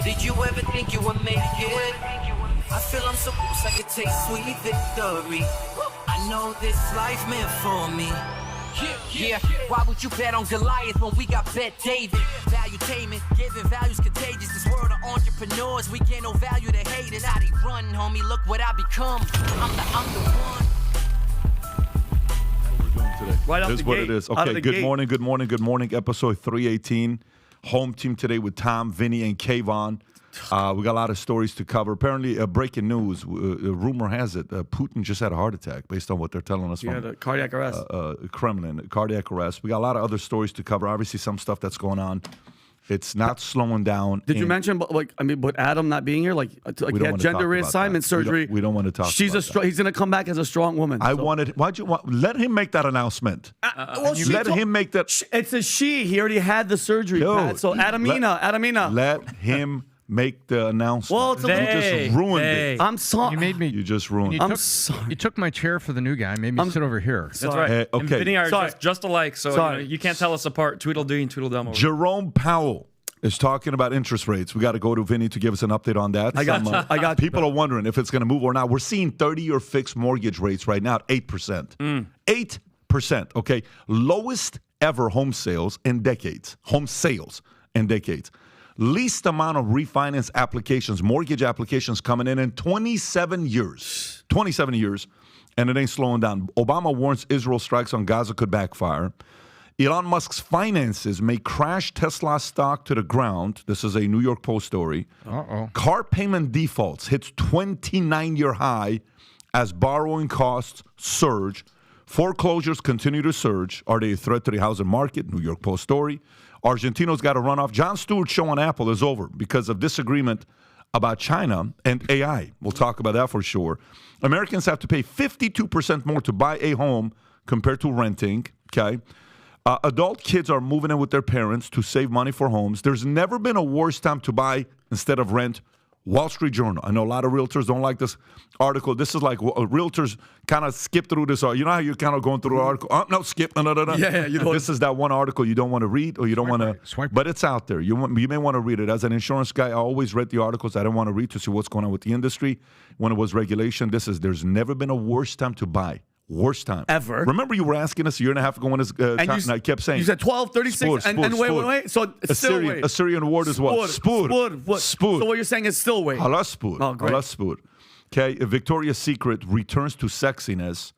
Did you ever think you would make it? I feel I'm so close I could taste sweet victory. I know this life meant for me. Yeah, why would you bet on Goliath when we got Bet David? Valuetainment, giving value's contagious. This world of entrepreneurs, we get no value to hate it. How they run, homie, look what I become. I'm the one. Today. Right out This the is what gate. it is. Out Okay, of the good gate. morning. Episode 318. Home team today with Tom, Vinny, and K-Von. We got a lot of stories to cover. Apparently, breaking news. Rumor has it Putin just had a heart attack based on what they're telling us He from had a cardiac arrest. Kremlin. Cardiac arrest. We got a lot of other stories to cover. Obviously, some stuff that's going on. It's not slowing down. Did you mention, but Adam not being here? Like We he don't had wanna gender talk about reassignment that. surgery. We don't want to talk about that. He's going to come back as a strong woman. Why'd you want? Let him make that announcement. Let him make that. It's a she. He already had the surgery, Yo, Pat. So Adamina. Let him make the announcement. Well, it's a you little- just ruined it. I'm sorry. You made me. You just ruined it. I'm sorry. You took my chair for the new guy. Made me sit over here. That's right. Hey, And okay. Vinny are Sorry. just alike, so Sorry. you can't tell us apart. Tweedledee and Tweedledum. Jerome Powell is talking about interest rates. We got to go to Vinny to give us an update on that. I got you. People are wondering if it's going to move or not. We're seeing 30-year fixed mortgage rates right now at 8%. 8%, okay? Lowest ever home sales in decades. Least amount of refinance applications, mortgage applications coming in 27 years. 27 years, and it ain't slowing down. Obama warns Israel strikes on Gaza could backfire. Elon Musk's finances may crash Tesla stock to the ground. This is a New York Post story. Car payment defaults hits 29-year high as borrowing costs surge. Foreclosures continue to surge. Are they a threat to the housing market? New York Post story. Argentino's got to run off. Jon Stewart's show on Apple is over because of disagreement about China and AI. We'll talk about that for sure. Americans have to pay 52% more to buy a home compared to renting, okay? Adult kids are moving in with their parents to save money for homes. There's never been a worse time to buy instead of rent. Wall Street Journal. I know a lot of realtors don't like this article. This is like realtors kind of skip through this. You know how you're kind of going through the article? No, skip. No. Yeah, you don't. This is that one article you don't want to read or you don't want to. Swipe right. But it's out there. You may want to read it. As an insurance guy, I always read the articles I don't want to read to see what's going on with the industry. When it was regulation, there's never been a worse time to buy. Worst time. Ever. Remember you were asking us a year and a half ago when this time, and I kept saying. You said 12, 36, and wait. So it's still wait. Assyrian word is what? Spud. So what you're saying is still wait. Halas spud. Oh, great. Halas spud. Okay, Victoria's Secret returns to sexiness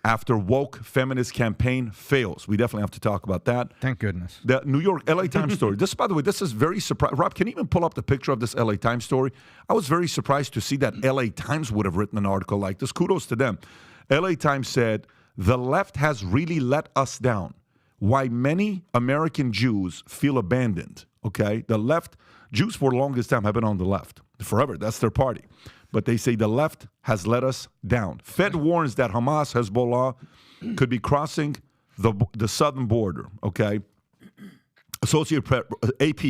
after woke feminist campaign fails. We definitely have to talk about that. Thank goodness. The New York LA Times story. This, by the way, this is very surprising. Rob, can you even pull up the picture of this LA Times story? I was very surprised to see that LA Times would have written an article like this. Kudos to them. LA Times said, the left has really let us down. Why many American Jews feel abandoned. Okay? The left, Jews for the longest time have been on the left. Forever. That's their party. But they say the left has let us down. Fed warns that Hamas, Hezbollah could be crossing the southern border. Okay? AP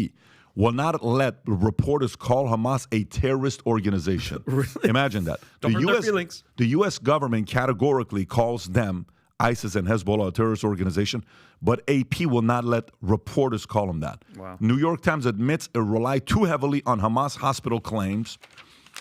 will not let reporters call Hamas a terrorist organization. Really? Imagine that. Don't hurt their feelings. The U.S. government categorically calls them, ISIS and Hezbollah, a terrorist organization, but AP will not let reporters call them that. Wow. New York Times admits it relied too heavily on Hamas hospital claims.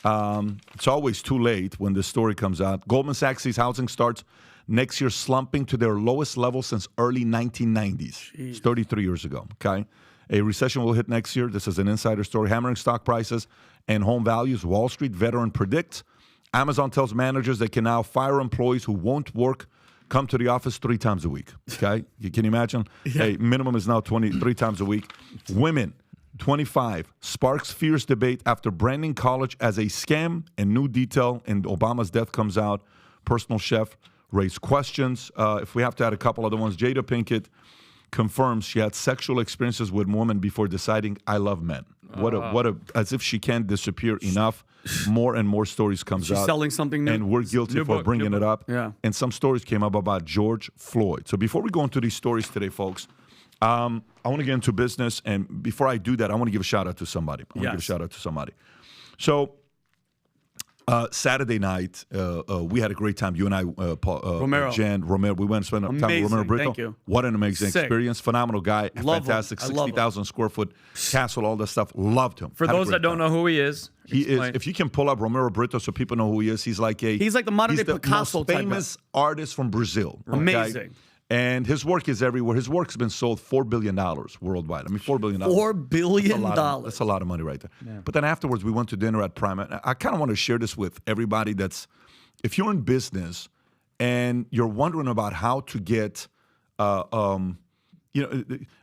It's always too late when this story comes out. Goldman Sachs sees housing starts next year slumping to their lowest level since early 1990s. It's 33 years ago, okay? A recession will hit next year. This is an insider story. Hammering stock prices and home values. Wall Street veteran predicts. Amazon tells managers they can now fire employees who won't come to the office 3 times a week. Okay? Can you imagine? Yeah. Hey, minimum is now 23 times a week. Women, 25, sparks fierce debate after branding college as a scam, and new detail in Obama's death comes out. Personal chef raised questions. If we have to add a couple other ones, Jada Pinkett confirms she had sexual experiences with women before deciding I love men. What a as if she can't disappear enough. More and more stories comes out. She's selling something new. And we're guilty for bringing it up. Yeah. And some stories came up about George Floyd. So before we go into these stories today, folks, I want to get into business. And before I do that, I want to give a shout out to somebody. So Saturday night, we had a great time. You and I, Romero. Jen, Romero, we went and spent time with Romero Brito. Thank you. What an amazing experience. Phenomenal guy. Love fantastic. him. I love 60,000 square foot castle, all that stuff. Loved him. For those that don't know who he is, if you can pull up Romero Brito so people know who he is, he's like the modern day Picasso most famous artist from Brazil. Okay? Amazing. And his work is everywhere. His work's been sold $4 billion worldwide. I mean, $4 billion. $4 billion. That's a lot of money right there. Yeah. But then afterwards, we went to dinner at Prime. I kind of want to share this with everybody if you're in business and you're wondering about how to get, I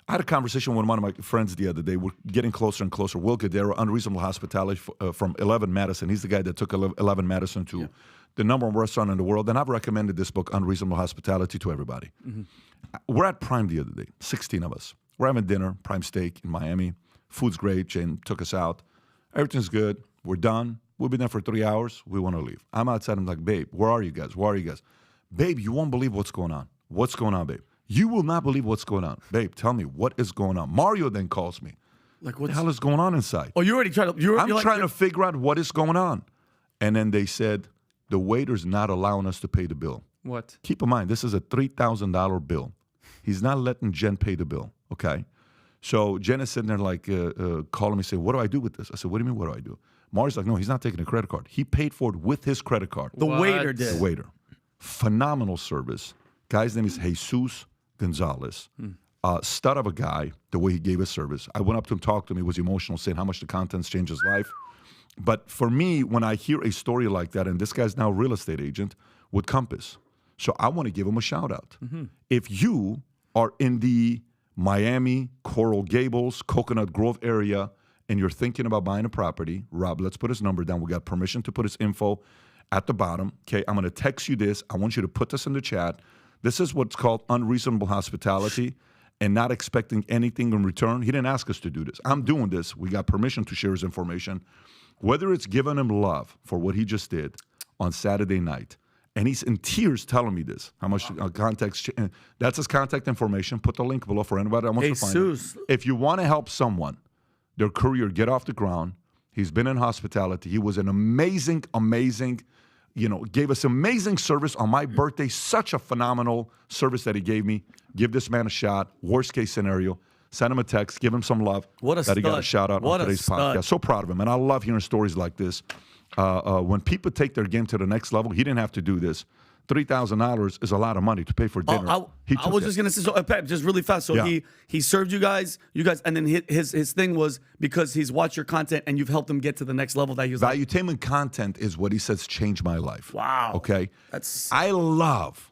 had a conversation with one of my friends the other day. We're getting closer and closer. Will Gadero, Unreasonable Hospitality from 11 Madison. He's the guy that took 11 Madison to the number one restaurant in the world. And I've recommended this book, Unreasonable Hospitality, to everybody. Mm-hmm. We're at Prime the other day, 16 of us. We're having dinner, Prime Steak in Miami. Food's great. Jane took us out. Everything's good. We're done. We've been there for 3 hours. We want to leave. I'm outside. I'm like, babe, where are you guys? Where are you guys? Babe, you won't believe what's going on. What's going on, babe? You will not believe what's going on. Babe, tell me, what is going on? Mario then calls me. Like, what the hell is going on inside? Oh, you already tried to... I'm trying to figure out what is going on. And then they said, the waiter's not allowing us to pay the bill. What? Keep in mind, this is a $3,000 bill. He's not letting Jen pay the bill, okay? So Jen is sitting there like calling me saying, what do I do with this? I said, what do you mean, what do I do? Mario's like, no, he's not taking a credit card. He paid for it with his credit card. The waiter did. The waiter. Phenomenal service. Guy's name is Jesus Gonzalez. Stud of a guy, the way he gave his service. I went up to him, talked to him. He was emotional, saying how much the contents changed his life. But for me, when I hear a story like that, and this guy's now a real estate agent with Compass, so I want to give him a shout out. Mm-hmm. If you are in the Miami, Coral Gables, Coconut Grove area, and you're thinking about buying a property, Rob, let's put his number down. We got permission to put his info at the bottom. Okay, I'm going to text you this. I want you to put this in the chat. This is what's called unreasonable hospitality and not expecting anything in return. He didn't ask us to do this. I'm doing this. We got permission to share his information. Whether it's giving him love for what he just did on Saturday night, and he's in tears telling me this, how much context, that's his contact information. Put the link below for anybody that wants to find it. If you want to help someone, their career get off the ground, he's been in hospitality. He was an amazing, gave us amazing service on my birthday, such a phenomenal service that he gave me. Give this man a shot. Worst case scenario. Send him a text, give him some love. What a that he got a shout out on today's podcast. So proud of him, and I love hearing stories like this. When people take their game to the next level, he didn't have to do this. $3,000 is a lot of money to pay for dinner. I was just gonna say, Pep, just really fast. So he served you guys, and then his thing was because he's watched your content and you've helped him get to the next level that he was. Valuetainment content is what he says changed my life. Wow. Okay. I love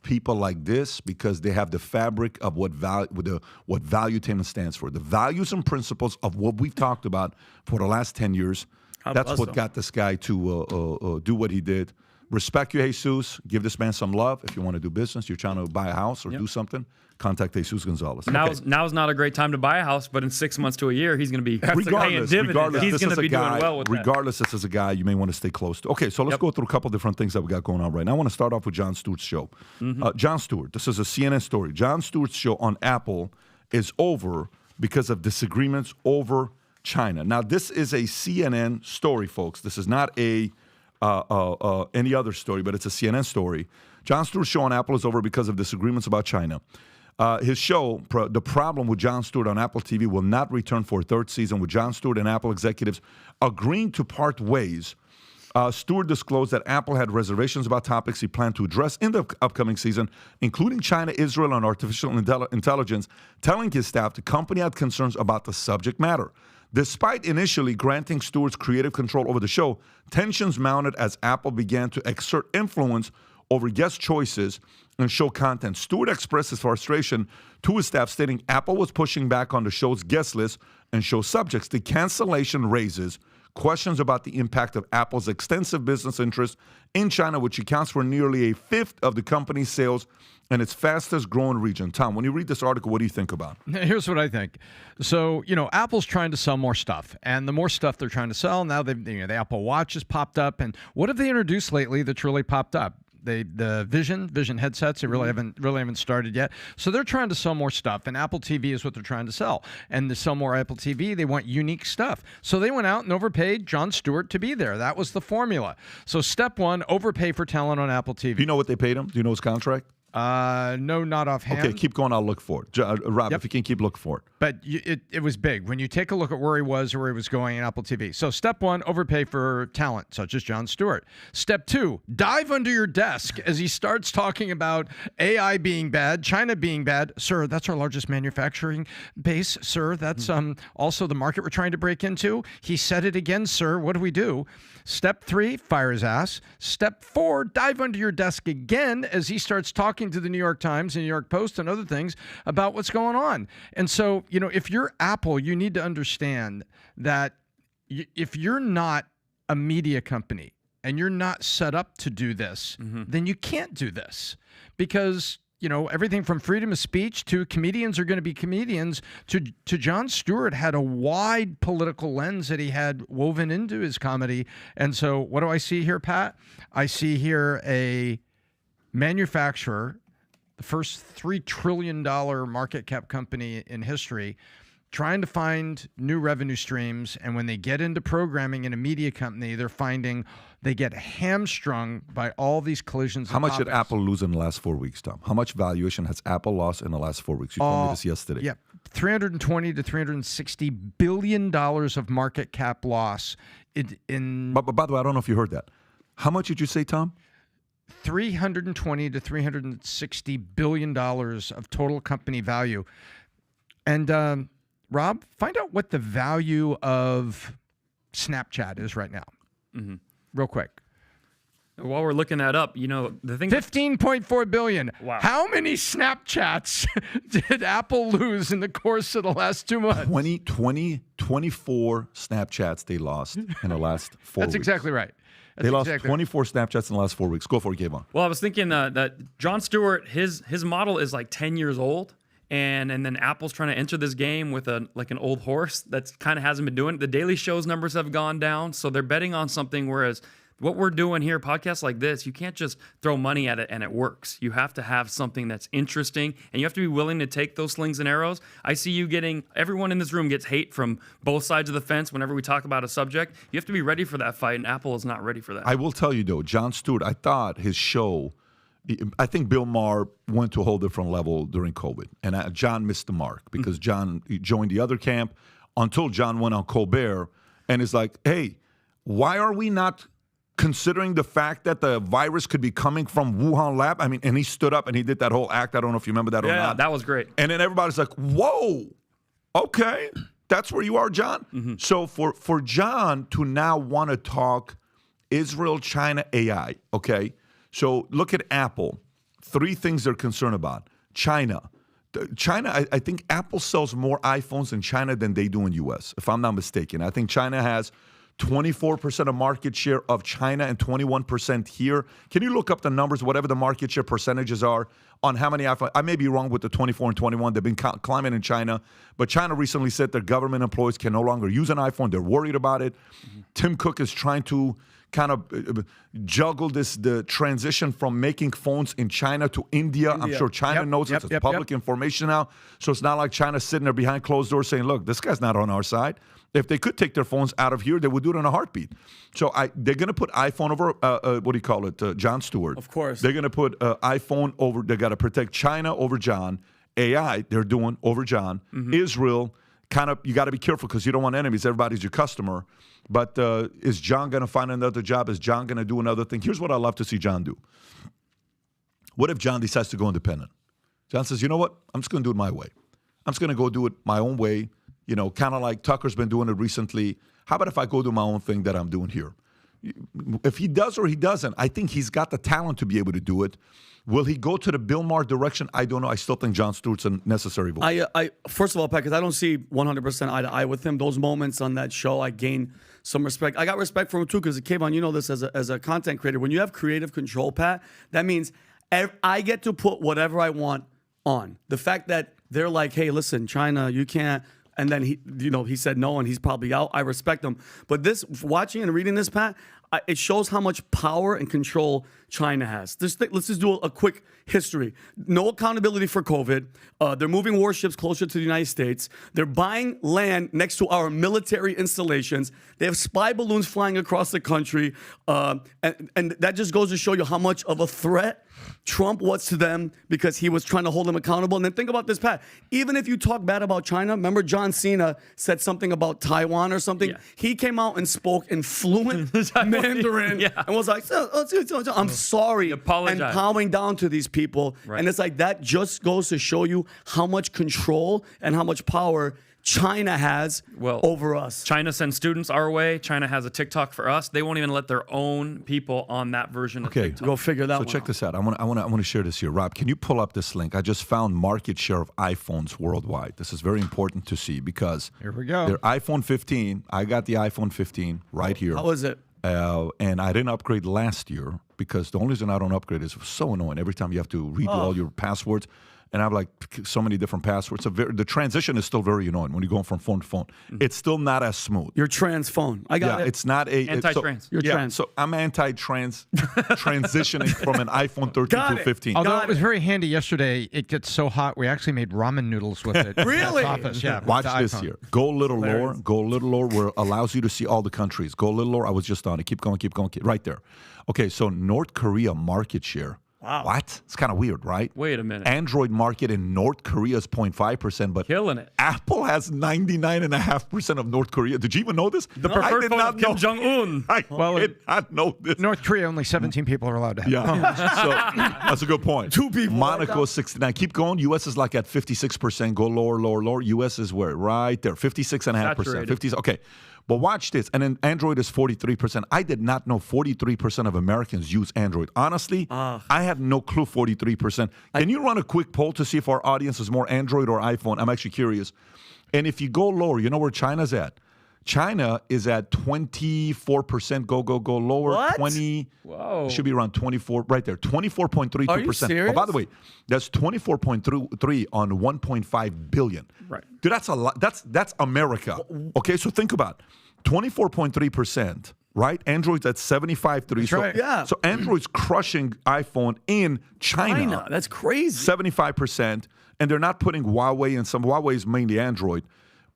people like this because they have the fabric of what Valuetainment stands for. The values and principles of what we've talked about for the last 10 years. That's what got this guy to do what he did. Respect you, Jesus. Give this man some love. If you want to do business, you're trying to buy a house or do something, contact Jesus Gonzalez. Now's not a great time to buy a house, but in 6 months to a year, he's going to be paying dividends. He's going to be doing well with that. Regardless, this is a guy you may want to stay close to. Okay, so let's go through a couple different things that we got going on right now. I want to start off with Jon Stewart's show. Jon Stewart, this is a CNN story. Jon Stewart's show on Apple is over because of disagreements over China. Now, this is a CNN story, folks. This is not any other story, but it's a CNN story. Jon Stewart's show on Apple is over because of disagreements about China. His show, The Problem with Jon Stewart on Apple TV, will not return for a third season, with Jon Stewart and Apple executives agreeing to part ways. Stewart disclosed that Apple had reservations about topics he planned to address in the upcoming season, including China, Israel, and artificial intelligence, telling his staff the company had concerns about the subject matter. Despite initially granting Stewart's creative control over the show, tensions mounted as Apple began to exert influence over guest choices and show content. Stewart expressed his frustration to his staff, stating Apple was pushing back on the show's guest list and show subjects. The cancellation raises questions about the impact of Apple's extensive business interests in China, which accounts for nearly a fifth of the company's sales and its fastest growing region. Tom, when you read this article, what do you think about? Here's what I think. So, Apple's trying to sell more stuff, and the more stuff they're trying to sell, now the Apple Watch has popped up, and what have they introduced lately that's really popped up? the Vision headsets. They really haven't started yet. So they're trying to sell more stuff, and Apple TV is what they're trying to sell. And to sell more Apple TV, they want unique stuff. So they went out and overpaid Jon Stewart to be there. That was the formula. So step one, overpay for talent on Apple TV. Do you know what they paid him? Do you know his contract? No, not offhand. Okay, keep going. I'll look for it. Rob, if you can keep looking for it. But it was big when you take a look at where he was or where he was going in Apple TV. So step one, overpay for talent, such as Jon Stewart. Step two, dive under your desk as he starts talking about AI being bad, China being bad. Sir, that's our largest manufacturing base. Sir, that's also the market we're trying to break into. He said it again, sir. What do we do? Step three, fire his ass. Step four, dive under your desk again as he starts talking to the New York Times and New York Post and other things about what's going on. And so, if you're Apple, you need to understand that if you're not a media company and you're not set up to do this, then you can't do this because everything from freedom of speech to comedians are going to be comedians to Jon Stewart had a wide political lens that he had woven into his comedy. And so what do I see here, Pat? I see here a manufacturer, the first $3 trillion market cap company in history, trying to find new revenue streams. And when they get into programming in a media company, they're finding they get hamstrung by all these collisions. How much did Apple lose in the last 4 weeks, Tom? How much valuation has Apple lost in the last 4 weeks? You told me this yesterday. Yeah, $320 to $360 billion of market cap loss. But by the way, I don't know if you heard that. How much did you say, Tom? $320 to $360 billion of total company value. And Rob, find out what the value of Snapchat is right now. Real quick. While we're looking that up, the thing. $15.4 billion. Wow. How many Snapchats did Apple lose in the course of the last 2 months? 24 Snapchats they lost in the last 4 weeks. That's exactly right. They lost 24 Snapchats in the last 4 weeks. Go for it, K-Von. Well, I was thinking that Jon Stewart, his model is like 10 years old. And then Apple's trying to enter this game with an old horse that's kind of hasn't been doing it. The Daily Show's numbers have gone down, so they're betting on something. Whereas what we're doing here, podcasts like this, you can't just throw money at it and it works. You have to have something that's interesting, and you have to be willing to take those slings and arrows. I see you everyone in this room gets hate from both sides of the fence whenever we talk about a subject. You have to be ready for that fight, and Apple is not ready for that. I will tell you, though, Jon Stewart, I thought his show, I think Bill Maher went to a whole different level during COVID, and John missed the mark because John joined the other camp until John went on Colbert and is like, hey, why are we not considering the fact that the virus could be coming from Wuhan lab? I mean, and he stood up and he did that whole act. I don't know if you remember that or not. Yeah, that was great. And then everybody's like, whoa, okay, that's where you are, John? So for John to now want to talk Israel, China, AI, okay? So look at Apple. 3 things they're concerned about. China. I think Apple sells more iPhones in China than they do in U.S., if I'm not mistaken. I think China has 24% of market share of China and 21% here. Can you look up the numbers, whatever the market share percentages are, on how many iPhones? I may be wrong with the 24 and 21. They've been climbing in China. But China recently said their government employees can no longer use an iPhone. They're worried about it. Tim Cook is trying to kind of juggle the transition from making phones in China to India. I'm sure China knows it's public information now. So it's not like China's sitting there behind closed doors saying, look, this guy's not on our side. If they could take their phones out of here, they would do it in a heartbeat. So they're going to put iPhone over, Jon Stewart. Of course. They're going to put iPhone over, they got to protect China over John. AI, they're doing over John. Israel, you got to be careful because you don't want enemies. Everybody's your customer. But is John going to find another job? Is John going to do another thing? Here's what I'd love to see John do. What if John decides to go independent? John says, you know what? I'm just going to do it my way. I'm just going to go do it my own way. Kind of like Tucker's been doing it recently. How about if I go do my own thing that I'm doing here? If he does or he doesn't, I think he's got the talent to be able to do it. Will he go to the Bill Maher direction? I don't know. I still think Jon Stewart's a necessary vote. I first of all, Pat, because I don't see 100% eye to eye with him. Those moments on that show, I gain some respect. I got respect for him too because, K-Von, you know this as a content creator. When you have creative control, Pat, that means I get to put whatever I want on. The fact that they're like, hey, listen, China, you can't. And then he said no, and he's probably out. I respect him. But watching and reading this, Pat, it shows how much power and control China has. Let's just do a quick history. No accountability for COVID. They're moving warships closer to the United States. They're buying land next to our military installations. They have spy balloons flying across the country. And that just goes to show you how much of a threat Trump was to them because he was trying to hold them accountable. And then think about this, Pat. Even if you talk bad about China, remember John Cena said something about Taiwan or something? Yeah. He came out and spoke in fluent Mandarin and was like, I'm sorry. apologized. And bowing down to these people. Right. And it's like that just goes to show you how much control and how much power China has over us. China sends students our way. China has a TikTok for us. They won't even let their own people on that version of TikTok. Go figure that So one check out. this out. I want to share this here. Rob, can you pull up this link? I just found market share of iPhones worldwide. This is very important to see because Here we go. their iPhone 15. I got the iPhone 15 right here. How is it? And I didn't upgrade last year because the only reason I don't upgrade is so annoying. Every time you have to redo all your passwords. And I have like so many different passwords. The transition is still very annoying when you're going from phone to phone. It's still not as smooth. Your trans phone. I got it. It's not a Anti-trans. You're trans. So I'm anti-trans, transitioning from an iPhone 13 Got to it. 15. Although Got it was it. very handy yesterday, it gets so hot we actually made ramen noodles with it. Really? At the office. Yeah. with Watch the this iPhone. here. Go a little lower. Go a little lower where it allows you to see all the countries. Go a little lower. I was just on it. Keep going. Right there. Okay, so North Korea market share. Wow. What? It's kind of weird, right? Wait a minute. Android market in North Korea is 0.5%, but Killing it. Apple has 99.5% of North Korea. Did you even know this? The preferred phone of Kim Jong-un. I did not know this. North Korea, only 17 people are allowed to have. Yeah. So that's a good point. 2 people. Monaco 69. Keep going. U.S. is like at 56%. Go lower. U.S. is where? Right there. 56.5%. Saturated. 50. Okay. But watch this. And then Android is 43%. I did not know 43% of Americans use Android. Honestly, I had no clue 43%. Can you run a quick poll to see if our audience is more Android or iPhone? I'm actually curious. And if you go lower, you know where China's at? China is at 24%. Go lower. What? 20. Whoa. It should be around 24. Right there. 24.32%. Are you serious? Oh, by the way, that's 24.3 on 1.5 billion. Right. Dude, that's a lot. That's America. Okay, so think about it. 24.3%. Right? Android's at 75.3. So, right. Yeah. So Android's crushing iPhone in China. That's crazy. 75%. And they're not putting Huawei in some. Huawei is mainly Android.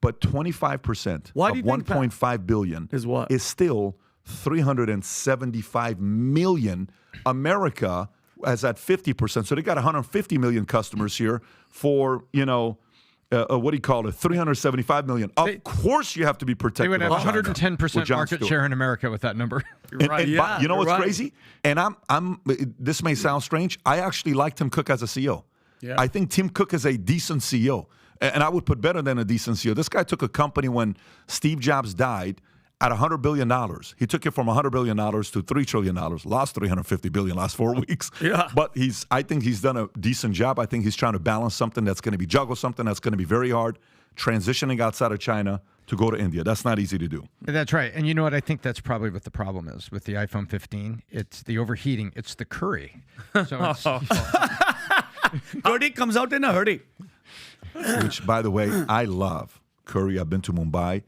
But 25% Why of do you think, Pat? 1.5 billion Is what? is still 375 million. America is at 50%. So they got 150 million customers here for, what do you call it? 375 million. Of course you have to be They protected. would have of China 110% with Jon market Stewart. share in America with that number. And, Right. Yeah, you know what's you're right. crazy? And this may sound strange. I actually like Tim Cook as a CEO. Yeah. I think Tim Cook is a decent CEO. And I would put better than a decent CEO. This guy took a company when Steve Jobs died at $100 billion. He took it from $100 billion to $3 trillion, lost $350 billion last 4 weeks. Yeah. But I think he's done a decent job. I think he's trying to balance something that's going to juggle something that's going to be very hard, transitioning outside of China to go to India. That's not easy to do. That's right. And you know what? I think that's probably what the problem is with the iPhone 15. It's the overheating. It's the curry. So it's, Dirty comes out in a hurry. Which, by the way, I love curry. I've been to Mumbai.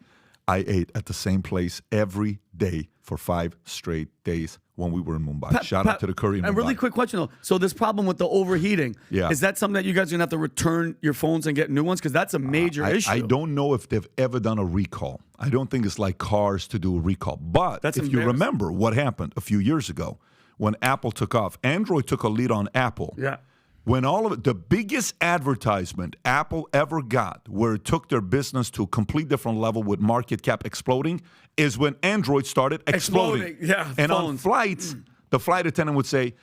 I ate at the same place every day for 5 straight days when we were in Mumbai. Shout out to the curry in Mumbai. And really quick question though. So this problem with the overheating, Yeah. is that something that you guys are gonna have to return your phones and get new ones? Because that's a major issue. I don't know if they've ever done a recall. I don't think it's like cars to do a recall. But That's if you embarrassing. remember what happened a few years ago when Apple took off, Android took a lead on Apple. Yeah. When all of it, the biggest advertisement Apple ever got, where it took their business to a complete different level with market cap exploding, is when Android started exploding. Exploding, yeah, And on phones. flights, the flight attendant would say,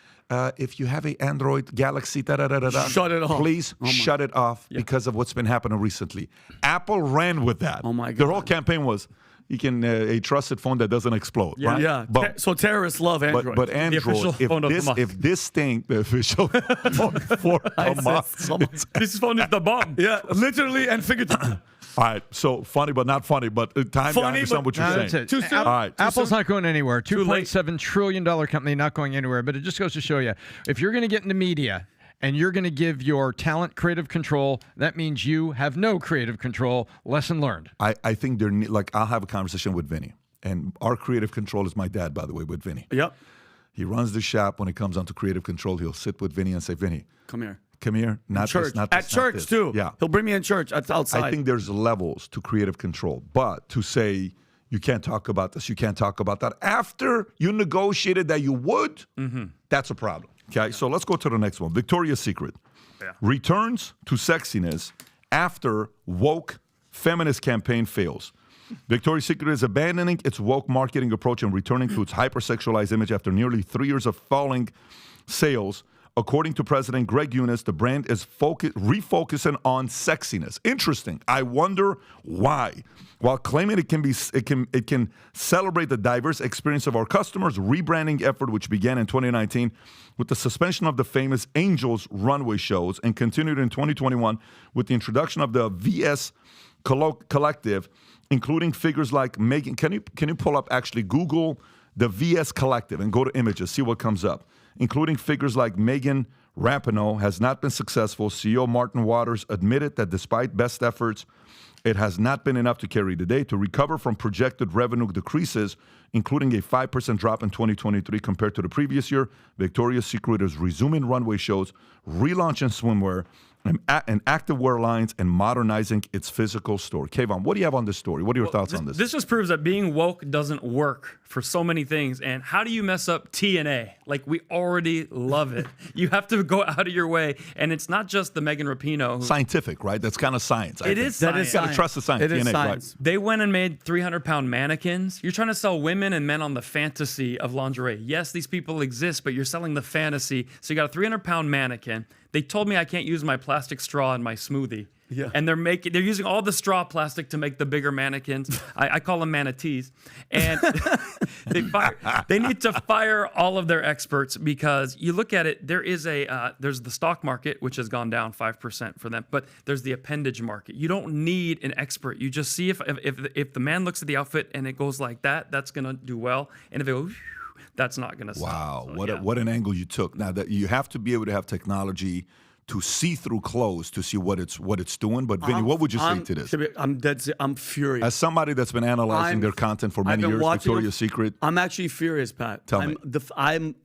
if you have an Android Galaxy, Shut it off. please shut it off because of what's been happening recently. Apple ran with that. Oh, my Their God. whole campaign was, you can a trusted phone that doesn't explode. Yeah. right? Yeah. But, So terrorists love Android. but Android, official phone of the month. if this thing, the official phone for a month. This phone is the bomb. yeah, literally and figuratively. All right, so funny but not funny, but time to Funny, understand but- what you're No, saying. that's it. Too soon? All right. Apple's not going anywhere. late. $2.7 trillion company not going anywhere. But it just goes to show you, if you're going to get into media and you're going to give your talent creative control, that means you have no creative control. Lesson learned. I think like I'll have a conversation with Vinny. and our creative control is my dad, by the way, with Vinny. Yep. He runs the shop. When it comes down to creative control, he'll sit with Vinny and say, Vinny, Come here. come here. Not Church. this, not At this, not church, this. too. Yeah. He'll bring me in church. That's outside. I think there's levels to creative control. But to say, you can't talk about this, you can't talk about that, after you negotiated that you would, that's a problem. Okay, so let's go to the next one. Victoria's Secret returns to sexiness after woke feminist campaign fails. Victoria's Secret is abandoning its woke marketing approach and returning to its hypersexualized image after nearly 3 years of falling sales. According to President Greg Eunice, the brand is refocusing on sexiness. Interesting. I wonder why. While claiming it can celebrate the diverse experience of our customers, rebranding effort, which began in 2019 with the suspension of the famous Angels runway shows and continued in 2021 with the introduction of the VS Collective, including figures like Megan. Can you pull up, actually Google the VS Collective and go to images, see what comes up, including figures like Megan Rapinoe, has not been successful. CEO Martin Waters admitted that despite best efforts, it has not been enough to carry the day. To recover from projected revenue decreases, including a 5% drop in 2023 compared to the previous year, Victoria's Secret is resuming runway shows, relaunching swimwear and activewear lines, and modernizing its physical store. K-Von, what do you have on this story? What are your thoughts on this? This just proves that being woke doesn't work for so many things. And how do you mess up TNA? Like, we already love it. You have to go out of your way. And it's not just the Megan Rapinoe. Scientific, right? That's kind of science. It is science. You got to trust the science. It is TNA, science. right? They went and made 300-pound mannequins. You're trying to sell women and men on the fantasy of lingerie. Yes, these people exist, but you're selling the fantasy. So you got a 300-pound mannequin. They told me I can't use my plastic straw in my smoothie. Yeah. And they're using all the straw plastic to make the bigger mannequins. I call them manatees. And they need to fire all of their experts, because you look at it, there's the stock market, which has gone down 5% for them, but there's the appendage market. You don't need an expert. You just see if the man looks at the outfit and it goes like that, that's gonna do well. And if it goes, that's not gonna stop. Wow, So, what an angle you took. Now that you have to be able to have technology to see through clothes to see what it's doing. But Vinny, what would you say to this? I'm furious. As somebody that's been analyzing their content for many years, Victoria's Secret. I'm actually furious, Pat. Tell me.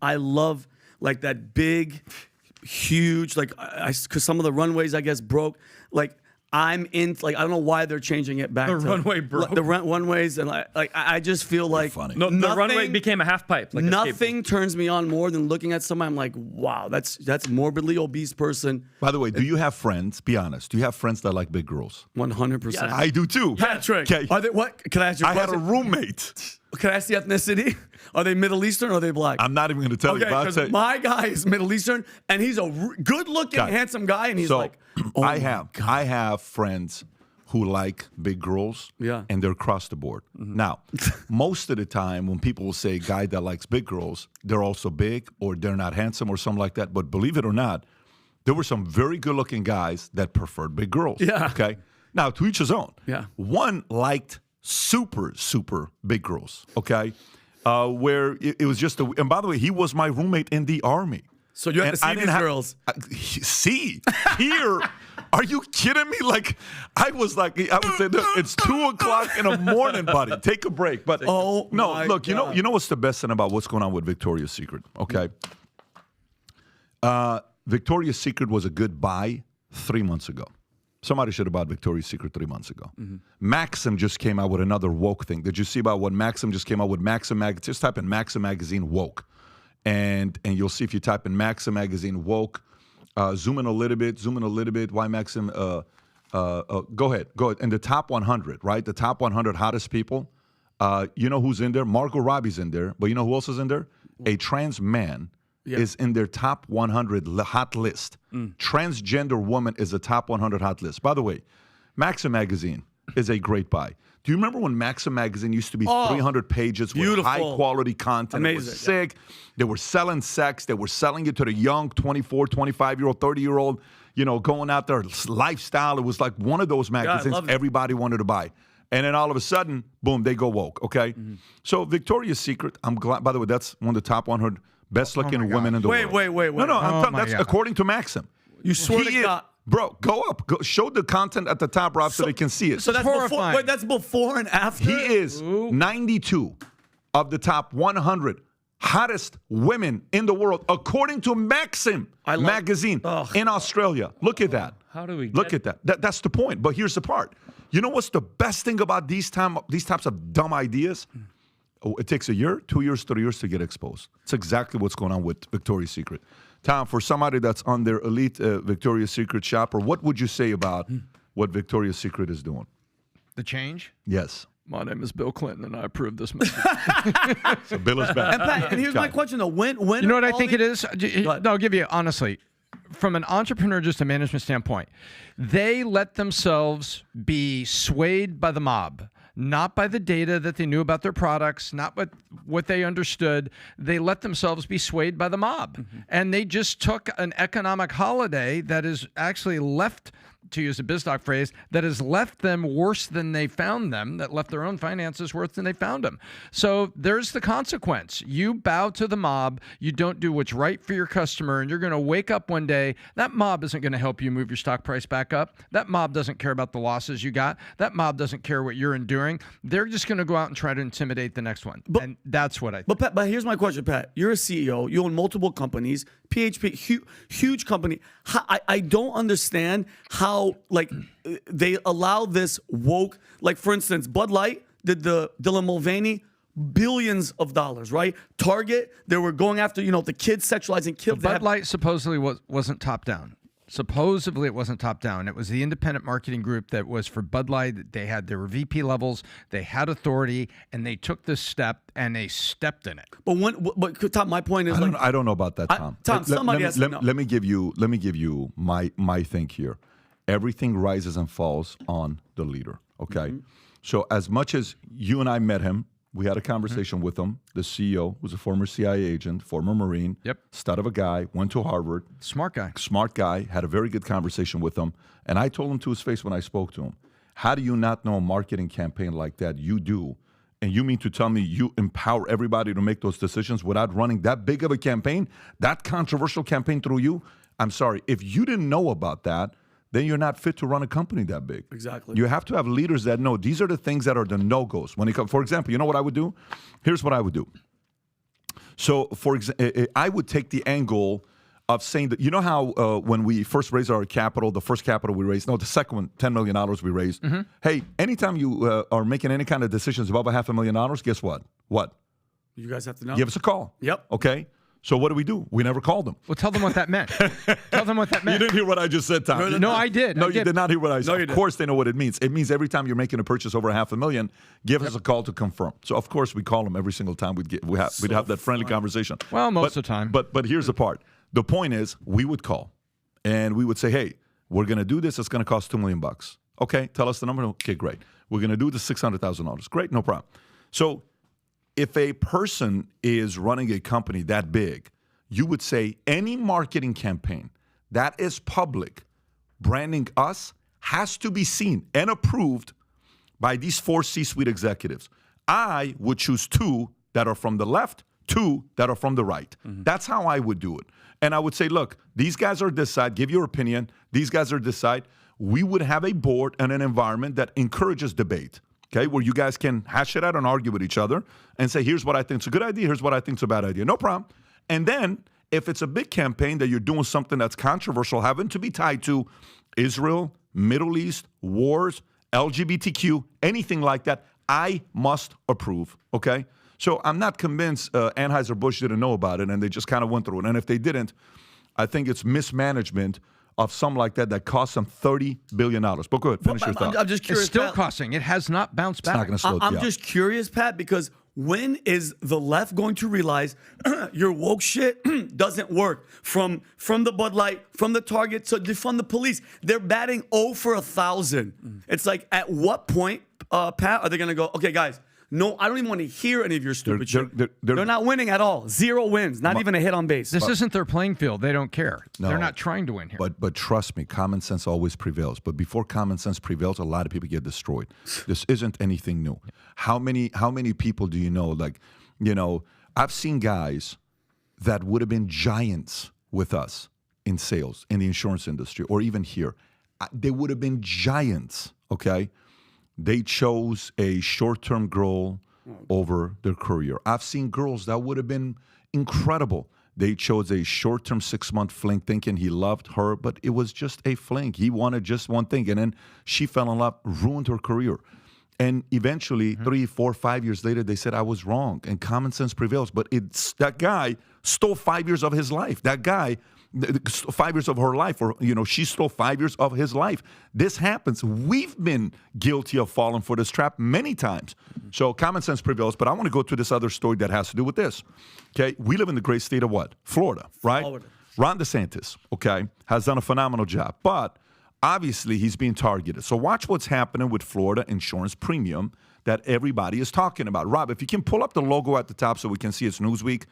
I love like that big, huge, like because some of the runways I guess broke. Like I'm in. Like I don't know why they're changing it back. The runway broke. The runways and I just feel like funny. No, the runway became a half pipe. Like nothing turns me on more than looking at somebody. I'm like, wow, that's morbidly obese person. By the way, do you have friends? Be honest. Do you have friends that like big girls? 100%. I do too. Patrick, Okay. are they what? Can I ask you a I had question? a roommate. Can I ask the ethnicity? Are they Middle Eastern or are they black? I'm not even going to tell you. Okay, But I'll because tell you. my guy is Middle Eastern, and he's a good-looking, Okay. handsome guy, and he's So like, oh I my have friends who like big girls, Yeah. and they're across the board. Now, most of the time when people will say guy that likes big girls, they're also big or they're not handsome or something like that. But believe it or not, there were some very good-looking guys that preferred big girls. Yeah. Okay. Now, to each his own. Yeah. One liked super big girls. Okay. Where it was just and by the way, he was my roommate in the Army. So you have to see these girls. See here. Are you kidding me? Like, I would say, it's 2:00 in the morning, buddy. Take a break. But Oh, no, my look, God. you know what's the best thing about what's going on with Victoria's Secret? Okay, Victoria's Secret was a good buy 3 months ago. Somebody should have bought Victoria's Secret 3 months ago. Maxim just came out with another woke thing. Did you see about what Maxim just came out with? Maxim magazine. Just type in Maxim magazine woke, and you'll see if you type in Maxim magazine woke. Zoom in a little bit. Why Maxim? Go ahead. In the top 100, right? The top 100 hottest people. You know who's in there? Margot Robbie's in there. But you know who else is in there? A trans man is in their top 100 hot list. Transgender woman is a top 100 hot list. By the way, Maxim magazine is a great buy. Do you remember when Maxim magazine used to be 300 pages with beautiful. high quality content? It Amazing. was sick. They were selling sex. They were selling it to the young 24, 25-year-old, 30-year-old, going out there, lifestyle. It was like one of those magazines loved it. everybody wanted to buy. And then all of a sudden, boom, they go woke, okay? So Victoria's Secret, I'm glad, by the way, that's one of the top 100 best-looking women in the world. Wait. No, I'm telling my that's God. according to Maxim. You swear to He is- God. Bro, go up. Go, show the content at the top, Rob, so they can see it. So that's horrifying. before. Wait, that's before and after. He is 92 of the top 100 hottest women in the world, according to Maxim magazine in Australia. Look at that. How do we Look at that. That's the point. But here's the part. You know what's the best thing about these types of dumb ideas? Oh, it takes a year, 2 years, 3 years to get exposed. It's exactly what's going on with Victoria's Secret. Tom, for somebody that's on their elite Victoria's Secret shopper, what would you say about what Victoria's Secret is doing? The change? Yes. My name is Bill Clinton, and I approve this message. So Bill is back. And Pat, and here's my question though: When You know what I all think it is? No, I'll give you honestly. From an entrepreneur, just a management standpoint, they let themselves be swayed by the mob, not by the data that they knew about their products, not what they understood. They let themselves be swayed by the mob. And they just took an economic holiday that is actually left, to use a BizDoc phrase, that has left them worse than they found them, that left their own finances worse than they found them. So there's the consequence. You bow to the mob, you don't do what's right for your customer, and you're going to wake up one day, that mob isn't going to help you move your stock price back up. That mob doesn't care about the losses you got. That mob doesn't care what you're enduring. They're just going to go out and try to intimidate the next one. And that's what I think. But Pat, but here's my question, Pat. You're a CEO. You own multiple companies. PHP, huge company. I don't understand how they allow this woke. Like for instance, Bud Light did the Dylan Mulvaney, billions of dollars, right? Target, they were going after the kids, sexualizing kids. Bud Light supposedly wasn't top down. Supposedly it wasn't top down. It was the independent marketing group that was for Bud Light. There were VP levels. They had authority, and they took this step, and they stepped in it. But Tom, my point is I don't know about that, Tom. Tom, somebody has to know. Let me give you my thing here. Everything rises and falls on the leader. Okay, so as much as you and I met him, we had a conversation with him. The CEO was a former CIA agent, former Marine, stud of a guy, went to Harvard. Smart guy, had a very good conversation with him. And I told him to his face when I spoke to him, how do you not know a marketing campaign like that? You do. And you mean to tell me you empower everybody to make those decisions without running that big of a campaign, that controversial campaign through you? I'm sorry. If you didn't know about that, then you're not fit to run a company that big. Exactly. You have to have leaders that know these are the things that are the no-goes. When it comes, for example, you know what I would do? Here's what I would do. So, I would take the angle of saying that, you know how when we first raised our capital, the first capital we raised, the second one, $10 million we raised. Hey, anytime you are making any kind of decisions above $500,000, guess what? What? You guys have to know. Give us a call. Yep. Okay? So what do? We never called them. Well, tell them what that meant. Tell them what that meant. You didn't hear what I just said, Tom. No, I did. No, you did not hear what I said. No, of course they know what it means. It means every time you're making a purchase over $500,000, give us a call to confirm. So, of course, we call them every single time we'd have that friendly conversation. Well, most of the time. But here's the part. The point is, we would call, and we would say, hey, we're going to do this. It's going to cost $2 million. Okay, tell us the number. Okay, great. We're going to do the $600,000. Great, no problem. So if a person is running a company that big, you would say any marketing campaign that is public, branding us, has to be seen and approved by these 4 C-suite executives. I would choose 2 that are from the left, 2 that are from the right. That's how I would do it. And I would say, look, these guys are this side. Give your opinion. These guys are this side. We would have a board and an environment that encourages debate, okay, where you guys can hash it out and argue with each other and say, here's what I think is a good idea. Here's what I think is a bad idea. No problem. And then if it's a big campaign that you're doing something that's controversial, having to be tied to Israel, Middle East, wars, LGBTQ, anything like that, I must approve, okay? So I'm not convinced Anheuser-Busch didn't know about it and they just kind of went through it. And if they didn't, I think it's mismanagement of something like that cost them $30 billion. But go ahead, finish your thought. I'm just curious. It's still Pat, costing. It has not bounced back. It's not going to slow I'm down. just curious, Pat, because when is the left going to realize your woke shit doesn't work? From the Bud Light, from the Target to defund the police, they're batting 0 for 1,000. It's like, at what point, Pat, are they going to go, okay, guys, no, I don't even want to hear any of your stupid shit. They're not winning at all. 0 wins, not even a hit on base. This isn't their playing field. They don't care. No. They're not trying to win here. But trust me, common sense always prevails. But before common sense prevails, a lot of people get destroyed. This isn't anything new. How many people do you know? Like, I've seen guys that would have been giants with us in sales in the insurance industry or even here, they would have been giants, okay? They chose a short-term girl over their career. I've seen girls that would have been incredible. They chose a short-term 6-month fling thinking he loved her, but it was just a fling. He wanted just one thing, and then she fell in love, ruined her career. And eventually, 3, 4, 5 years later, they said, I was wrong, and common sense prevails. But that guy stole 5 years of his life. That guy, 5 years of her life, or, she stole 5 years of his life. This happens. We've been guilty of falling for this trap many times. So common sense prevails. But I want to go to this other story that has to do with this. Okay, we live in the great state of what? Florida, right? Florida. Ron DeSantis, okay, has done a phenomenal job. But obviously, he's being targeted. So watch what's happening with Florida insurance premium that everybody is talking about. Rob, if you can pull up the logo at the top so we can see it's Newsweek.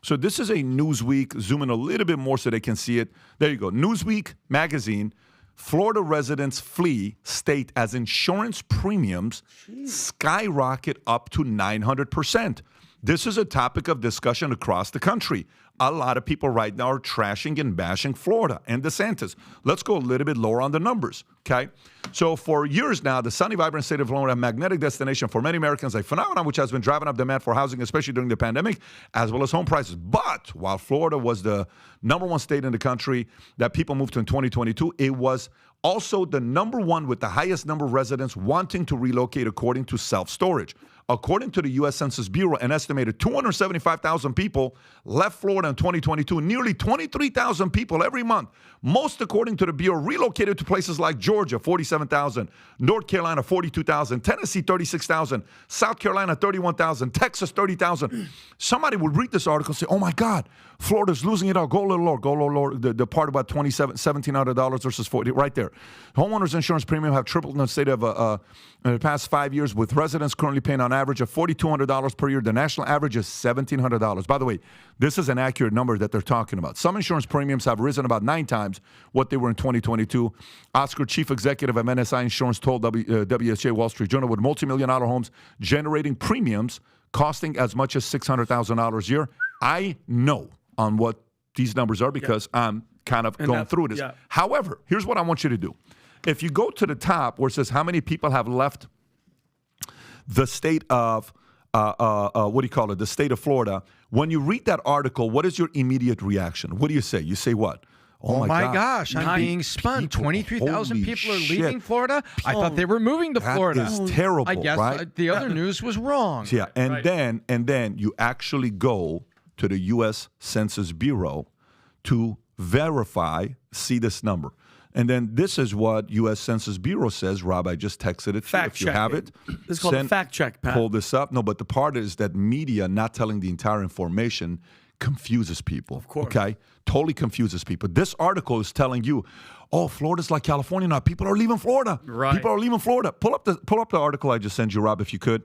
So this is a Newsweek. Zoom in a little bit more so they can see it. There you go. Newsweek magazine. Florida residents flee state as insurance premiums skyrocket up to 900%. This is a topic of discussion across the country. A lot of people right now are trashing and bashing Florida and DeSantis. Let's go a little bit lower on the numbers, okay? So for years now, the sunny, vibrant state of Florida, a magnetic destination for many Americans, a phenomenon which has been driving up demand for housing, especially during the pandemic, as well as home prices. But while Florida was the number one state in the country that people moved to in 2022, it was also the number one with the highest number of residents wanting to relocate according to self-storage. According to the U.S. Census Bureau, an estimated 275,000 people left Florida in 2022, nearly 23,000 people every month. Most, according to the Bureau, relocated to places like Georgia, 47,000, North Carolina, 42,000, Tennessee, 36,000, South Carolina, 31,000, Texas, 30,000. Somebody would read this article and say, oh my God, Florida's losing it all. Go a little lower, go a little lower. The part about $1,700 versus $40, right there. Homeowners insurance premium have tripled in the state of in the past 5 years, with residents currently paying on average of $4,200 per year. The national average is $1,700. By the way, this is an accurate number that they're talking about. Some insurance premiums have risen about 9 times what they were in 2022. Oscar, chief executive of NSI Insurance, told WSJ Wall Street Journal, with multi-million-dollar homes generating premiums costing as much as $600,000 a year. I know on what these numbers are because I'm kind of going through this. Yeah. However, here's what I want you to do. If you go to the top where it says how many people have left the state of, the state of Florida, when you read that article, what is your immediate reaction? What do you say? You say what? Oh my gosh, I'm being spun. 23,000 people are leaving Florida? I thought they were moving to Florida. That is terrible, I guess right? The other news was wrong. Yeah, and then you actually go to the U.S. Census Bureau to verify, see this number. And then this is what U.S. Census Bureau says. Rob, I just texted it. Fact check. If you have it. This is called a fact check, Pat. Pull this up. No, but the part is that media not telling the entire information confuses people. Of course. Okay? Totally confuses people. This article is telling you, oh, Florida's like California now. People are leaving Florida. Right. People are leaving Florida. Pull up the article I just sent you, Rob, if you could.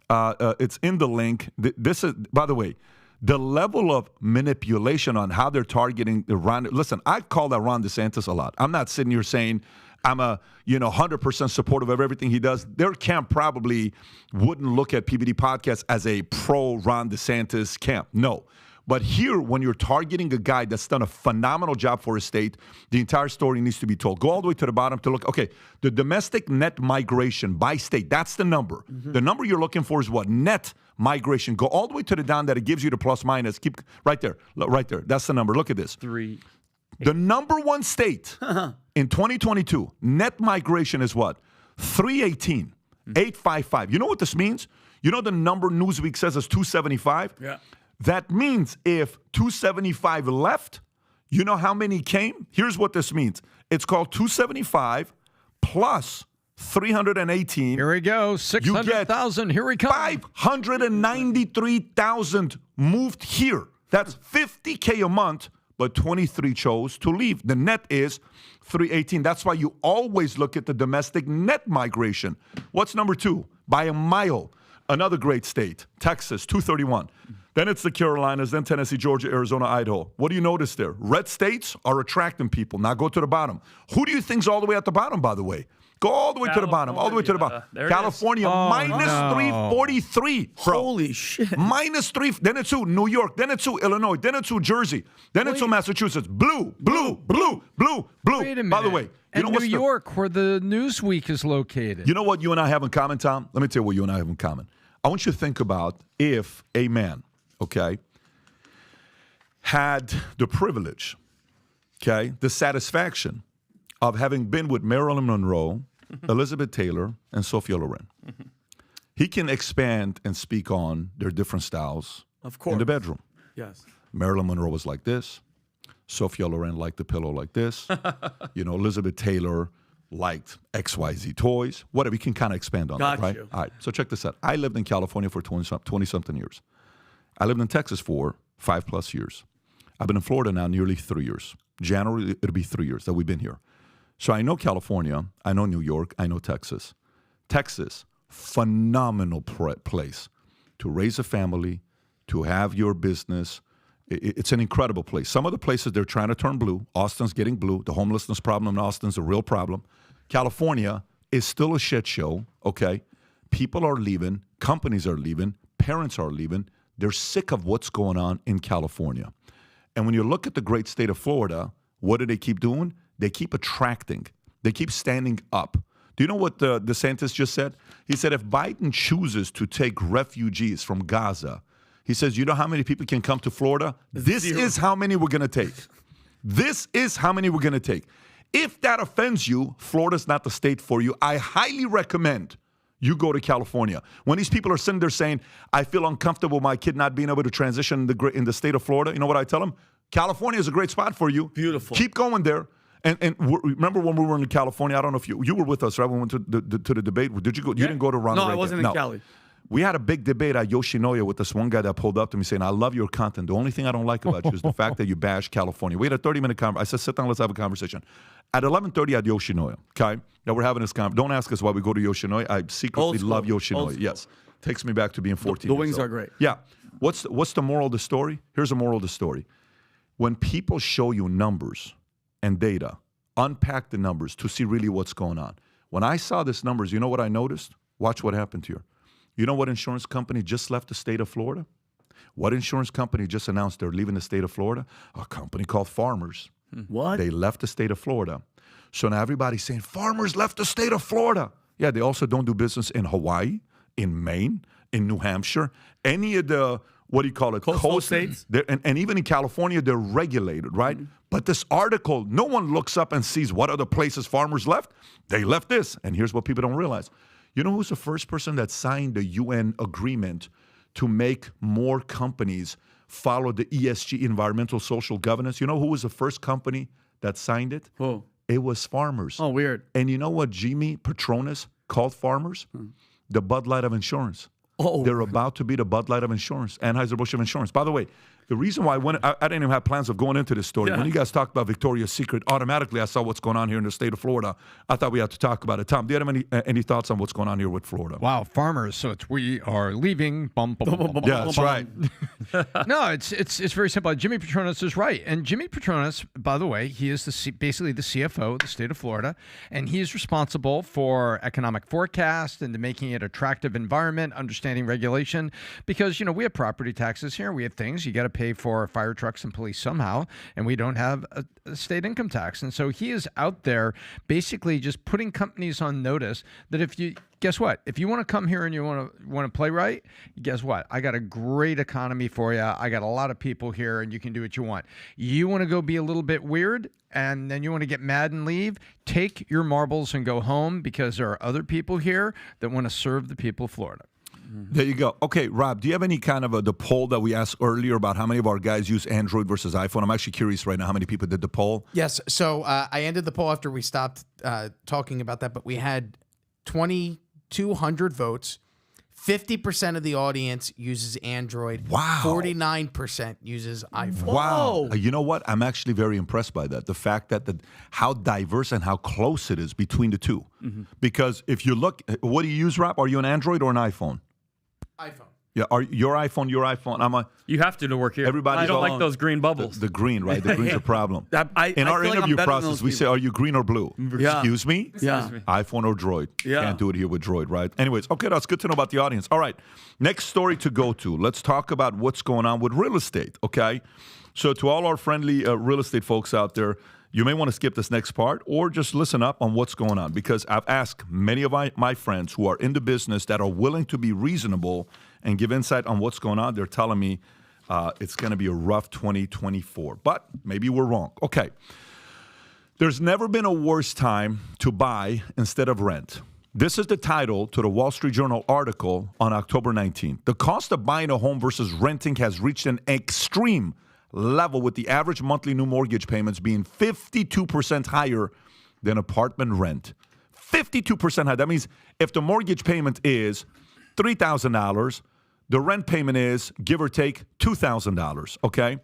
It's in the link. This is, by the way, the level of manipulation on how they're targeting the Ron. Listen, I call that Ron DeSantis a lot. I'm not sitting here saying I'm 100% supportive of everything he does. Their camp probably wouldn't look at PBD Podcast as a pro Ron DeSantis camp. No. But here, when you're targeting a guy that's done a phenomenal job for his state, the entire story needs to be told. Go all the way to the bottom to look. Okay, the domestic net migration by state, that's the number. Mm-hmm. The number you're looking for is what? Net migration. Go all the way to the down that it gives you the plus minus. Keep right there. Right there. That's the number. Look at this. 3. The number one state in 2022, net migration is what? 318. 855. You know what this means? You know the number Newsweek says is 275? Yeah. That means if 275 left, you know how many came? Here's what this means. It's called 275 plus 318. Here we go. 600,000. Here we come. 593,000 moved here. That's $50K a month, but 23 chose to leave. The net is 318. That's why you always look at the domestic net migration. What's number 2? By a mile. Another great state, Texas, 231. Then it's the Carolinas, then Tennessee, Georgia, Arizona, Idaho. What do you notice there? Red states are attracting people. Now go to the bottom. Who do you think's all the way at the bottom, by the way? Go all the way to the bottom. All the way to the bottom. There it is. California, Oh, minus no. 343. Bro. Holy shit. Minus 3. Then it's who? New York. Then it's who? Illinois. Then it's who? Jersey. Then it's who? Massachusetts. Blue. Wait a minute. By the way, and New York, where the Newsweek is located. You know what you and I have in common, Tom? Let me tell you what you and I have in common. I want you to think about if a man, okay, had the privilege, okay, the satisfaction of having been with Marilyn Monroe, Elizabeth Taylor, and Sophia Loren. He can expand and speak on their different styles Of course. in the bedroom. Yes. Marilyn Monroe was like this. Sophia Loren liked the pillow like this. Elizabeth Taylor liked XYZ toys. Whatever, you can kind of expand on that, right? you. All right, so check this out. I lived in California for 20-something years. I lived in Texas for 5+ years. I've been in Florida now nearly 3 years. January, it'll be 3 years that we've been here. So I know California, I know New York, I know Texas. Texas, phenomenal place to raise a family, to have your business. It's an incredible place. Some of the places they're trying to turn blue. Austin's getting blue. The homelessness problem in Austin's a real problem. California is still a shit show, okay? People are leaving. Companies are leaving. Parents are leaving. They're sick of what's going on in California. And when you look at the great state of Florida, what do they keep doing? They keep attracting. They keep standing up. Do you know what DeSantis just said? He said if Biden chooses to take refugees from Gaza, he says, you know how many people can come to Florida? This is how many we're going to take. This is how many we're going to take. If that offends you, Florida's not the state for you. I highly recommend you go to California. When these people are sitting there saying, I feel uncomfortable my kid not being able to transition in the state of Florida, you know what I tell them? California is a great spot for you. Beautiful. Keep going there. And remember when we were in California, I don't know if you were with us, right? We went to the debate. Did you go? You didn't go to Ronald No, Reagan. I wasn't in Cali. We had a big debate at Yoshinoya with this one guy that pulled up to me saying, I love your content. The only thing I don't like about you is the fact that you bash California. We had a 30-minute conversation. I said, sit down, let's have a conversation. At 11:30 at Yoshinoya, okay? Now we're having this conversation. Don't ask us why we go to Yoshinoya. I secretly love Yoshinoya. Yes. Takes me back to being 14. The wings are great. Yeah. What's the moral of the story? Here's the moral of the story. When people show you numbers and data, unpack the numbers to see really what's going on. When I saw these numbers, you know what I noticed? Watch what happened here. You know what insurance company just left the state of Florida? What insurance company just announced they're leaving the state of Florida? A company called Farmers. What? They left the state of Florida. So now everybody's saying, Farmers left the state of Florida. Yeah, they also don't do business in Hawaii, in Maine, in New Hampshire, any of the, what do you call it? Coastal states. And even in California, they're regulated, right? Mm-hmm. But this article, no one looks up and sees what other places Farmers left. They left this. And here's what people don't realize. You know who's the first person that signed the UN agreement to make more companies follow the ESG, environmental social governance? You know who was the first company that signed it? Who? It was Farmers. Oh, weird. And you know what Jimmy Patronis called Farmers? The Bud Light of insurance. Oh. They're about to be the Bud Light of insurance, Anheuser-Busch of insurance. By the way, the reason why I didn't even have plans of going into this story. Yeah. When you guys talked about Victoria's Secret, automatically I saw what's going on here in the state of Florida. I thought we had to talk about it. Tom, do you have any thoughts on what's going on here with Florida? Wow, Farmers. So we are leaving. Bum, bum, bum, bum, Yeah, that's right. No, it's very simple. Jimmy Patronis is right. And Jimmy Patronis, by the way, he is basically the CFO of the state of Florida, and he is responsible for economic forecast and making it attractive environment, understanding regulation, because, we have property taxes here. We have things. You got to pay for fire trucks and police somehow, and we don't have a state income tax. And so he is out there basically just putting companies on notice that guess what? If you want to come here and you want to play right, guess what? I got a great economy for you. I got a lot of people here, and you can do what you want. You want to go be a little bit weird, and then you want to get mad and leave? Take your marbles and go home, because there are other people here that want to serve the people of Florida. There you go. Okay, Rob, do you have any kind of the poll that we asked earlier about how many of our guys use Android versus iPhone? I'm actually curious right now how many people did the poll. Yes. So I ended the poll after we stopped talking about that, but we had 2,200 votes. 50% of the audience uses Android. Wow. 49% uses iPhone. Wow. You know what? I'm actually very impressed by that. The fact that how diverse and how close it is between the two. Mm-hmm. Because if you look, what do you use, Rob? Are you an Android or an iPhone? iPhone. Yeah, your iPhone. You have to work here. Everybody's you don't all- like those green bubbles. The green, right? The green's a problem. I In feel our like I'm interview better than process, those we say, people. are you green or blue? Yeah. Excuse me? Yeah. iPhone or Droid. Yeah. Can't do it here with Droid, right? Anyways, okay, that's good to know about the audience. All right, next story to go to. Let's talk about what's going on with real estate, okay? So to all our friendly real estate folks out there, you may want to skip this next part or just listen up on what's going on, because I've asked many of my friends who are in the business that are willing to be reasonable and give insight on what's going on. They're telling me it's going to be a rough 2024, but maybe we're wrong. Okay. There's never been a worse time to buy instead of rent. This is the title to the Wall Street Journal article on October 19th. The cost of buying a home versus renting has reached an extreme level, with the average monthly new mortgage payments being 52% higher than apartment rent. 52% higher. That means if the mortgage payment is $3,000, the rent payment is, give or take, $2,000, okay?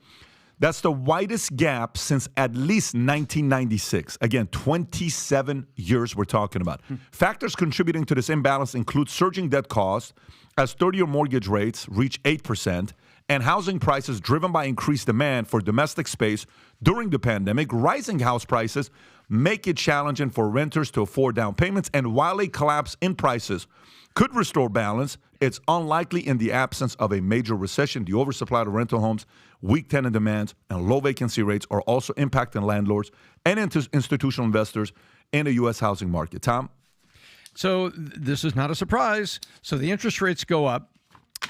That's the widest gap since at least 1996. Again, 27 years we're talking about. Factors contributing to this imbalance include surging debt costs as 30-year mortgage rates reach 8%, and housing prices driven by increased demand for domestic space during the pandemic. Rising house prices make it challenging for renters to afford down payments, and while a collapse in prices could restore balance, it's unlikely in the absence of a major recession. The oversupply of rental homes, weak tenant demands, and low vacancy rates are also impacting landlords and institutional investors in the U.S. housing market. Tom? So this is not a surprise. So the interest rates go up,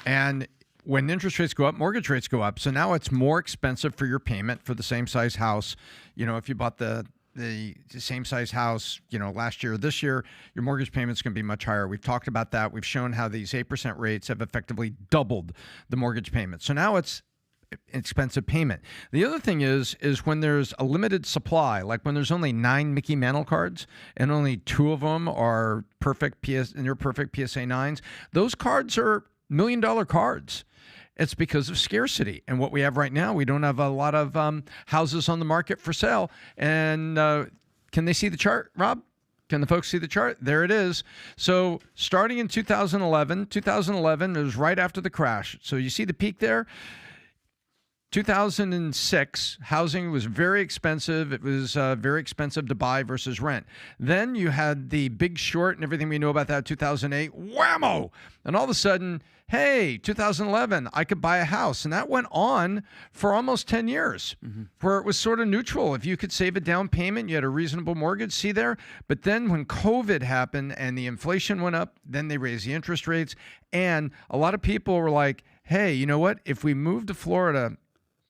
and when interest rates go up, mortgage rates go up. So now it's more expensive for your payment for the same size house. You know, if you bought the same size house, you know, last year or this year, your mortgage payment's going to be much higher. We've talked about that. We've shown how these 8% rates have effectively doubled the mortgage payment. So now it's an expensive payment. The other thing is when there's a limited supply, like when there's only 9 Mickey Mantle cards and only 2 of them are perfect perfect PSA 9s, those cards are $1 million cards. It's because of scarcity. And what we have right now, we don't have a lot of houses on the market for sale. And can they see the chart, Rob? Can the folks see the chart? There it is. So starting in 2011, it was right after the crash. So you see the peak there? 2006, housing was very expensive. It was very expensive to buy versus rent. Then you had the Big Short and everything we know about that, 2008, whammo! And all of a sudden, hey, 2011, I could buy a house. And that went on for almost 10 years, where it was sort of neutral. If you could save a down payment, you had a reasonable mortgage, see there? But then when COVID happened and the inflation went up, then they raised the interest rates. And a lot of people were like, hey, you know what? If we move to Florida,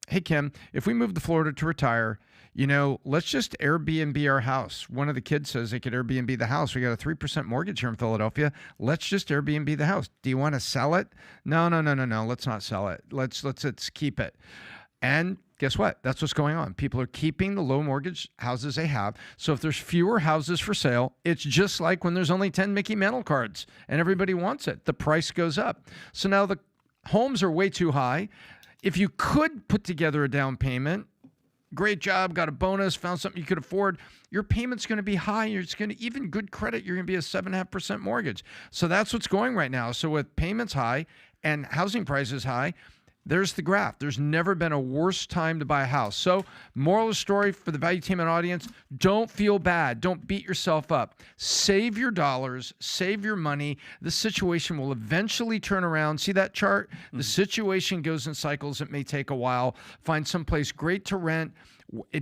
hey, Kim, if we move to Florida to retire, you know, let's just Airbnb our house. One of the kids says they could Airbnb the house. We got a 3% mortgage here in Philadelphia. Let's just Airbnb the house. Do you want to sell it? No. Let's not sell it. Let's keep it. And guess what? That's what's going on. People are keeping the low mortgage houses they have. So if there's fewer houses for sale, it's just like when there's only 10 Mickey Mantle cards and everybody wants it. The price goes up. So now the homes are way too high. If you could put together a down payment, great job, got a bonus, found something you could afford, your payment's going to be high. It's going to, even good credit, you're going to be a 7.5% mortgage. So that's what's going right now. So with payments high and housing prices high, there's the graph. There's never been a worse time to buy a house. So moral of the story for the Valuetainment audience, don't feel bad. Don't beat yourself up. Save your dollars. Save your money. The situation will eventually turn around. See that chart? The situation goes in cycles. It may take a while. Find someplace great to rent.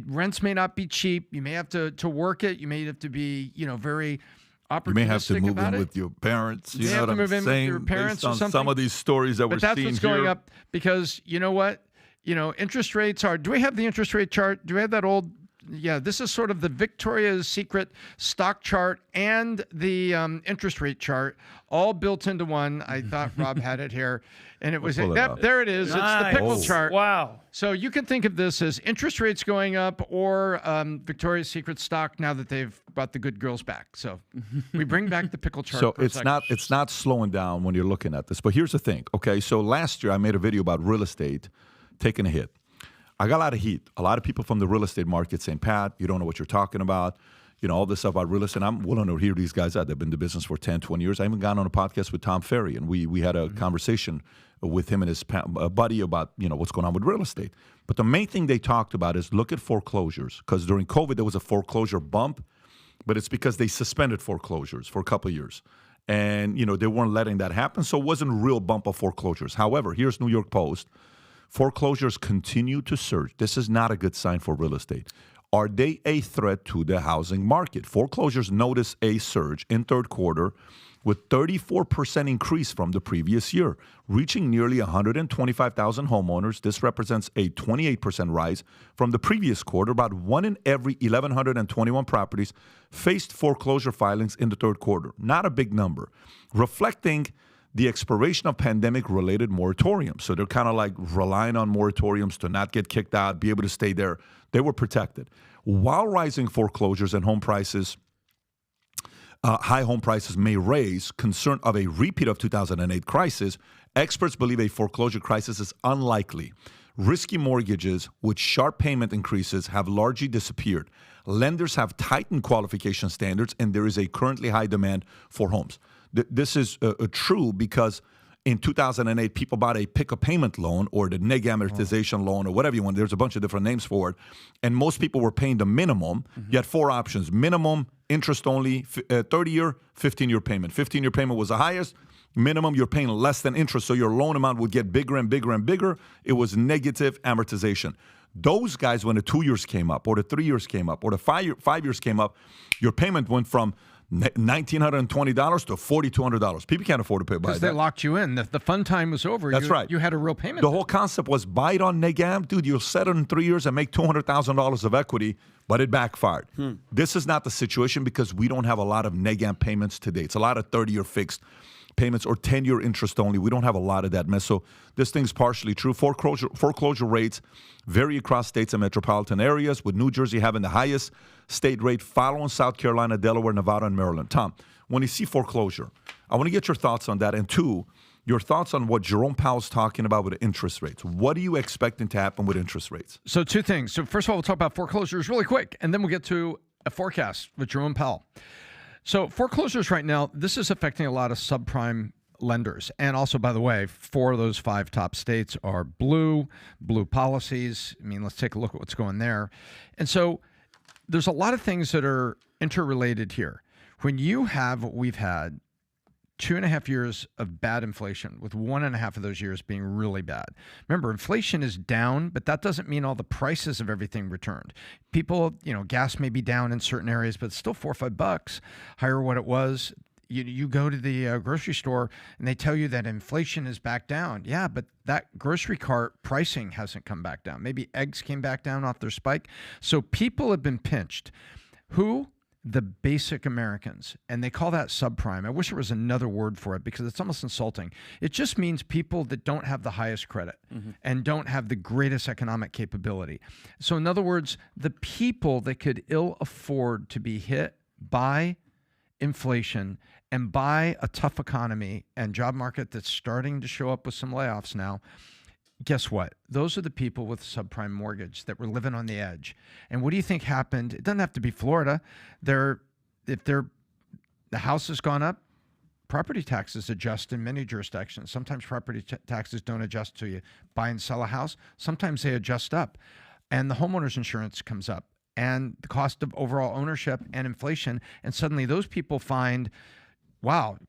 Rents may not be cheap. You may have to work it. You may have to be, very You may have to opportunistic move about in it. with your parents. You may know have what to I'm move in with saying? your parents Based or on something. some of these stories that we're But that's seeing what's going here. up, because you know what? Interest rates are. Do we have the interest rate chart? Do we have that old? Yeah, this is sort of the Victoria's Secret stock chart and the interest rate chart all built into one. I thought Rob had it here, and it was pull it up. there. It is. It's the pickle Oh. chart. Wow. So you can think of this as interest rates going up or Victoria's Secret stock now that they've brought the good girls back. So we bring back the pickle chart. So for a it's second. not slowing down when you're looking at this. But here's the thing. Okay, so last year I made a video about real estate taking a hit. I got a lot of heat. A lot of people from the real estate market saying, Pat, you don't know what you're talking about. all this stuff about real estate. I'm willing to hear these guys out. They've been in the business for 10, 20 years. I even gone on a podcast with Tom Ferry, and we had a conversation with him and his buddy about, what's going on with real estate. But the main thing they talked about is look at foreclosures, because during COVID, there was a foreclosure bump, but it's because they suspended foreclosures for a couple of years. And, they weren't letting that happen, so it wasn't a real bump of foreclosures. However, here's New York Post. Foreclosures continue to surge. This is not a good sign for real estate. Are they a threat to the housing market? Foreclosures notice a surge in third quarter with 34% increase from the previous year, reaching nearly 125,000 homeowners. This represents a 28% rise from the previous quarter. About 1 in every 1,121 properties faced foreclosure filings in the third quarter. Not a big number, reflecting the expiration of pandemic-related moratoriums. So they're kind of like relying on moratoriums to not get kicked out, be able to stay there. They were protected. While rising foreclosures and home prices, high home prices may raise concern of a repeat of 2008 crisis, experts believe a foreclosure crisis is unlikely. Risky mortgages with sharp payment increases have largely disappeared. Lenders have tightened qualification standards, and there is a currently high demand for homes. This is true because in 2008, people bought a pick-a-payment loan or the neg amortization loan or whatever you want. There's a bunch of different names for it. And most people were paying the minimum. You had 4 options: minimum, interest only, 30-year, 15-year payment. 15-year payment was the highest. Minimum, you're paying less than interest, so your loan amount would get bigger and bigger and bigger. It was negative amortization. Those guys, when the 2 years came up or the 3 years came up or the 5 years came up, your payment went from $1,920 to $4,200. People can't afford to pay by that. Because they locked you in. The fun time was over. That's right. You had a real payment. The whole concept was buy it on Negam. Dude, you'll set it in 3 years and make $200,000 of equity, but it backfired. This is not the situation because we don't have a lot of Negam payments today. It's a lot of 30-year fixed payments or 10-year interest only. We don't have a lot of that mess. So this thing's partially true. Foreclosure rates vary across states and metropolitan areas, with New Jersey having the highest state rate, following South Carolina, Delaware, Nevada, and Maryland. Tom, when you see foreclosure, I want to get your thoughts on that. And 2, your thoughts on what Jerome Powell's talking about with interest rates. What are you expecting to happen with interest rates? So 2 things. So first of all, we'll talk about foreclosures really quick, and then we'll get to a forecast with Jerome Powell. So foreclosures right now, this is affecting a lot of subprime lenders. And also, by the way, 4 of those 5 top states are blue policies. I mean, let's take a look at what's going there. And so there's a lot of things that are interrelated here. When you have what we've had, 2.5 years of bad inflation, with 1.5 of those years being really bad. Remember, inflation is down, but that doesn't mean all the prices of everything returned. People, gas may be down in certain areas, but it's still $4 or $5 higher what it was. You go to the grocery store and they tell you that inflation is back down. Yeah, but that grocery cart pricing hasn't come back down. Maybe eggs came back down off their spike. So people have been pinched. Who? The basic Americans, and they call that subprime. I wish there was another word for it because it's almost insulting. It just means people that don't have the highest credit and don't have the greatest economic capability. So in other words, the people that could ill afford to be hit by inflation and by a tough economy and job market that's starting to show up with some layoffs now, guess what? Those are the people with subprime mortgage that were living on the edge. And what do you think happened? It doesn't have to be Florida. The house has gone up, property taxes adjust in many jurisdictions. Sometimes property taxes don't adjust till you buy and sell a house. Sometimes they adjust up. And the homeowner's insurance comes up, and the cost of overall ownership and inflation. And suddenly those people find, wow,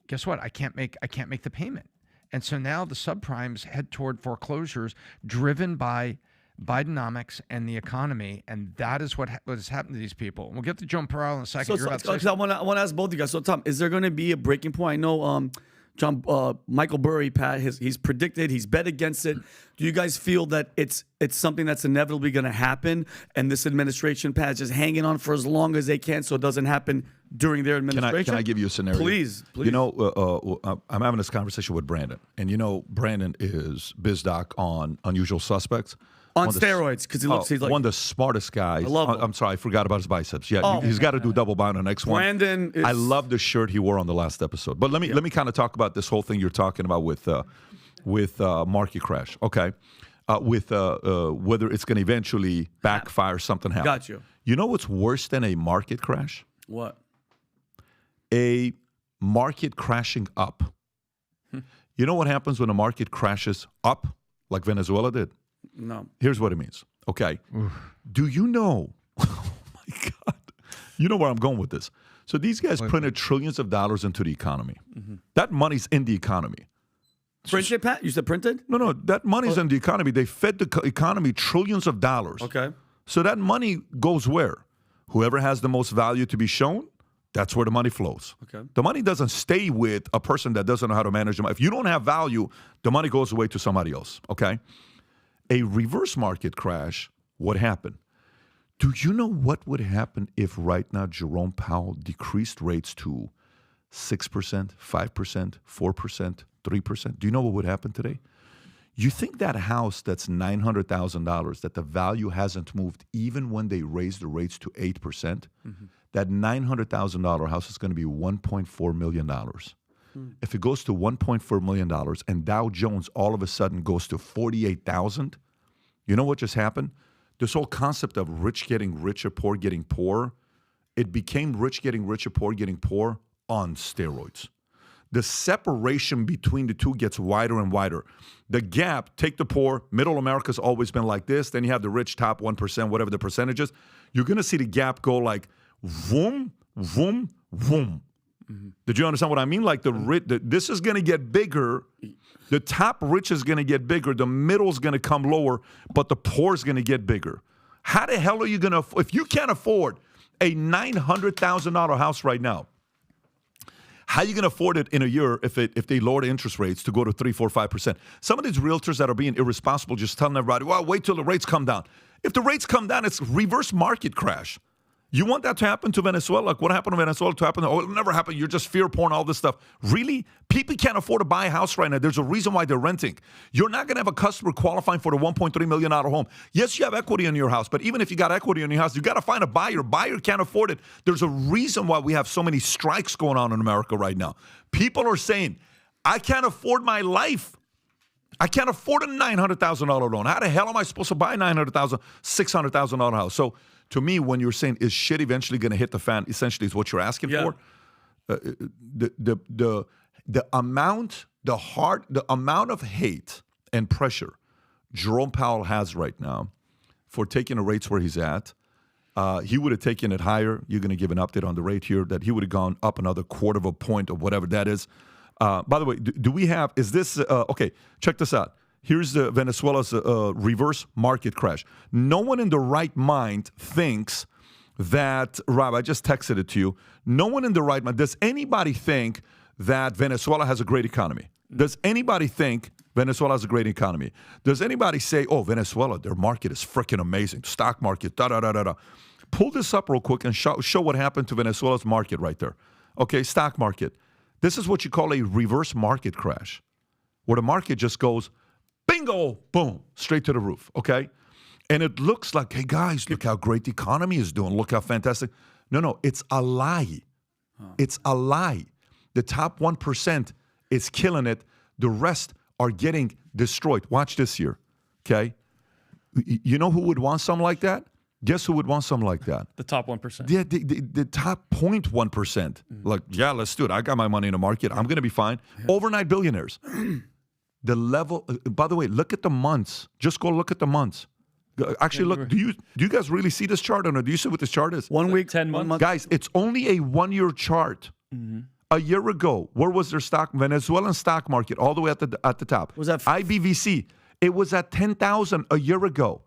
guess what? I can't make the payment. And so now the subprimes head toward foreclosures driven by Bidenomics and the economy, and that is what has happened to these people. We'll get to Jerome Powell in a second. I want to ask both of you guys. So, Tom, is there going to be a breaking point? I know Michael Burry, Pat, he's predicted, he's bet against it. Do you guys feel that it's something that's inevitably going to happen, and this administration, Pat, is just hanging on for as long as they can so it doesn't happen during their administration? Can I give you a scenario? Please. I'm having this conversation with Brandon, and Brandon is BizDoc on Unusual Suspects. On steroids, because he's like one of the smartest guys. I love him. I'm sorry, I forgot about his biceps. Yeah, he's got to do double bind on the next one. Brandon is... I love the shirt he wore on the last episode. But let me kind of talk about this whole thing you're talking about with market crash. Okay, whether it's going to eventually backfire, something happen. Got you. You know what's worse than a market crash? What? A market crashing up. You know what happens when a market crashes up, like Venezuela did? No. Here's what it means. Okay. Do you know? Oh my God. You know where I'm going with this. So these guys printed trillions of dollars into the economy. That money's in the economy. Printed, Pat? You said printed? No, that money's in the economy. They fed the economy trillions of dollars. Okay. So that money goes where? Whoever has the most value to be shown, that's where the money flows. Okay. The money doesn't stay with a person that doesn't know how to manage the money. If you don't have value, the money goes away to somebody else, okay? A reverse market crash, what happened? Do you know what would happen if right now Jerome Powell decreased rates to 6%, 5%, 4%, 3%? Do you know what would happen today? You think that house that's $900,000, that the value hasn't moved even when they raised the rates to 8%, that $900,000 house is going to be $1.4 million. If it goes to $1.4 million and Dow Jones all of a sudden goes to 48,000, you know what just happened? This whole concept of rich getting richer, poor getting poor, it became rich getting richer, poor getting poor on steroids. The separation between the two gets wider and wider. The gap, take the poor, middle America's always been like this, then you have the rich top 1%, whatever the percentage is. You're going to see the gap go like vroom, vroom, vroom. Did you understand what I mean? Like this is going to get bigger. The top rich is going to get bigger. The middle is going to come lower, but the poor is going to get bigger. How the hell are you going to, if you can't afford a $900,000 house right now, how are you going to afford it in a year if they lower the interest rates to go to 3, 4, 5%? Some of these realtors that are being irresponsible just telling everybody, well, wait till the rates come down. If the rates come down, it's reverse market crash. You want that to happen to Venezuela? Like what happened to Venezuela to happen? Oh, it'll never happen. You're just fear porn, all this stuff. Really? People can't afford to buy a house right now. There's a reason why they're renting. You're not going to have a customer qualifying for the $1.3 million home. Yes, you have equity in your house, but even if you got equity in your house, you got to find a buyer. Buyer can't afford it. There's a reason why we have so many strikes going on in America right now. People are saying, I can't afford my life. I can't afford a $900,000 loan. How the hell am I supposed to buy a $900,000, $600,000 house? So to me, when you're saying, is shit eventually going to hit the fan, essentially is what you're asking for. The amount of hate and pressure Jerome Powell has right now for taking the rates where he's at, he would have taken it higher. You're going to give an update on the rate here that he would have gone up another quarter of a point or whatever that is. By the way, do we have, is this, okay, check this out. Here's Venezuela's reverse market crash. No one in the right mind thinks that, Rob, I just texted it to you. No one in the right mind, does anybody think that Venezuela has a great economy? Does anybody think Venezuela has a great economy? Does anybody say, oh, Venezuela, their market is freaking amazing, stock market, da-da-da-da-da. Pull this up real quick and show what happened to Venezuela's market right there. Okay, stock market. This is what you call a reverse market crash, where the market just goes, bingo, boom, straight to the roof, okay? And it looks like, hey, guys, look how great the economy is doing. Look how fantastic. No, it's a lie. It's a lie. The top 1% is killing it. The rest are getting destroyed. Watch this here, okay? You know who would want something like that? Guess who would want something like that? The top 1%. Yeah, the top 0.1%. Like, yeah, let's do it. I got my money in the market. I'm going to be fine. Overnight billionaires. The level, by the way, look at the months. Just go look at the months. Actually, look, do you guys really see this chart or no? Do you see what this chart is? 1 week, 10 months. Guys, it's only a 1 year chart. A year ago, where was their stock? Venezuelan stock market, all the way at the top. Was that IBVC? It was at 10,000 a year ago.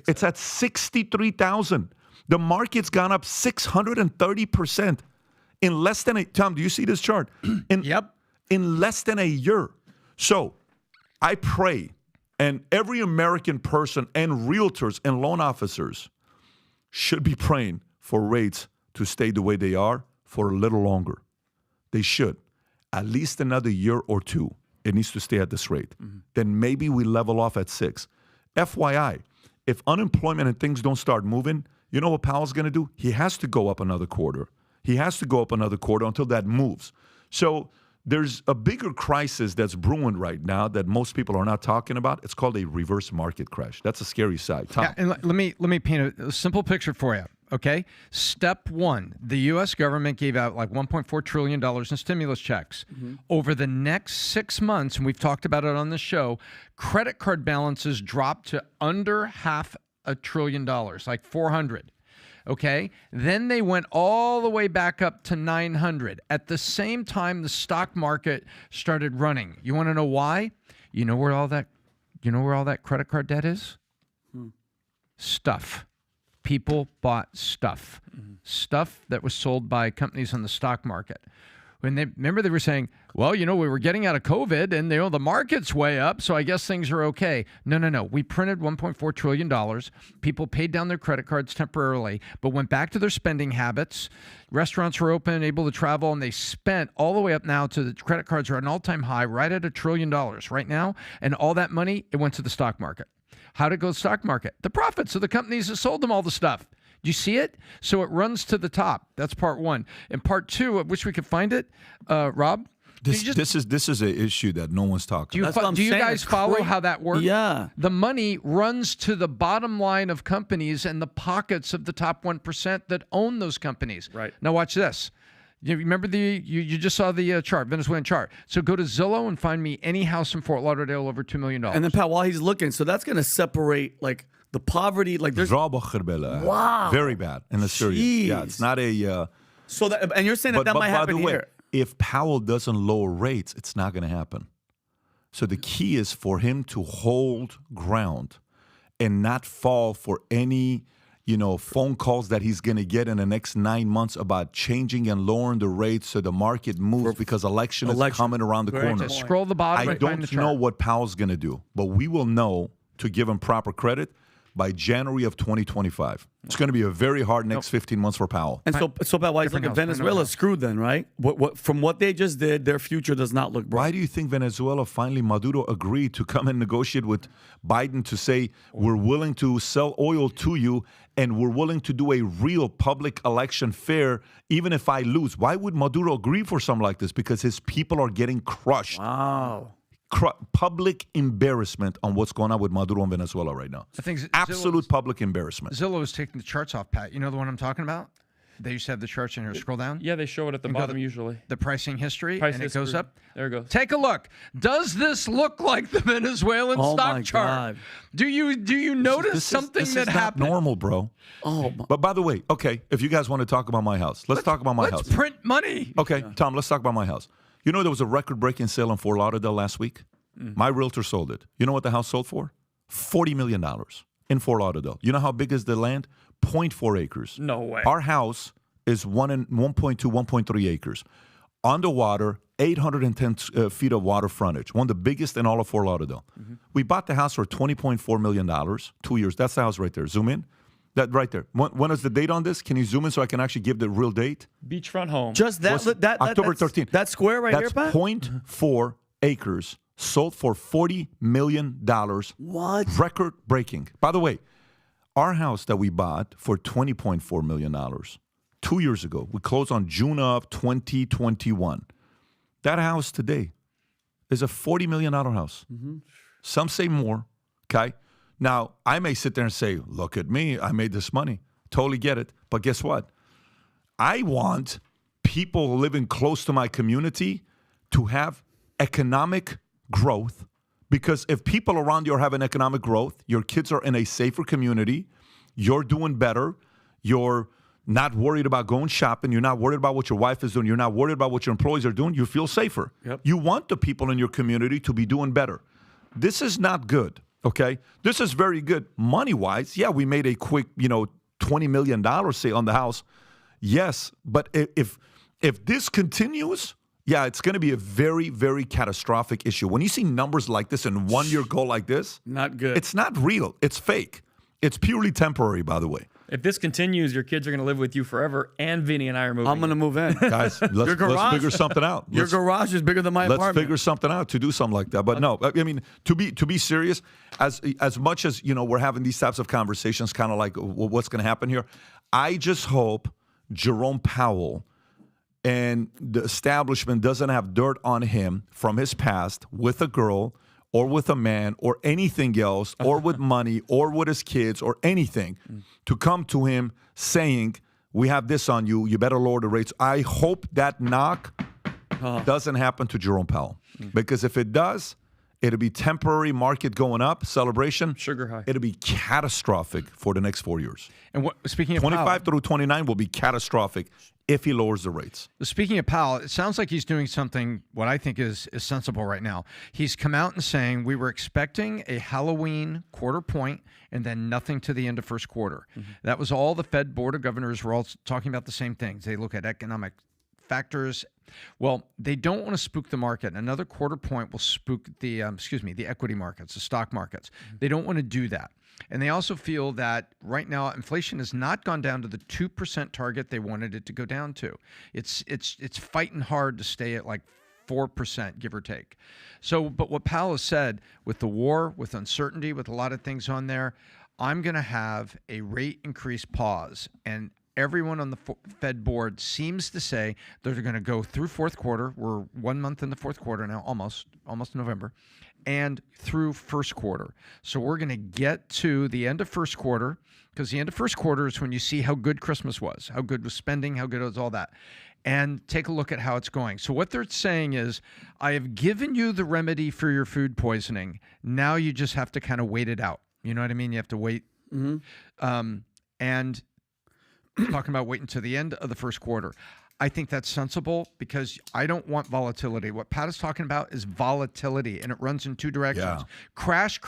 It's at 63,000. The market's gone up 630% in less than Tom, do you see this chart? In less than a year. So I pray, and every American person and realtors and loan officers should be praying for rates to stay the way they are for a little longer. They should. At least another year or two, it needs to stay at this rate. Then maybe we level off at 6. FYI, if unemployment and things don't start moving, you know what Powell's going to do? He has to go up another quarter. He has to go up another quarter until that moves. So there's a bigger crisis that's brewing right now that most people are not talking about. It's called a reverse market crash. That's a scary side. Tom. Yeah, and let me paint a simple picture for you. Okay, step one: the U.S. government gave out like $1.4 trillion in stimulus checks. Over the next 6 months, and we've talked about it on the show, credit card balances dropped to under $500 billion, like 400. Okay, then they went all the way back up to 900. At the same time, the stock market started running. You want to know why? You know where all that credit card debt is? Stuff. People bought stuff. Stuff that was sold by companies on the stock market. When they were saying, well, we were getting out of COVID and the market's way up, so I guess things are okay. No. We printed $1.4 trillion. People paid down their credit cards temporarily, but went back to their spending habits. Restaurants were open, able to travel, and they spent all the way up now to the credit cards are at an all-time high, right at $1 trillion right now. And all that money, it went to the stock market. How'd it go to the stock market? The profits of the companies that sold them all the stuff. Do you see it? So it runs to the top. That's part one. And part two, I wish we could find it. Rob? This is an issue that no one's talking about. Do you guys follow how that works? Yeah. The money runs to the bottom line of companies and the pockets of the top 1% that own those companies. Right. Now watch this. You remember you just saw the chart, Venezuelan chart. So go to Zillow and find me any house in Fort Lauderdale over $2 million. And then, Pat, while he's looking, so that's going to separate, like, the poverty, like there's wow, very bad in the Syria. Yeah, it's not a. So that, and you're saying that might happen by the way, here. if Powell doesn't lower rates, it's not going to happen. So the key is for him to hold ground and not fall for any, phone calls that he's going to get in the next 9 months about changing and lowering the rates so the market moves because election is coming around the corner. Scroll the bottom. I don't know what Powell's going to do, but we will know, to give him proper credit, by January of 2025. It's going to be a very hard next 15 months for Powell. And so Pat, why look at Venezuela screwed then, right? From what they just did, their future does not look bright. Why do you think Venezuela finally, Maduro agreed to come and negotiate with Biden to say, we're willing to sell oil to you and we're willing to do a real public election fair even if I lose? Why would Maduro agree for something like this? Because his people are getting crushed. Wow. Public embarrassment on what's going on with Maduro in Venezuela right now. I think absolute public embarrassment. Zillow is taking the charts off, Pat. You know the one I'm talking about? They used to have the charts in here. Scroll down. Yeah, they show it at the bottom usually. The pricing history, and it goes up. There it goes. Take a look. Does this look like the Venezuelan stock chart? God. Do you notice something this that is happened? Not normal, bro. But by the way, okay, if you guys want to talk about my house, let's talk about my house. Let's print money. Okay, Tom, let's talk about my house. There was a record-breaking sale in Fort Lauderdale last week. My realtor sold it. You know what the house sold for? $40 million in Fort Lauderdale. You know how big is the land? 0.4 acres. No way. Our house is 1.2, 1.3 acres. On the water, 810 feet of water frontage. One of the biggest in all of Fort Lauderdale. We bought the house for $20.4 million, 2 years. That's the house right there. Zoom in. That right there. When is the date on this? Can you zoom in so I can actually give the real date? Beachfront home. Just that October 13th. That square right here, That's Pat? 0.4 acres. Sold for $40 million. What? Record breaking. By the way, our house that we bought for $20.4 million 2 years ago, we closed on June of 2021. That house today is a $40 million house. Some say more, okay? Now, I may sit there and say, look at me, I made this money. Totally get it. But guess what? I want people living close to my community to have economic growth, because if people around you are having economic growth, your kids are in a safer community, you're doing better, you're not worried about going shopping, you're not worried about what your wife is doing, you're not worried about what your employees are doing, you feel safer. Yep. You want the people in your community to be doing better. This is not good, okay? This is very good money-wise. Yeah, we made a quick, $20 million say on the house. Yes, but if this continues, yeah, it's going to be a very, very catastrophic issue. When you see numbers like this and 1 year go like this, not good. It's not real. It's fake. It's purely temporary, by the way. If this continues, your kids are going to live with you forever, and Vinny and I are moving. I'm going to move in. Guys, let's figure something out. Your garage is bigger than my apartment. Let's figure something out to do something like that. But no, I mean, to be serious, as much as, we're having these types of conversations, kind of like what's going to happen here, I just hope Jerome Powell and the establishment doesn't have dirt on him from his past with a girl or with a man or anything else or with money or with his kids or anything, to come to him saying, we have this on you, you better lower the rates. I hope that knock doesn't happen to Jerome Powell, because if it does, it'll be temporary market going up, celebration. Sugar high. It'll be catastrophic for the next 4 years. And speaking of 25 Powell, through 29 will be catastrophic if he lowers the rates. speaking of Powell, it sounds like he's doing something what I think is sensible right now. He's come out and saying we were expecting a Halloween quarter point and then nothing to the end of first quarter. That was all the Fed Board of Governors were all talking about the same things. They look at economic factors. Well, they don't want to spook the market. Another quarter point will spook the equity markets, the stock markets. They don't want to do that. And they also feel that right now inflation has not gone down to the 2% target they wanted it to go down to. It's fighting hard to stay at like 4%, give or take. So, but what Powell has said, with the war, with uncertainty, with a lot of things on there, I'm going to have a rate increase pause. And everyone on the Fed board seems to say they're going to go through fourth quarter. We're 1 month in the fourth quarter now, almost November, and through first quarter. So we're going to get to the end of first quarter, because the end of first quarter is when you see how good Christmas was, how good was spending, how good was all that, and take a look at how it's going. So what they're saying is, I have given you the remedy for your food poisoning. Now you just have to kind of wait it out. You know what I mean? You have to wait. And talking about waiting to the end of the first quarter. I think that's sensible, because I don't want volatility. What Pat is talking about is volatility, and it runs in two directions. Yeah. Crash,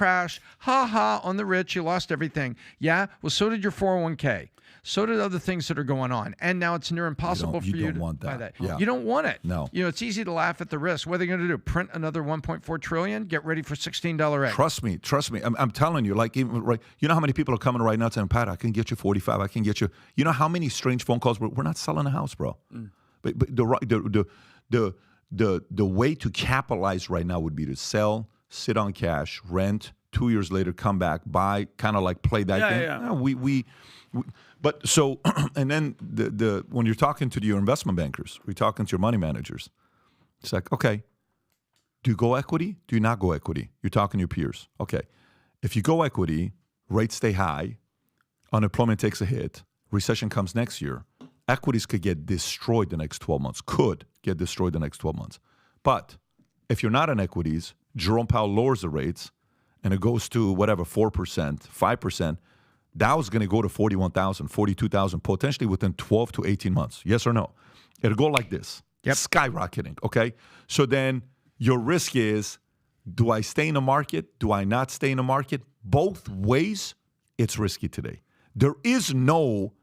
ha ha, on the rich, you lost everything. Yeah, well, so did your 401k. So did other things that are going on. And now it's near impossible for you don't to want buy that. that. Yeah. You don't want it. No. You know, it's easy to laugh at the risk. What are they going to do? Print another $1.4 trillion? Get ready for $16 eggs. Trust me. I'm telling you, like, even right, you know how many people are coming right now saying, Pat, I can get you 45. I can get you. You know how many strange phone calls? We're not selling a house, bro. But the way to capitalize right now would be to sell, sit on cash, rent, 2 years later come back, buy, kind of like play that game. Yeah. No, we but so and then the when you're talking to your investment bankers, we're talking to your money managers. It's like, okay, do you go equity? Do you not go equity? You're talking to your peers. Okay, if you go equity, rates stay high, unemployment takes a hit, recession comes next year. Equities could get destroyed the next 12 months, could get destroyed the next 12 months. But if you're not in equities, Jerome Powell lowers the rates and it goes to whatever, 4%, 5%, Dow's going to go to 41,000, 42,000, potentially within 12 to 18 months. Yes or no? It'll go like this, skyrocketing, okay? So then your risk is, do I stay in the market? Do I not stay in the market? Both ways, it's risky today. There is no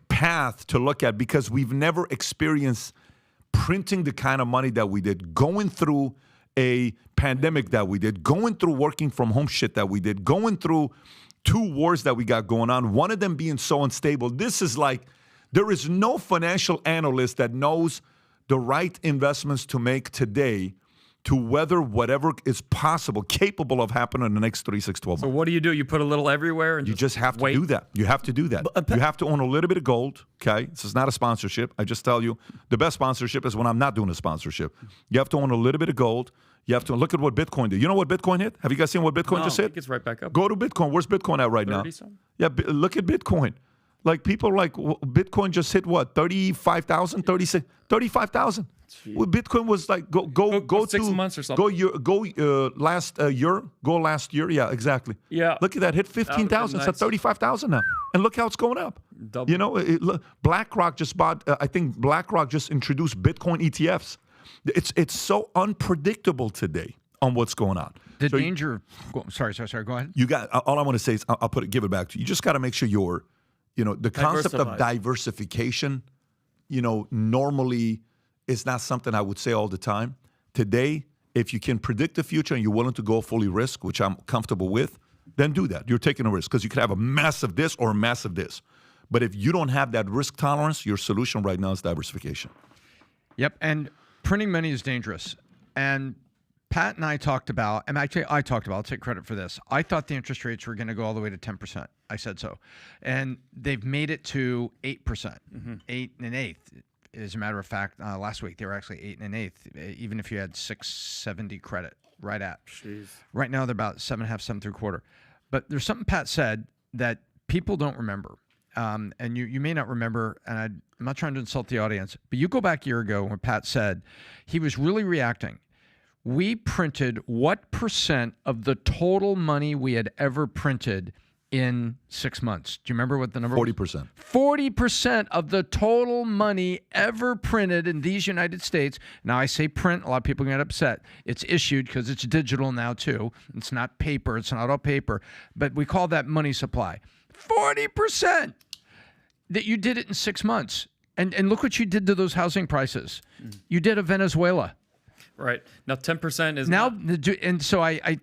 path to look at, because we've never experienced printing the kind of money that we did, going through a pandemic that we did, going through working from home shit that we did, going through 2 wars that we got going on, one of them being so unstable. This is like, there is no financial analyst that knows the right investments to make today to weather whatever is possible, capable of happening in the next 3, 6, 12 months. So what do? You put a little everywhere, and You just have to wait. do that. You have to do that. You have to own a little bit of gold, okay? This is not a sponsorship. I just tell you, the best sponsorship is when I'm not doing a sponsorship. You have to own a little bit of gold. You have to look at what Bitcoin did. You know what Bitcoin hit? Have you guys seen what Bitcoin No, just it hit? gets right back up. Go to Bitcoin. Where's Bitcoin at right now? 30-something? Yeah, look at Bitcoin. Like, people are like, Bitcoin just hit what? 35,000, 36, 35,000. Well, Bitcoin was like go Go 6 to months or something. Go last year. Yeah, exactly. Yeah. Look at that. Hit 15,000. It's at nice. 35,000 now. And look how it's going up. Double. You know, look, BlackRock just bought. I think BlackRock just introduced Bitcoin ETFs. It's so unpredictable today on what's going on. The So danger. Sorry. Go ahead. you got. All I want to say is I'll give it back to you. You just got to make sure you're, the concept of diversification, normally is not something I would say all the time. Today, if you can predict the future and you're willing to go fully risk, which I'm comfortable with, then do that. You're taking a risk, because you could have a massive this or a massive this. But if you don't have that risk tolerance, your solution right now is diversification. Yep, and printing money is dangerous. And Pat and I talked about, and actually I talked about, I'll take credit for this. I thought the interest rates were going to go all the way to 10%. I said so. And they've made it to 8%, 8 1/8. As a matter of fact, last week they were actually 8 1/8, even if you had 670 credit, right at. Jeez. Right now they're about 7.5, 7.75. But there's something Pat said that people don't remember, and you may not remember. And I'm not trying to insult the audience, but you go back a year ago when Pat said he was really reacting. We printed what % of the total money we had ever printed in 6 months? Do you remember what the number was? 40%. 40% of the total money ever printed in these United States. Now, I say print. A lot of people get upset. It's issued because it's digital now, too. It's not paper. It's not all paper. But we call that money supply. 40% that you did it in 6 months. And look what you did to those housing prices. You did a Venezuela. Right. Now, 10% is Now, not- and so I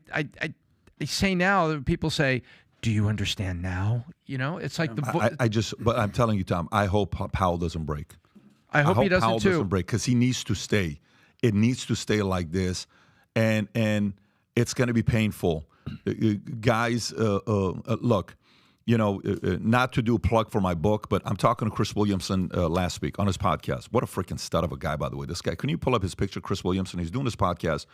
say now that people say, do you understand now? You know, it's like But I'm telling you, Tom, I hope Powell doesn't break. I hope he doesn't Powell too. doesn't break because he needs to stay. It needs to stay like this, and it's going to be painful. Guys, look, not to do a plug for my book, but I'm talking to Chris Williamson last week on his podcast. What a freaking stud of a guy, by the way. This guy, can you pull up his picture, Chris Williamson? He's doing this podcast,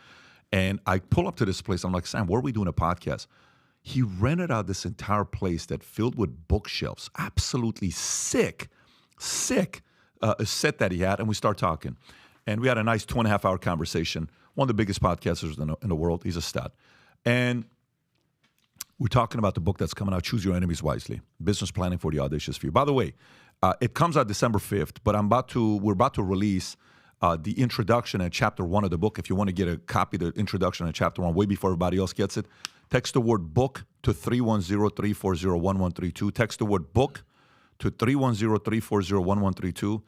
and I pull up to this place. I'm like, Sam, where are we doing a podcast? He rented out this entire place that filled with bookshelves. Absolutely sick set that he had, and we start talking. And we had a nice 2.5-hour conversation. One of the biggest podcasters in the world. He's a stud. And we're talking about the book that's coming out, Choose Your Enemies Wisely, Business Planning for the Audacious Few. By the way, it comes out December 5th, but we're about to release the introduction and chapter 1 of the book. If you want to get a copy of the introduction and chapter 1 way before everybody else gets it, text the word book to 310-340-1132. Text the word book to 310-340-1132.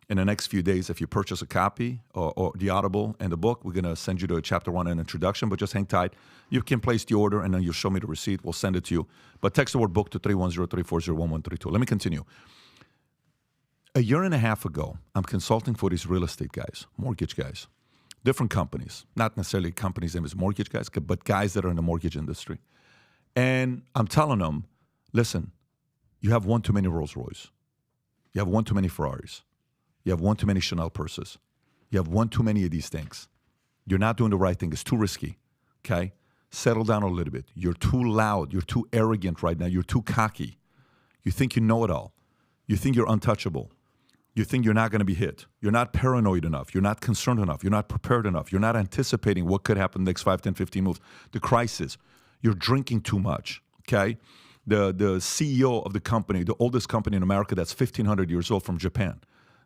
In the next few days, if you purchase a copy or the Audible and the book, we're going to send you to chapter 1 and introduction, but just hang tight. You can place the order, and then you'll show me the receipt. We'll send it to you. But text the word book to 310-340-1132. Let me continue. A year and a half ago, I'm consulting for these real estate guys, mortgage guys, different companies, not necessarily companies' name is mortgage guys, but guys that are in the mortgage industry. And I'm telling them, listen, you have one too many Rolls Royce. You have one too many Ferraris. You have one too many Chanel purses. You have one too many of these things. You're not doing the right thing. It's too risky, okay? Settle down a little bit. You're too loud. You're too arrogant right now. You're too cocky. You think you know it all. You think you're untouchable. You think you're not going to be hit. You're not paranoid enough. You're not concerned enough. You're not prepared enough. You're not anticipating what could happen next 5, 10, 15 moves. The crisis. You're drinking too much, okay? The CEO of the company, the oldest company in America that's 1,500 years old from Japan,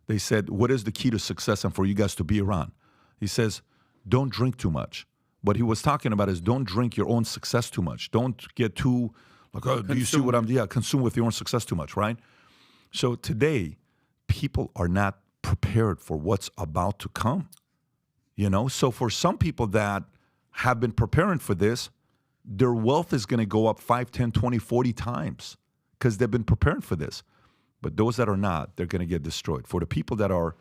they said, what is the key to success and for you guys to be around? He says, don't drink too much. What he was talking about is don't drink your own success too much. Don't get too, like, oh, do you see what consumed with your own success too much, right? So today, people are not prepared for what's about to come. So for some people that have been preparing for this, their wealth is going to go up 5, 10, 20, 40 times because they've been preparing for this. But those that are not, they're going to get destroyed. For the people that are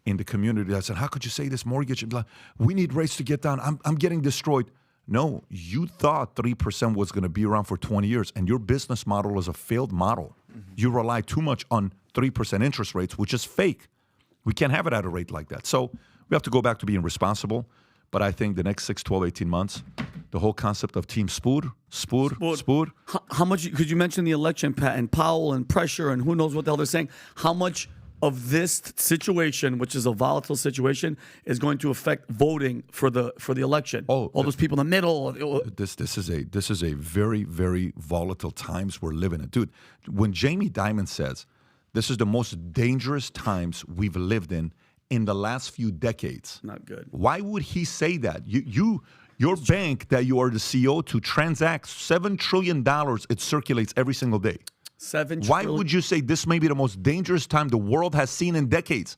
in the community that said, how could you say this mortgage? We need rates to get down. I'm getting destroyed. No, you thought 3% was going to be around for 20 years, and your business model is a failed model. Mm-hmm. You rely too much on 3% interest rates, which is fake. We can't have it at a rate like that. So we have to go back to being responsible. But I think the next 6, 12, 18 months, the whole concept of team spood. How much, could you mention the election, Pat, and Powell and pressure and who knows what the hell they're saying? How much of this situation, which is a volatile situation, is going to affect voting for the election? All those people in the middle. This is a very, very volatile times we're living in. Dude, when Jamie Dimon says this is the most dangerous times we've lived in the last few decades. Not good. Why would he say that? Your bank that you are the CEO to transact $7 trillion, it circulates every single day. Why would you say this may be the most dangerous time the world has seen in decades?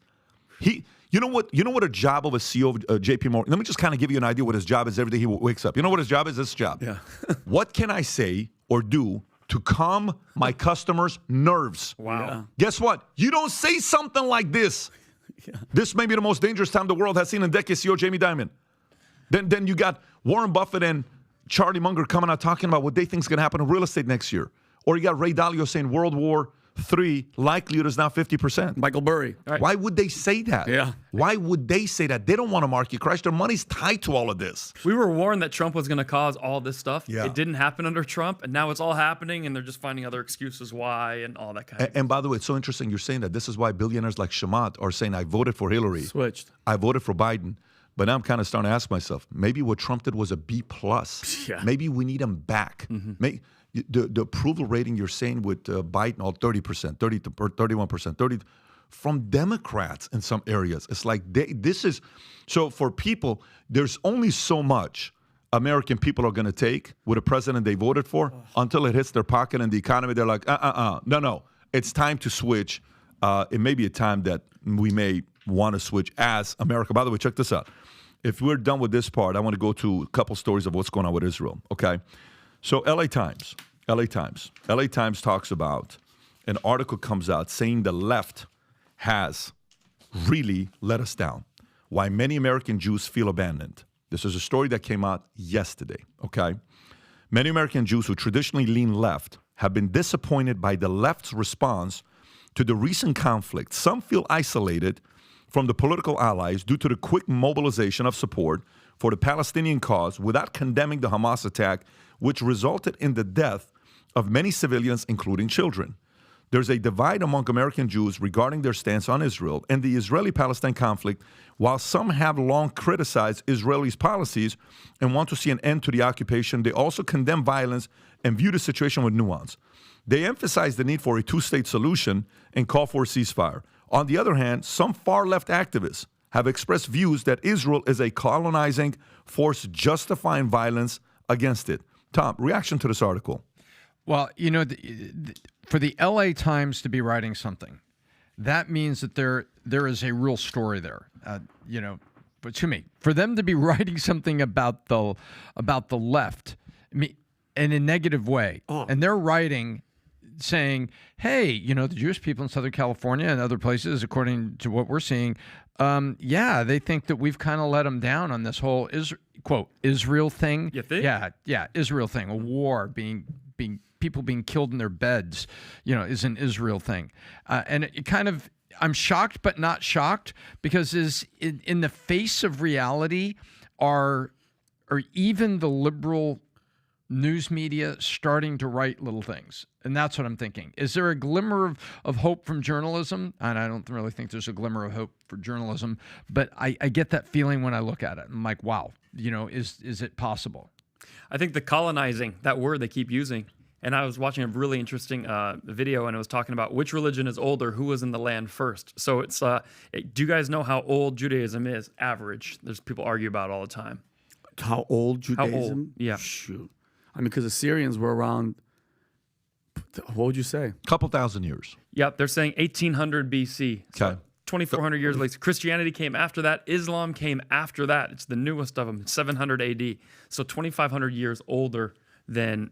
You know what a job of a CEO of JP Morgan, let me just kind of give you an idea what his job is every day he wakes up. You know what his job is? This job. Yeah. What can I say or do to calm my customers' nerves? Wow. Yeah. Guess what? You don't say something like this. Yeah. This may be the most dangerous time the world has seen in decades, CEO Jamie Dimon. Then you got Warren Buffett and Charlie Munger coming out talking about what they think is going to happen in real estate next year. Or you got Ray Dalio saying World War 3, likelihood is now 50%. Michael Burry. Why would they say that? Yeah. Why would they say that? They don't want a market crash. Their money's tied to all of this. We were warned that Trump was going to cause all this stuff. Yeah. It didn't happen under Trump, and now it's all happening, and they're just finding other excuses why and all that kind of And by the way, it's so interesting you're saying that. This is why billionaires like Shamat are saying, I voted for Hillary. Switched. I voted for Biden. But now I'm kind of starting to ask myself, maybe what Trump did was a B+. Yeah. Maybe we need him back. The approval rating you're saying with Biden, all 30%, 30 to 31%, 30 from Democrats in some areas. It's like this is so for people. There's only so much American people are going to take with a president they voted for until it hits their pocket and the economy. They're like, no. It's time to switch. It may be a time that we may want to switch as America. By the way, check this out. If we're done with this part, I want to go to a couple stories of what's going on with Israel. Okay. So LA Times talks about an article comes out saying the left has really let us down. Why many American Jews feel abandoned. This is a story that came out yesterday, okay? Many American Jews who traditionally lean left have been disappointed by the left's response to the recent conflict. Some feel isolated from the political allies due to the quick mobilization of support for the Palestinian cause without condemning the Hamas attack, which resulted in the death of many civilians, including children. There's a divide among American Jews regarding their stance on Israel and the Israeli-Palestine conflict. While some have long criticized Israelis' policies and want to see an end to the occupation, they also condemn violence and view the situation with nuance. They emphasize the need for a two-state solution and call for a ceasefire. On the other hand, some far-left activists have expressed views that Israel is a colonizing force justifying violence against it. Tom, reaction to this article? Well, you know, for the LA Times to be writing something, that means that there is a real story there. You know, but to me, for them to be writing something about the left, I mean, in a negative way, and they're writing saying, hey, you know, the Jewish people in Southern California and other places, according to what we're seeing, they think that we've kind of let them down on this whole quote Israel thing. You think? Yeah, Israel thing, a war being people being killed in their beds, you know, is an Israel thing, and it kind of. I'm shocked, but not shocked, because in the face of reality, are even the liberal news media starting to write little things? And that's what I'm thinking. Is there a glimmer of hope from journalism? And I don't really think there's a glimmer of hope for journalism, but I get that feeling when I look at it. I'm like, wow, you know, is it possible? I think the colonizing, that word they keep using. And I was watching a really interesting video, and it was talking about which religion is older, who was in the land first. So it's, do you guys know how old Judaism is? Average. There's people argue about it all the time. How old Judaism? How old? Yeah. Shoot. I mean, because the Syrians were around, what would you say? Couple thousand years. Yep, they're saying 1800 BC. So Okay. 2,400 years later. Christianity came after that. Islam came after that. It's the newest of them, 700 AD. So 2,500 years older than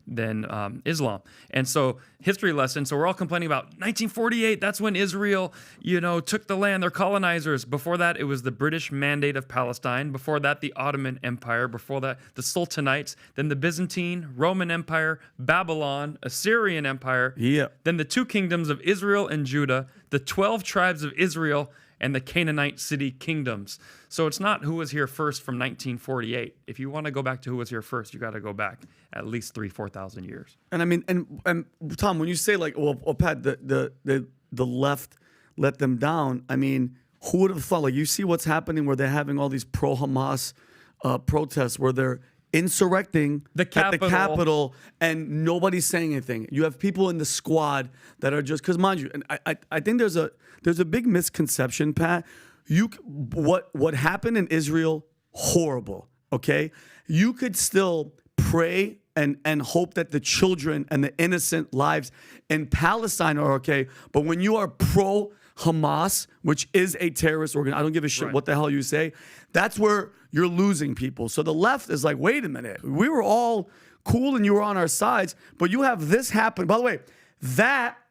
Islam. And so history lesson. So we're all complaining about 1948. That's when Israel, you know, took the land. They're colonizers. Before that, it was the British Mandate of Palestine. Before that, the Ottoman Empire. Before that, the Sultanites. Then the Byzantine, Roman Empire, Babylon, Assyrian Empire. Yeah. Then the two kingdoms of Israel and Judah, the 12 tribes of Israel, and the Canaanite city kingdoms. So it's not who was here first from 1948. If you want to go back to who was here first, you got to go back at least 4,000 years. And I mean, and Tom, when you say like, well, Pat, the left let them down. I mean, who would have thought? Like, you see what's happening where they're having all these pro-Hamas protests where they're insurrecting at the Capitol and nobody's saying anything. You have people in the squad that are just, because mind you, and I think there's a big misconception, Pat. What happened in Israel, horrible. Okay, you could still pray and hope that the children and the innocent lives in Palestine are okay. But when you are pro Hamas, which is a terrorist organization, I don't give a shit what the hell you say, that's where you're losing people. So the left is like, wait a minute, we were all cool and you were on our sides, but you have this happen. By the way,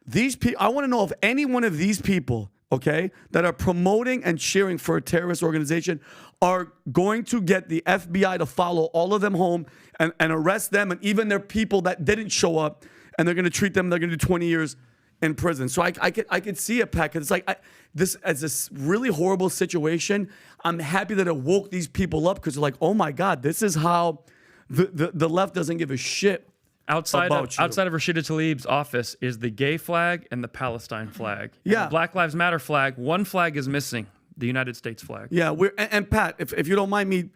these people, I want to know if any one of these people, okay, that are promoting and cheering for a terrorist organization are going to get the FBI to follow all of them home and arrest them, and even their people that didn't show up, and they're going to treat them, they're going to do 20 years in prison. So I could see it, Pat, because it's like this as this really horrible situation. I'm happy that it woke these people up because they're like, oh my God, this is how the left doesn't give a shit. Outside of Rashida Tlaib's office is the gay flag and the Palestine flag. And Yeah. the Black Lives Matter flag. One flag is missing, the United States flag. Yeah, and Pat, if you don't mind me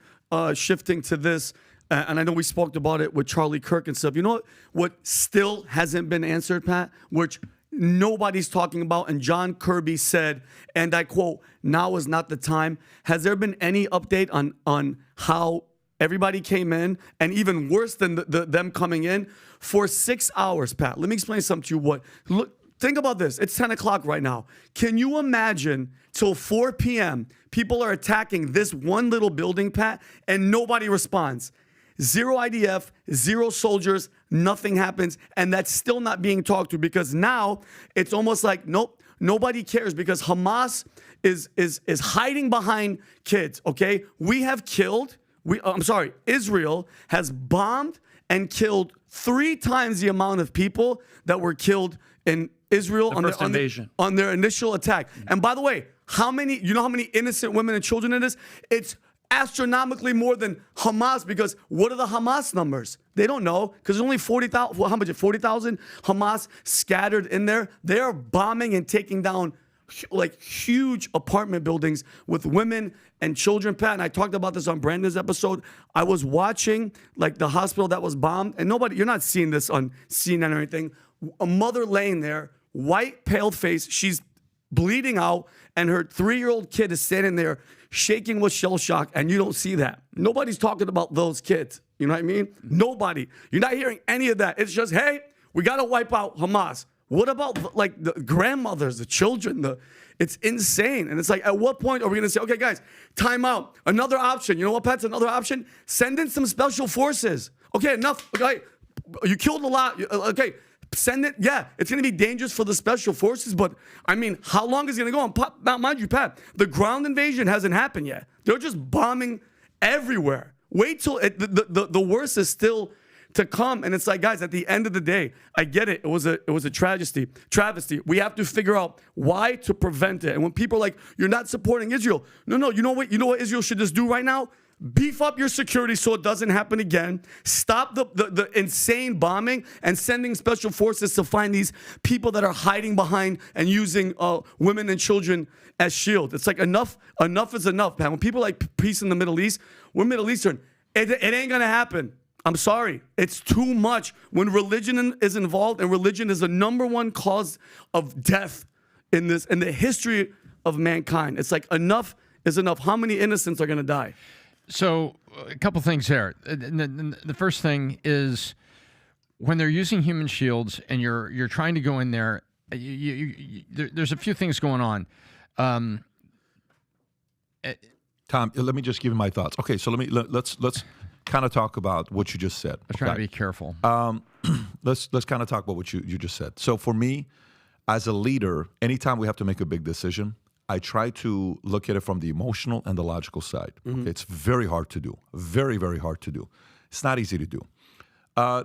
shifting to this, and I know we spoke about it with Charlie Kirk and stuff. You know what still hasn't been answered, Pat, which nobody's talking about, and John Kirby said, and I quote, "Now is not the time." Has there been any update on how everybody came in, and even worse than them coming in for 6 hours, Pat? Let me explain something to you. Look, think about this. It's 10 o'clock right now. Can you imagine till 4 p.m. people are attacking this one little building, Pat, and nobody responds? Zero IDF, zero soldiers, nothing happens, and that's still not being talked to because now it's almost like nope, nobody cares because Hamas is hiding behind kids. Okay, Israel has bombed and killed 3 times the amount of people that were killed in Israel on their initial attack. And by the way, how many innocent women and children it is? It's astronomically more than Hamas, because what are the Hamas numbers? They don't know because there's only 40,000. Well, how much? 40,000 Hamas scattered in there. They're bombing and taking down like huge apartment buildings with women and children, Pat. And I talked about this on Brandon's episode. I was watching like the hospital that was bombed, and you're not seeing this on CNN or anything. A mother laying there, white, pale face. She's bleeding out, and her 3-year-old kid is standing there shaking with shell shock, and you don't see that. Nobody's talking about those kids. You know what I mean? Nobody. You're not hearing any of that. It's just, hey, we got to wipe out Hamas. What about like the grandmothers, the children? It's insane. And it's like, at what point are we going to say, okay, guys, time out. Another option. You know what, Pat's another option? Send in some special forces. Okay, enough. Okay, you killed a lot. Okay, send it. Yeah, it's going to be dangerous for the special forces, but I mean, how long is it going to go on? Now, mind you, Pat, the ground invasion hasn't happened yet. They're just bombing everywhere. Wait till the worst is still to come. And it's like, guys, at the end of the day, I get it. It was a travesty. We have to figure out why to prevent it. And when people are like, you're not supporting Israel. No, you know what Israel should just do right now? Beef up your security so it doesn't happen again. Stop the insane bombing and sending special forces to find these people that are hiding behind and using women and children as shield. It's like enough is enough, man. When people like peace in the Middle East, we're Middle Eastern. It ain't gonna happen. I'm sorry. It's too much when religion is involved, and religion is the number one cause of death in the history of mankind. It's like enough is enough. How many innocents are gonna die? So a couple things there. The first thing is when they're using human shields and you're trying to go in there, there's a few things going on. Tom, let me just give you my thoughts. Okay, so let's kind of talk about what you just said. Let's try to be careful. Let's kind of talk about what you just said. So for me, as a leader, anytime we have to make a big decision, I try to look at it from the emotional and the logical side. Mm-hmm. Okay, it's very hard to do. Very, very hard to do. It's not easy to do.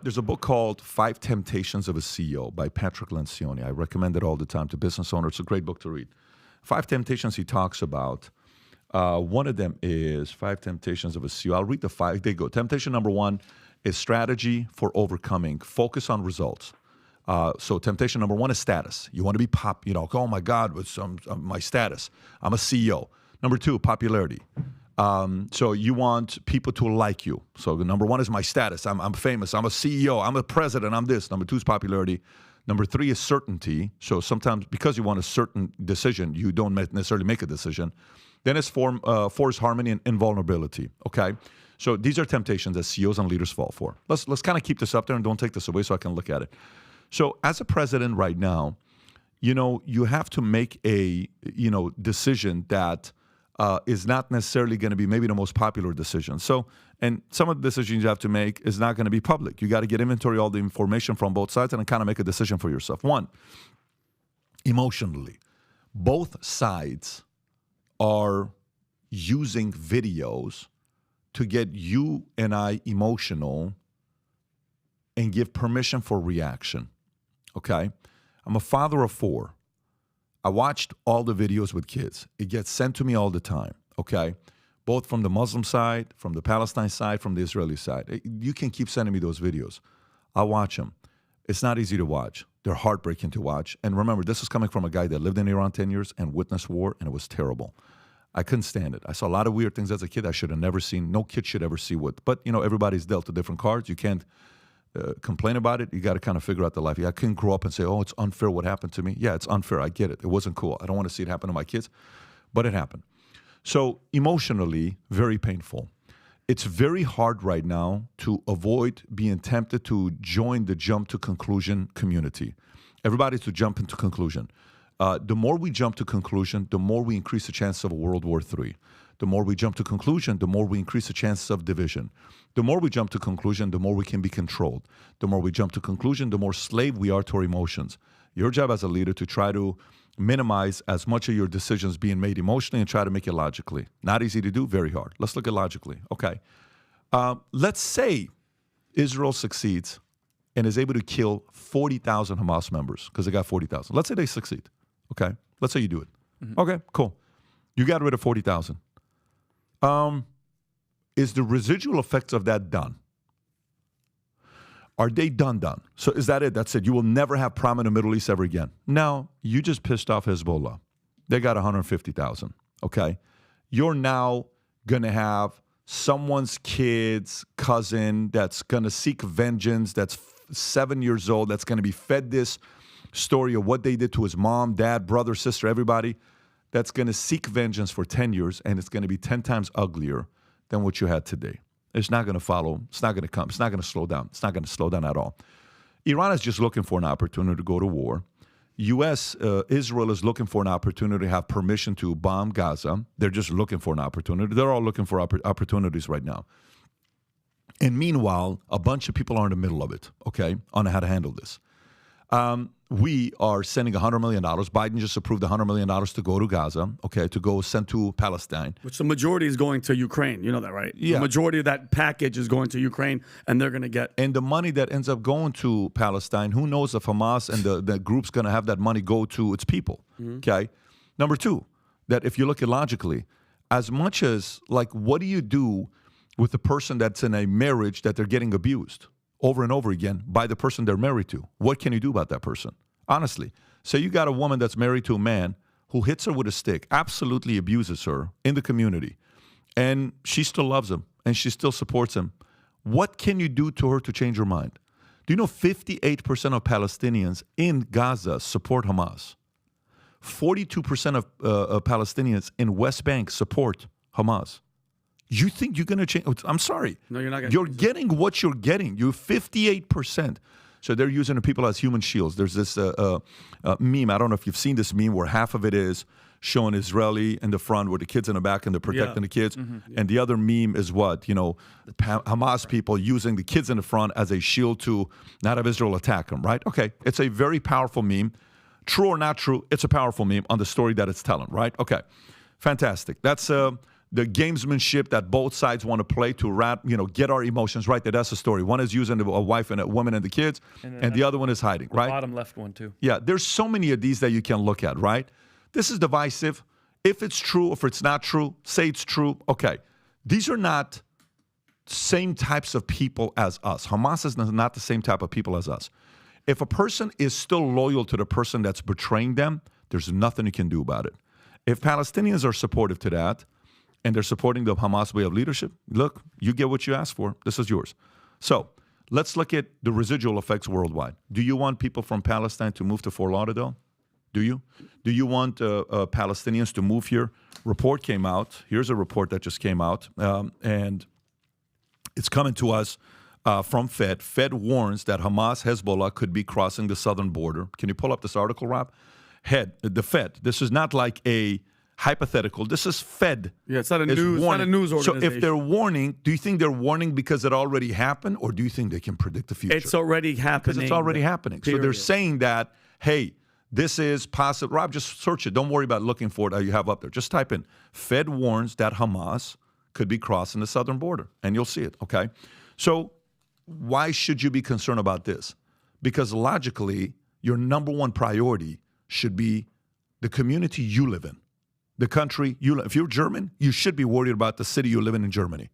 There's a book called 5 Temptations of a CEO by Patrick Lencioni. I recommend it all the time to business owners. It's a great book to read. 5 Temptations he talks about. One of them is 5 Temptations of a CEO. I'll read the 5. They go. Temptation number 1 is strategy for overcoming. Focus on results. So temptation number 1 is status. You want to be oh my God, with my status. I'm a CEO. Number 2, popularity. So you want people to like you. So number 1 is my status. I'm famous. I'm a CEO. I'm a president. I'm this. Number 2 is popularity. Number 3 is certainty. So sometimes because you want a certain decision, you don't necessarily make a decision. Then it's 4 is harmony and invulnerability. Okay. So these are temptations that CEOs and leaders fall for. Let's kind of keep this up there and don't take this away so I can look at it. So as a president right now, you have to make a, decision that is not necessarily going to be maybe the most popular decision. So, and some of the decisions you have to make is not going to be public. You got to get inventory, all the information from both sides, and kind of make a decision for yourself. 1, emotionally, both sides are using videos to get you and I emotional and give permission for reaction. Okay? I'm a father of 4. I watched all the videos with kids. It gets sent to me all the time, okay? Both from the Muslim side, from the Palestine side, from the Israeli side. You can keep sending me those videos. I'll watch them. It's not easy to watch. They're heartbreaking to watch. And remember, this is coming from a guy that lived in Iran 10 years and witnessed war, and it was terrible. I couldn't stand it. I saw a lot of weird things as a kid I should have never seen. No kid should ever see what. But, everybody's dealt a different cards. You can't complain about it. You got to kind of figure out the life. I couldn't grow up and say, oh, it's unfair what happened to me. Yeah, it's unfair. I get it. It wasn't cool. I don't want to see it happen to my kids. But it happened. So emotionally, very painful. It's very hard right now to avoid being tempted to join the jump to conclusion community. Everybody's to jump into conclusion. The more we jump to conclusion, the more we increase the chances of a World War III. The more we jump to conclusion, the more we increase the chances of division. The more we jump to conclusion, the more we can be controlled. The more we jump to conclusion, the more slave we are to our emotions. Your job as a leader to try to minimize as much of your decisions being made emotionally and try to make it logically. Not easy to do, very hard. Let's look at logically. Okay. Let's say Israel succeeds and is able to kill 40,000 Hamas members because they got 40,000. Let's say they succeed. Okay. Let's say you do it. Mm-hmm. Okay, cool. You got rid of 40,000. Is the residual effects of that done? Are they done? So is that it? That's it. You will never have problem in the Middle East ever again. No, you just pissed off Hezbollah. They got 150,000. Okay. You're now going to have someone's kid's cousin that's going to seek vengeance, that's 7 years old, that's going to be fed this story of what they did to his mom, dad, brother, sister, everybody, that's going to seek vengeance for 10 years, and it's going to be 10 times uglier than what you had today. It's not going to follow. It's not going to come. It's not going to slow down. It's not going to slow down at all. Iran is just looking for an opportunity to go to war. Israel is looking for an opportunity to have permission to bomb Gaza. They're just looking for an opportunity. They're all looking for opportunities right now. And meanwhile, a bunch of people are in the middle of it, okay, on how to handle this. We are sending $100 million. Biden just approved $100 million to go to Gaza, okay, to go send to Palestine. Which the majority is going to Ukraine. You know that, right? Yeah. The majority of that package is going to Ukraine, and they're going to get... And the money that ends up going to Palestine, who knows if Hamas and the group's going to have that money go to its people, okay? Number two, that if you look at logically, as much as, like, what do you do with the person that's in a marriage that they're getting abused over and over again by the person they're married to? What can you do about that person? Honestly, say you got a woman that's married to a man who hits her with a stick, absolutely abuses her in the community, and she still loves him and she still supports him. What can you do to her to change her mind? Do you know 58% of Palestinians in Gaza support Hamas? 42% of Palestinians in West Bank support Hamas. You think you're going to change? I'm sorry. No, you're not going to. You're getting what you're getting. You're 58%. So they're using the people as human shields. There's this meme. I don't know if you've seen this meme where half of it is showing Israeli in the front with the kids in the back and they're protecting the kids. Mm-hmm. And the other meme is what? Hamas people using the kids in the front as a shield to not have Israel attack them, right? Okay. It's a very powerful meme. True or not true, it's a powerful meme on the story that it's telling, right? Okay. Fantastic. That's the gamesmanship that both sides want to play to get our emotions right there. That's the story. One is using a wife and a woman and the kids, and the other one is hiding, right? Bottom left one, too. Yeah, there's so many of these that you can look at, right? This is divisive. If it's true, if it's not true, say it's true. Okay. These are not same types of people as us. Hamas is not the same type of people as us. If a person is still loyal to the person that's betraying them, there's nothing you can do about it. If Palestinians are supportive to that, and they're supporting the Hamas way of leadership, look, you get what you asked for. This is yours. So let's look at the residual effects worldwide. Do you want people from Palestine to move to Fort Lauderdale? Do you? Do you want Palestinians to move here? Report came out. Here's a report that just came out, and it's coming to us from Fed. Fed warns that Hamas, Hezbollah could be crossing the southern border. Can you pull up this article, Rob? The Fed. This is not like a hypothetical. This is Fed. Yeah, it's not a news organization. So if they're warning, do you think they're warning because it already happened, or do you think they can predict the future? It's already happening. Because it's already happening. Period. So they're saying that, hey, this is possible. Rob, just search it. Don't worry about looking for it. You have up there. Just type in Fed warns that Hamas could be crossing the southern border, and you'll see it, okay? So why should you be concerned about this? Because logically, your number one priority should be the community you live in, the country you live. If you're German, you should be worried about the city you live in Germany,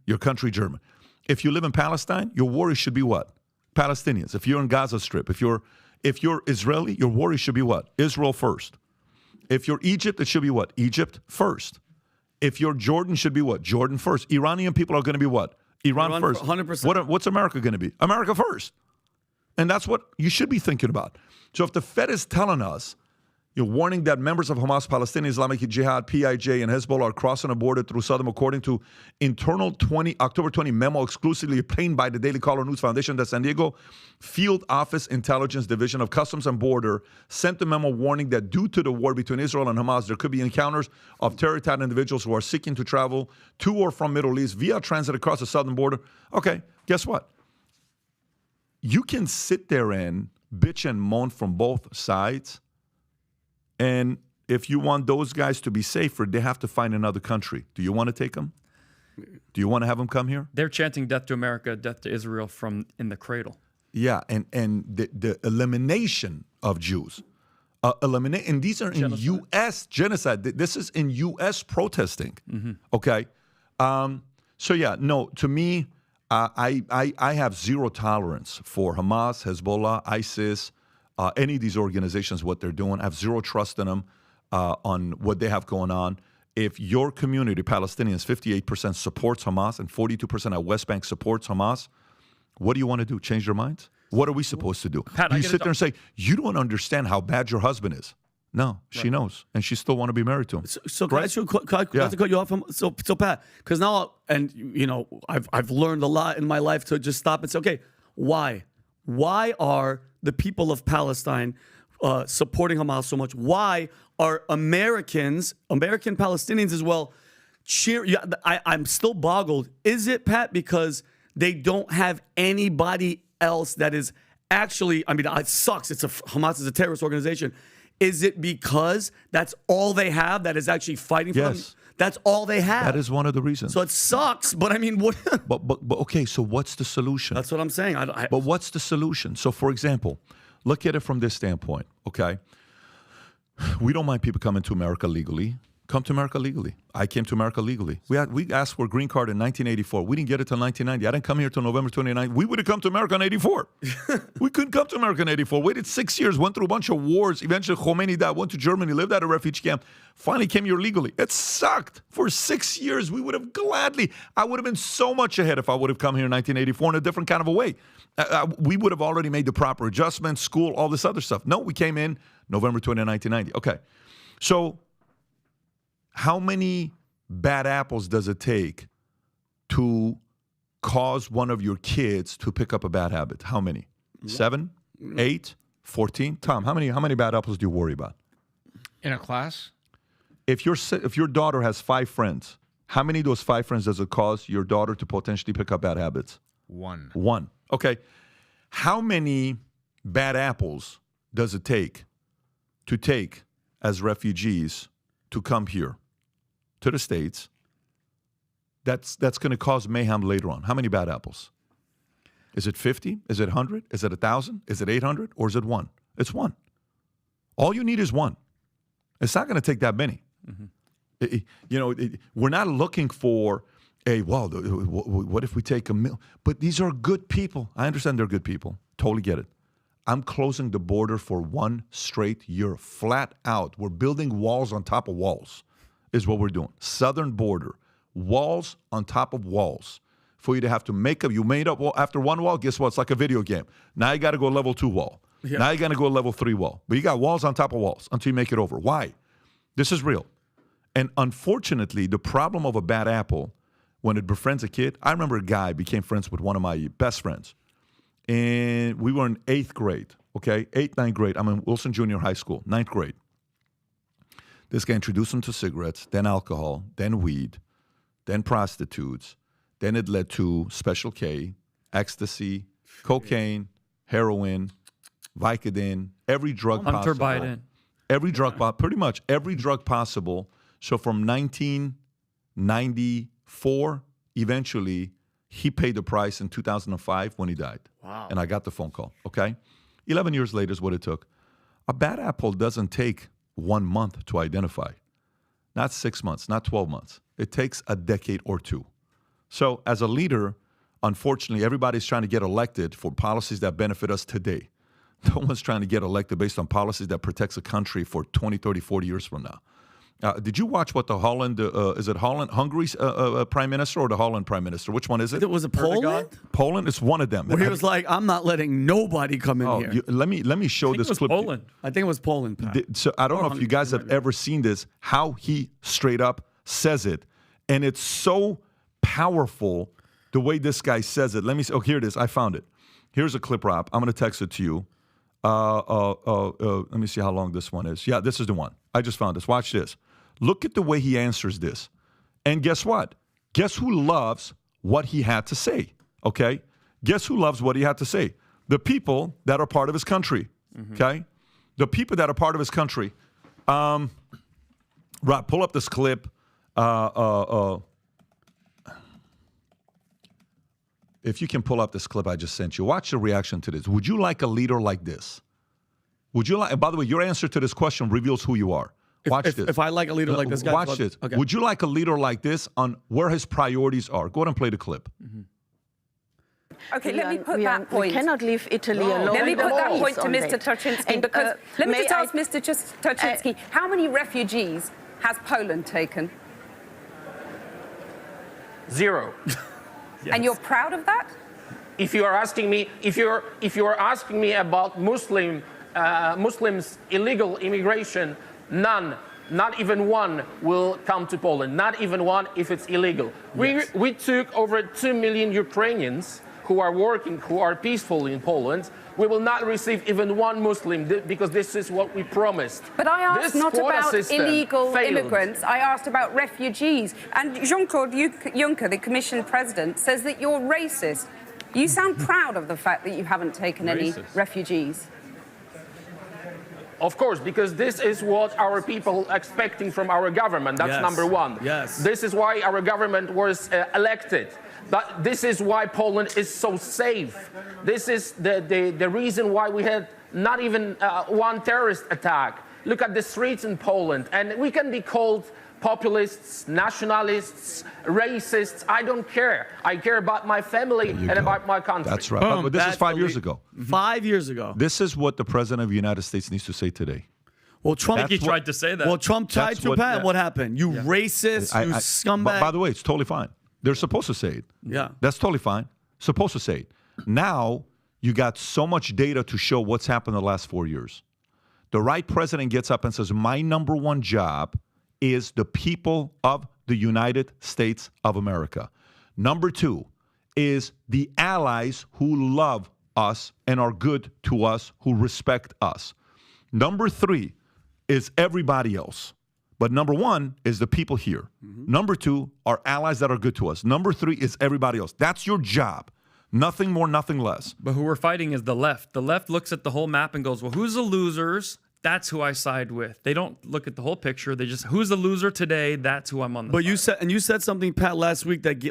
your country, German. If you live in Palestine, your worry should be what? Palestinians. If you're in Gaza Strip, if you're Israeli, your worry should be what? Israel first. If you're Egypt, it should be what? Egypt first. If you're Jordan, should be what? Jordan first. Iranian people are going to be what? Iran first. 100%. What's America going to be? America first. And that's what you should be thinking about. So if the Fed is telling us, you're warning that members of Hamas, Palestinian Islamic Jihad, PIJ, and Hezbollah are crossing a border through Southern, according to internal October 20 memo exclusively obtained by the Daily Caller News Foundation, the San Diego Field Office Intelligence Division of Customs and Border sent a memo warning that due to the war between Israel and Hamas, there could be encounters of terror-type individuals who are seeking to travel to or from Middle East via transit across the southern border. Okay, guess what? You can sit there and bitch and moan from both sides. And if you want those guys to be safer, they have to find another country. Do you want to take them? Do you want to have them come here? They're chanting death to America, death to Israel from in the cradle. Yeah, and the elimination of Jews. And these are in U.S. genocide. This is in U.S. protesting. Okay? So, yeah, no, to me, I have zero tolerance for Hamas, Hezbollah, ISIS, any of these organizations, what they're doing. I have zero trust in them on what they have going on. If your community, Palestinians, 58% supports Hamas and 42% at West Bank supports Hamas, what do you want to do? Change their minds? What are we supposed to do? Pat, you sit there and say, you don't understand how bad your husband is. No, she knows, and she still want to be married to him. So can I ask you, can I cut you off? So Pat, because now, and you know, I've learned a lot in my life to just stop and say, okay, why? Why are the people of Palestine supporting Hamas so much? Why are American Palestinians as well cheer? I'm still boggled. Is it, Pat, because they don't have anybody else that is actually, I mean, it sucks. Hamas is a terrorist organization. Is it because that's all they have that is actually fighting for them? That's all they have. That is one of the reasons. So it sucks, but I mean, what? But okay, so what's the solution? That's what I'm saying. But what's the solution? So, for example, look at it from this standpoint, okay? We don't mind people coming to America legally. Come to America legally. I came to America legally. We asked for a green card in 1984. We didn't get it till 1990. I didn't come here till November 29. We would have come to America in 84. We couldn't come to America in 84. Waited 6 years, went through a bunch of wars. Eventually, Khomeini died, went to Germany, lived at a refugee camp. Finally came here legally. It sucked. For 6 years, we would have gladly, I would have been so much ahead if I would have come here in 1984 in a different kind of a way. We would have already made the proper adjustments, school, all this other stuff. No, we came in November 20, 1990. Okay. So, how many bad apples does it take to cause one of your kids to pick up a bad habit? How many? 7, 8, 14? Tom, how many bad apples do you worry about? In a class? If your daughter has 5 friends, how many of those 5 friends does it cause your daughter to potentially pick up bad habits? 1. 1. Okay. How many bad apples does it take as refugees to come here to the States? That's going to cause mayhem later on. How many bad apples? Is it 50? Is it 100? Is it 1,000? Is it 800? Or is it 1? It's 1. All you need is 1. It's not going to take that many. We're not looking for what if we take a million? But these are good people. I understand they're good people. Totally get it. I'm closing the border for 1 straight year, flat out. We're building walls on top of walls is what we're doing. Southern border, walls on top of walls. For you to have to make up, you made up after 1 wall, guess what? It's like a video game. Now you got to go level 2 wall. Yeah. Now you got to go level 3 wall. But you got walls on top of walls until you make it over. Why? This is real. And unfortunately, the problem of a bad apple, when it befriends a kid, I remember a guy became friends with one of my best friends. And we were in 8th grade, okay? 8th, 9th grade. I'm in Wilson Junior High School, 9th grade. This guy introduced him to cigarettes, then alcohol, then weed, then prostitutes. Then it led to Special K, ecstasy, cocaine, heroin, Vicodin, every drug Hunter possible. Biden. Every drug, pretty much every drug possible. So from 1994, eventually, he paid the price in 2005 when he died. Wow. And I got the phone call, okay? 11 years later is what it took. A bad apple doesn't take 1 month to identify. Not 6 months, not 12 months. It takes a decade or two. So as a leader, unfortunately, everybody's trying to get elected for policies that benefit us today. No one's trying to get elected based on policies that protects a country for 20, 30, 40 years from now. Did you watch what the Hungary's prime minister or the Holland prime minister? Which one is it? Was it Poland? Poland is one of them. Where he was like, I'm not letting nobody come in here. Let me show this clip. Poland. I think it was Poland, Pat. So I don't know if you guys have ever seen this, how he straight up says it. And it's so powerful the way this guy says it. Let me see. Oh, here it is. I found it. Here's a clip, Rob. I'm going to text it to you. Let me see how long this one is. Yeah, this is the one. I just found this. Watch this. Look at the way he answers this. And guess what? Guess who loves what he had to say? Okay? Guess who loves what he had to say? The people that are part of his country. Okay? The people that are part of his country. Rob, pull up this clip. If you can pull up this clip I just sent you, watch the reaction to this. Would you like a leader like this? Would you like? And by the way, your answer to this question reveals who you are. Watch this. If I like a leader like this guy, watch this. Okay. Would you like a leader like this on where his priorities are? Go ahead and play the clip. Okay, let me put that point. We cannot leave Italy alone. Let me put that point to On Mr. that. Turczynski, And, because let me may just I- ask Mr. Turczynski, how many refugees has Poland taken? 0. And you're proud of that? If you are asking me, if you are asking me about Muslims illegal immigration, none, not even one, will come to Poland. Not even one if it's illegal. Yes. We took over 2 million Ukrainians who are working, who are peaceful in Poland. We will not receive even one Muslim because this is what we promised. But I asked This not quota about system illegal failed. immigrants. I asked about refugees. And Jean-Claude Juncker, the Commission President, says that you're racist. You sound proud of the fact that you haven't taken any refugees. Of course, because this is what our people are expecting from our government. That's Yes. number one. Yes. This is why our government was elected. But this is why Poland is so safe. This is the reason why we had not even one terrorist attack. Look at the streets in Poland. And we can be called populists, nationalists, racists. I don't care. I care about my family and about my country. That's right. But this is That's 5 the years lead- ago. 5 years ago. This is what the President of the United States needs to say today. Well, Trump. I think he tried to say that. Well, Trump tried That's to, what- Pat. What happened? You racist, you scumbag. By the way, it's totally fine. They're supposed to say it. Yeah. That's totally fine. Supposed to say it. Now, you got so much data to show what's happened in the last 4 years. The right president gets up and says, my number one job is the people of the United States of America. Number two is the allies who love us and are good to us, who respect us. Number three is everybody else. But number one is the people here. Number two are allies that are good to us. Number three is everybody else. That's your job. Nothing more, nothing less. But who we're fighting is the left. The left looks at the whole map and goes, well, who's the losers? That's who I side with. They don't look at the whole picture. They just, who's the loser today? That's who I'm on the But side. you said something, Pat, last week that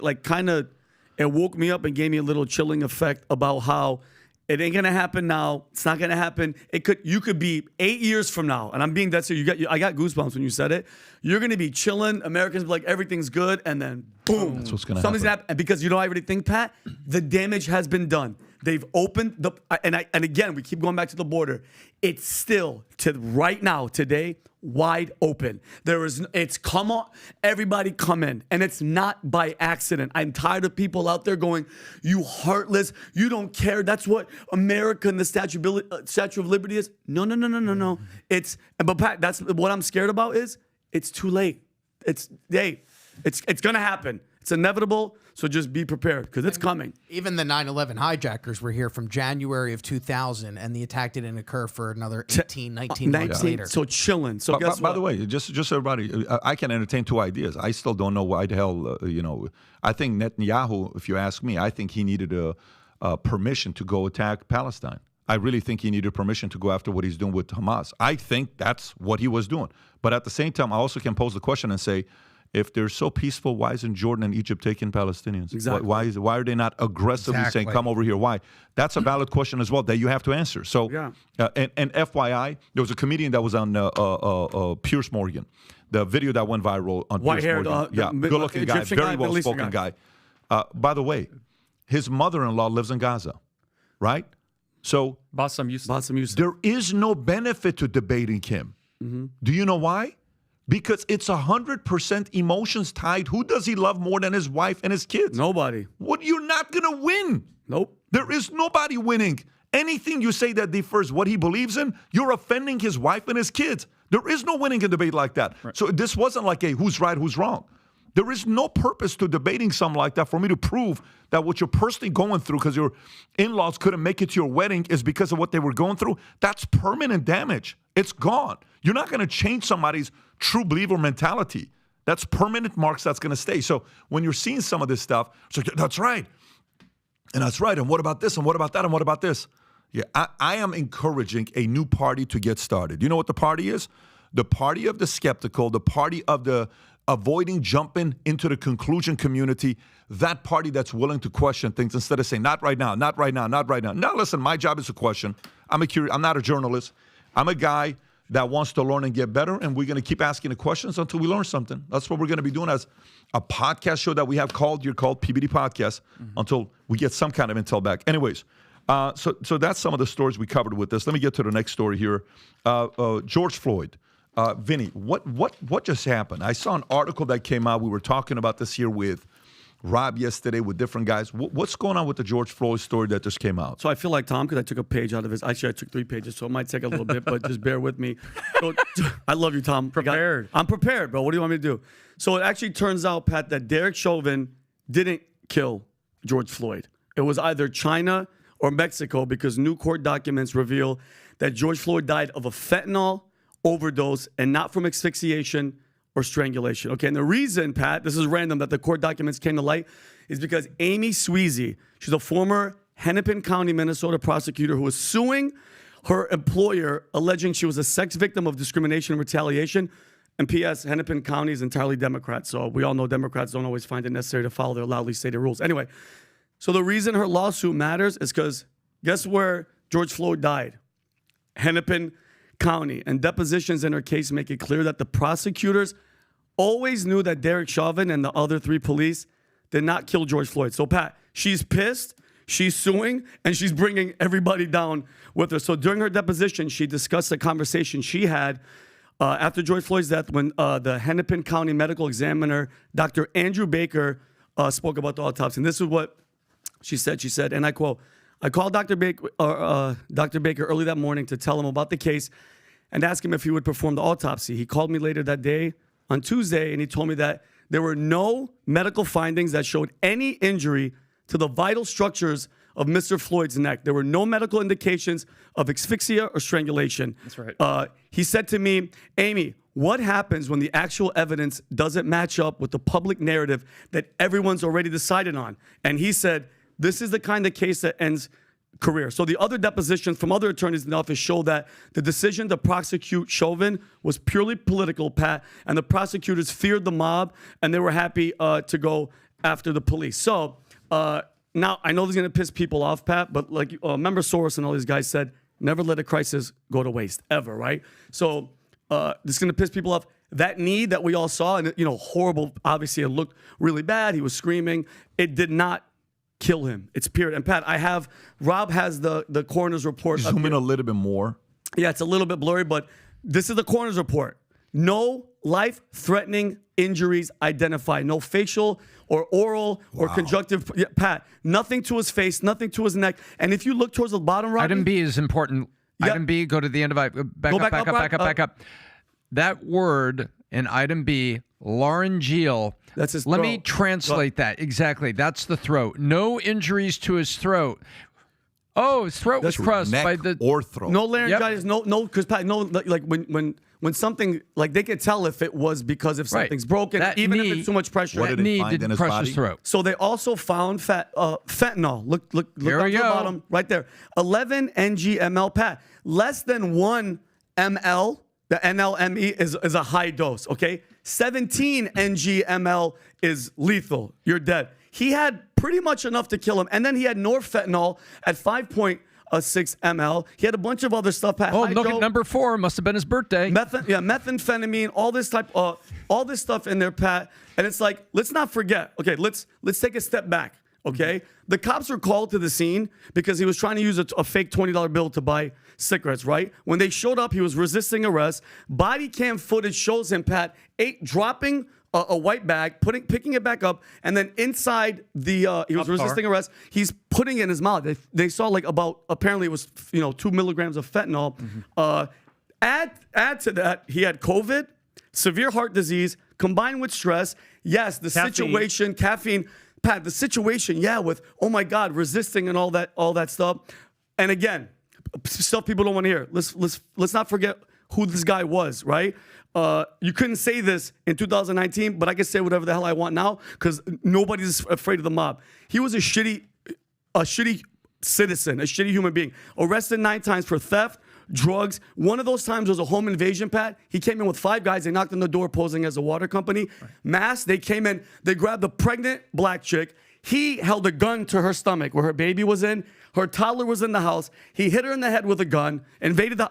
it woke me up and gave me a little chilling effect about how it ain't gonna happen now. It's not gonna happen. You could be 8 years from now, and I'm being dead serious. I got goosebumps when you said it. You're gonna be chilling. Americans be like everything's good, and then boom, That's what's gonna something's happen. And because you know, I already think, Pat, the damage has been done. They've opened the and again we keep going back to the border. It's still right now today wide open. It's come on, everybody come in, and it's not by accident. I'm tired of people out there going, you heartless, you don't care. That's what America and the Statue of Liberty is. No. But Pat, that's what I'm scared about is it's too late. It's gonna happen. It's inevitable. So just be prepared because it's coming. Even the 9/11 hijackers were here from January of 2000, and the attack didn't occur for another 18, 19 months later. So chilling. So guess by what? the way, just everybody, I can entertain two ideas. I still don't know why the hell, I think Netanyahu, if you ask me, I think he needed a permission to go attack Palestine. I really think he needed permission to go after what he's doing with Hamas. I think that's what he was doing. But at the same time, I also can pose the question and say, if they're so peaceful, why isn't Jordan and Egypt taking Palestinians? Exactly. Why are they not aggressively saying, come over here? Why? That's a valid question as well that you have to answer. So, and FYI, there was a comedian that was on Piers Morgan, the video that went viral on Piers Morgan. Good-looking guy, very well-spoken guy. By the way, his mother-in-law lives in Gaza, right? So Bassem Youssef. there is no benefit to debating him. Do you know why? Because it's 100% emotions tied. Who does he love more than his wife and his kids? Nobody. What? You're not going to win. Nope. There is nobody winning. Anything you say that differs what he believes in, you're offending his wife and his kids. There is no winning a debate like that. Right. So this wasn't like a who's right, who's wrong. There is no purpose to debating something like that for me to prove that what you're personally going through because your in-laws couldn't make it to your wedding is because of what they were going through. That's permanent damage. It's gone. You're not going to change somebody's true believer mentality. That's permanent marks that's going to stay. So when you're seeing some of this stuff, it's like, that's right. And that's right. And what about this? And what about that? And what about this? Yeah, I am encouraging a new party to get started. You know what the party is? The party of the skeptical, the party of the avoiding jumping into the conclusion community, that party that's willing to question things instead of saying, not right now, not right now, not right now. Now, listen, my job is to question. I'm not a journalist. I'm a guy that wants to learn and get better, and we're going to keep asking the questions until we learn something. That's what we're going to be doing as a podcast show that we have called PBD Podcast until we get some kind of intel back. Anyways, so that's some of the stories we covered with this. Let me get to the next story here. George Floyd. Vinny, what just happened? I saw an article that came out. We were talking about this here with Rob yesterday with different guys. What's going on with the George Floyd story that just came out? So I feel like Tom because I took a page out of his. Actually, I took 3 pages, so it might take a little bit, but just bear with me. So, I love you, Tom. I'm prepared, bro. What do you want me to do? So it actually turns out, Pat, that Derek Chauvin didn't kill George Floyd. It was either China or Mexico because new court documents reveal that George Floyd died of a fentanyl overdose and not from asphyxiation or strangulation. Okay, and the reason, Pat, this is random, that the court documents came to light is because Amy Sweezy, she's a former Hennepin County, Minnesota prosecutor who was suing her employer alleging she was a sex victim of discrimination and retaliation. And P.S., Hennepin County is entirely Democrat, so we all know Democrats don't always find it necessary to follow their loudly stated rules. Anyway, so the reason her lawsuit matters is because guess where George Floyd died? Hennepin County, and depositions in her case make it clear that the prosecutors always knew that Derek Chauvin and the other 3 police did not kill George Floyd. So, Pat, she's pissed, she's suing, and she's bringing everybody down with her. So during her deposition, she discussed a conversation she had after George Floyd's death when the Hennepin County medical examiner, Dr. Andrew Baker, spoke about the autopsy. And this is what she said. She said, and I quote, I called Dr. Baker early that morning to tell him about the case and ask him if he would perform the autopsy. He called me later that day on Tuesday, and he told me that there were no medical findings that showed any injury to the vital structures of Mr. Floyd's neck. There were no medical indications of asphyxia or strangulation. That's right. He said to me, Amy, what happens when the actual evidence doesn't match up with the public narrative that everyone's already decided on? And he said, this is the kind of case that ends career. So the other depositions from other attorneys in the office show that the decision to prosecute Chauvin was purely political, Pat, and the prosecutors feared the mob, and they were happy to go after the police. So now I know this is going to piss people off, Pat, but like remember Soros and all these guys said, never let a crisis go to waste, ever, right? So this is going to piss people off. That knee that we all saw, and horrible, obviously it looked really bad. He was screaming. It did not kill him. It's period. And Pat, Rob has the coroner's report. Zoom in a little bit more. Yeah, it's a little bit blurry, but this is the coroner's report. No life-threatening injuries identified. No facial or oral or conjunctive. Yeah, Pat, nothing to his face, nothing to his neck. And if you look towards the bottom right. Item B is important. Yep. Item B, go to the end of it. Back up. That word in item B, laryngeal. That's his Let throat. me translate that. Exactly. That's the throat. No injuries to his throat. Oh, his throat was crushed by the or throat. No laryngitis. Yep. No, because Pat, no, like when something like they could tell if it was because if something's broken, that even knee, if it's too much pressure. That knee didn't crush his throat. So they also found fentanyl. Look down to the bottom right there. 11 ng/ml, Pat. Less than 1 ml The NLME is a high dose, okay? 17 NG/mL is lethal. You're dead. He had pretty much enough to kill him. And then he had norfentanyl at 5.6 ml. He had a bunch of other stuff. Oh, look at number 4. Must have been his birthday. Methamphetamine, all this stuff in there, Pat. And it's like, let's not forget. Okay, let's take a step back. Okay, the cops were called to the scene because he was trying to use a fake $20 bill to buy cigarettes. Right when they showed up, he was resisting arrest. Body cam footage shows him, Pat, dropping a white bag, picking it back up, and then inside the he was resisting arrest. He's putting it in his mouth. They saw like apparently it was 2 milligrams of fentanyl. Add to that, he had COVID, severe heart disease, combined with stress. Yes, the situation, caffeine. Pat, the situation, with, oh my God, resisting and all that stuff. And again, stuff people don't want to hear. Let's not forget who this guy was, right? You couldn't say this in 2019, but I can say whatever the hell I want now because nobody's afraid of the mob. He was a shitty citizen, a shitty human being. Arrested 9 times for theft, drugs. One of those times was a home invasion, Pat. He came in with 5 guys. They knocked on the door posing as a water company. Masked. They came in. They grabbed the pregnant black chick. He held a gun to her stomach where her baby was in. Her toddler was in the house. He hit her in the head with a gun,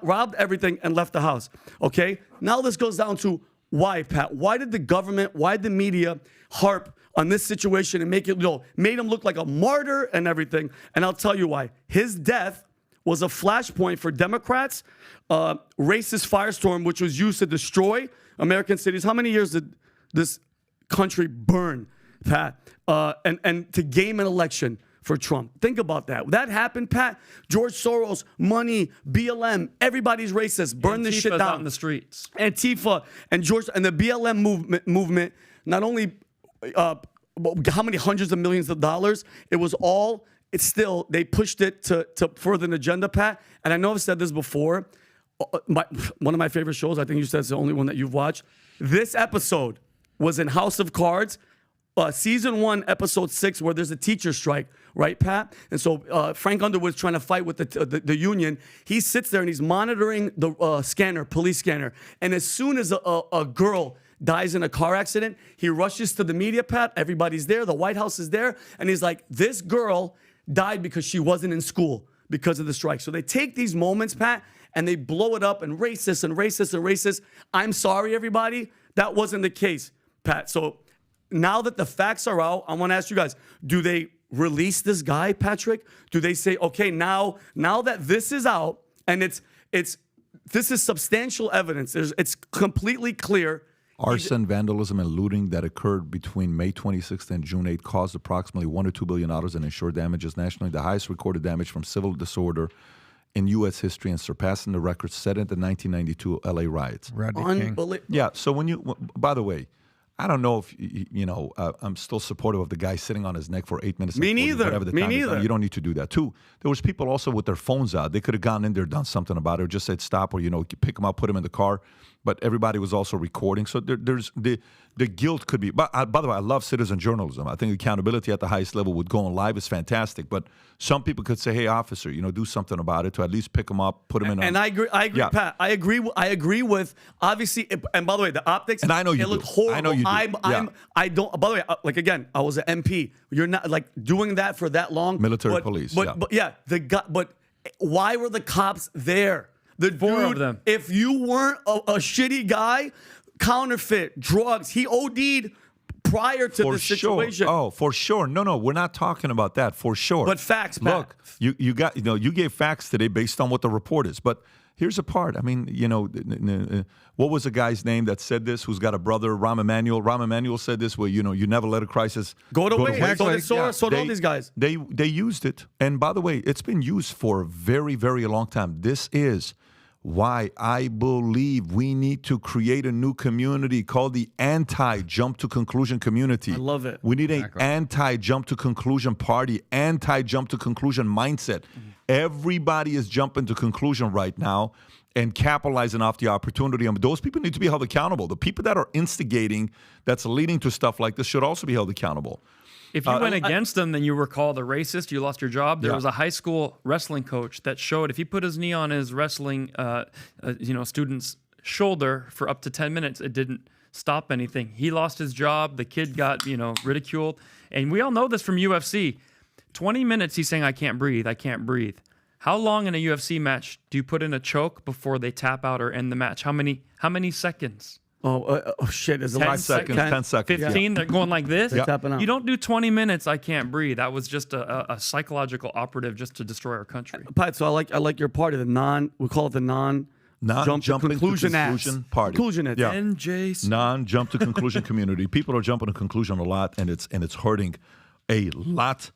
robbed everything, and left the house. Okay? Now this goes down to why, Pat? Why did the government, why did the media harp on this situation and made him look like a martyr and everything? And I'll tell you why. His death was a flashpoint for Democrats, racist firestorm, which was used to destroy American cities. How many years did this country burn, Pat? And to game an election for Trump. Think about that. That happened, Pat. George Soros, money, BLM, everybody's racist. Burn this shit down. Out in the streets. Antifa and the BLM movement, not only how many hundreds of millions of dollars, it was all... It's still, they pushed it to further an agenda, Pat. And I know I've said this before. One of my favorite shows, I think you said it's the only one that you've watched. This episode was in House of Cards, season 1, episode 6, where there's a teacher strike, right, Pat? And so Frank Underwood's trying to fight with the union. He sits there and he's monitoring the police scanner. And as soon as a girl dies in a car accident, he rushes to the media, Pat. Everybody's there. The White House is there. And he's like, this girl died because she wasn't in school because of the strike. So they take these moments, Pat, and they blow it up and racist and racist and racist. I'm sorry, everybody. That wasn't the case, Pat. So now that the facts are out, I want to ask you guys, do they release this guy, Patrick? Do they say, okay, now that this is out and this is substantial evidence, it's completely clear. Arson, vandalism, and looting that occurred between May 26th and June 8th caused approximately $1 to $2 billion in insured damages nationally, the highest recorded damage from civil disorder in U.S. history and surpassing the record set in the 1992 L.A. riots. Unbelievable. Yeah, so by the way, I don't know if, I'm still supportive of the guy sitting on his neck for 8 minutes. Me neither. Me neither. You don't need to do that. 2, there was people also with their phones out. They could have gone in there, done something about it, or just said stop, or, pick them up, put them in the car. But everybody was also recording. So there's the guilt could be. But by the way, I love citizen journalism. I think accountability at the highest level with going live is fantastic. But some people could say, hey, officer, do something about it to at least pick them up, put them in. And I agree, yeah. Pat. I agree with, obviously, and by the way, the optics, and I know you it looked horrible. I know you do. I don't, by the way, like again, I was an MP. You're not like doing that for that long. Military police. But why were the cops there? The Four of them. If you weren't a shitty guy, counterfeit, drugs, he OD'd prior to the situation. Oh, for sure. No, we're not talking about that. For sure. But facts, Pat. Look, you gave facts today based on what the report is. But here's the part. I mean, what was the guy's name that said this? Who's got a brother, Rahm Emanuel? Rahm Emanuel said this. Where you never let a crisis go to waste. So did all these guys. They used it, and by the way, it's been used for a very, very long time. This is why I believe we need to create a new community called the anti-jump to conclusion community. I love it. We need an anti-jump to conclusion party, anti-jump to conclusion mindset. Mm-hmm. Everybody is jumping to conclusion right now and capitalizing off the opportunity. And those people need to be held accountable. The people that are instigating, that's leading to stuff like this, should also be held accountable. If you went against them, then you were called a racist. You lost your job. There was a high school wrestling coach that showed if he put his knee on his wrestling, student's shoulder for up to 10 minutes. It didn't stop anything. He lost his job. The kid got, ridiculed. And we all know this from UFC. 20 minutes he's saying, I can't breathe. I can't breathe. How long in a UFC match do you put in a choke before they tap out or end the match? How many seconds? Oh shit! Is it 10 like 10 seconds. 15? They're going like this? They're tapping out. You don't do 20 minutes, I can't breathe. That was just a psychological operative just to destroy our country. Pat, so I like your party, we call it the non-jump to conclusion party. Conclusion ads. Yeah. NJ. Non-jump to conclusion community. People are jumping to conclusion a lot, and it's hurting a lot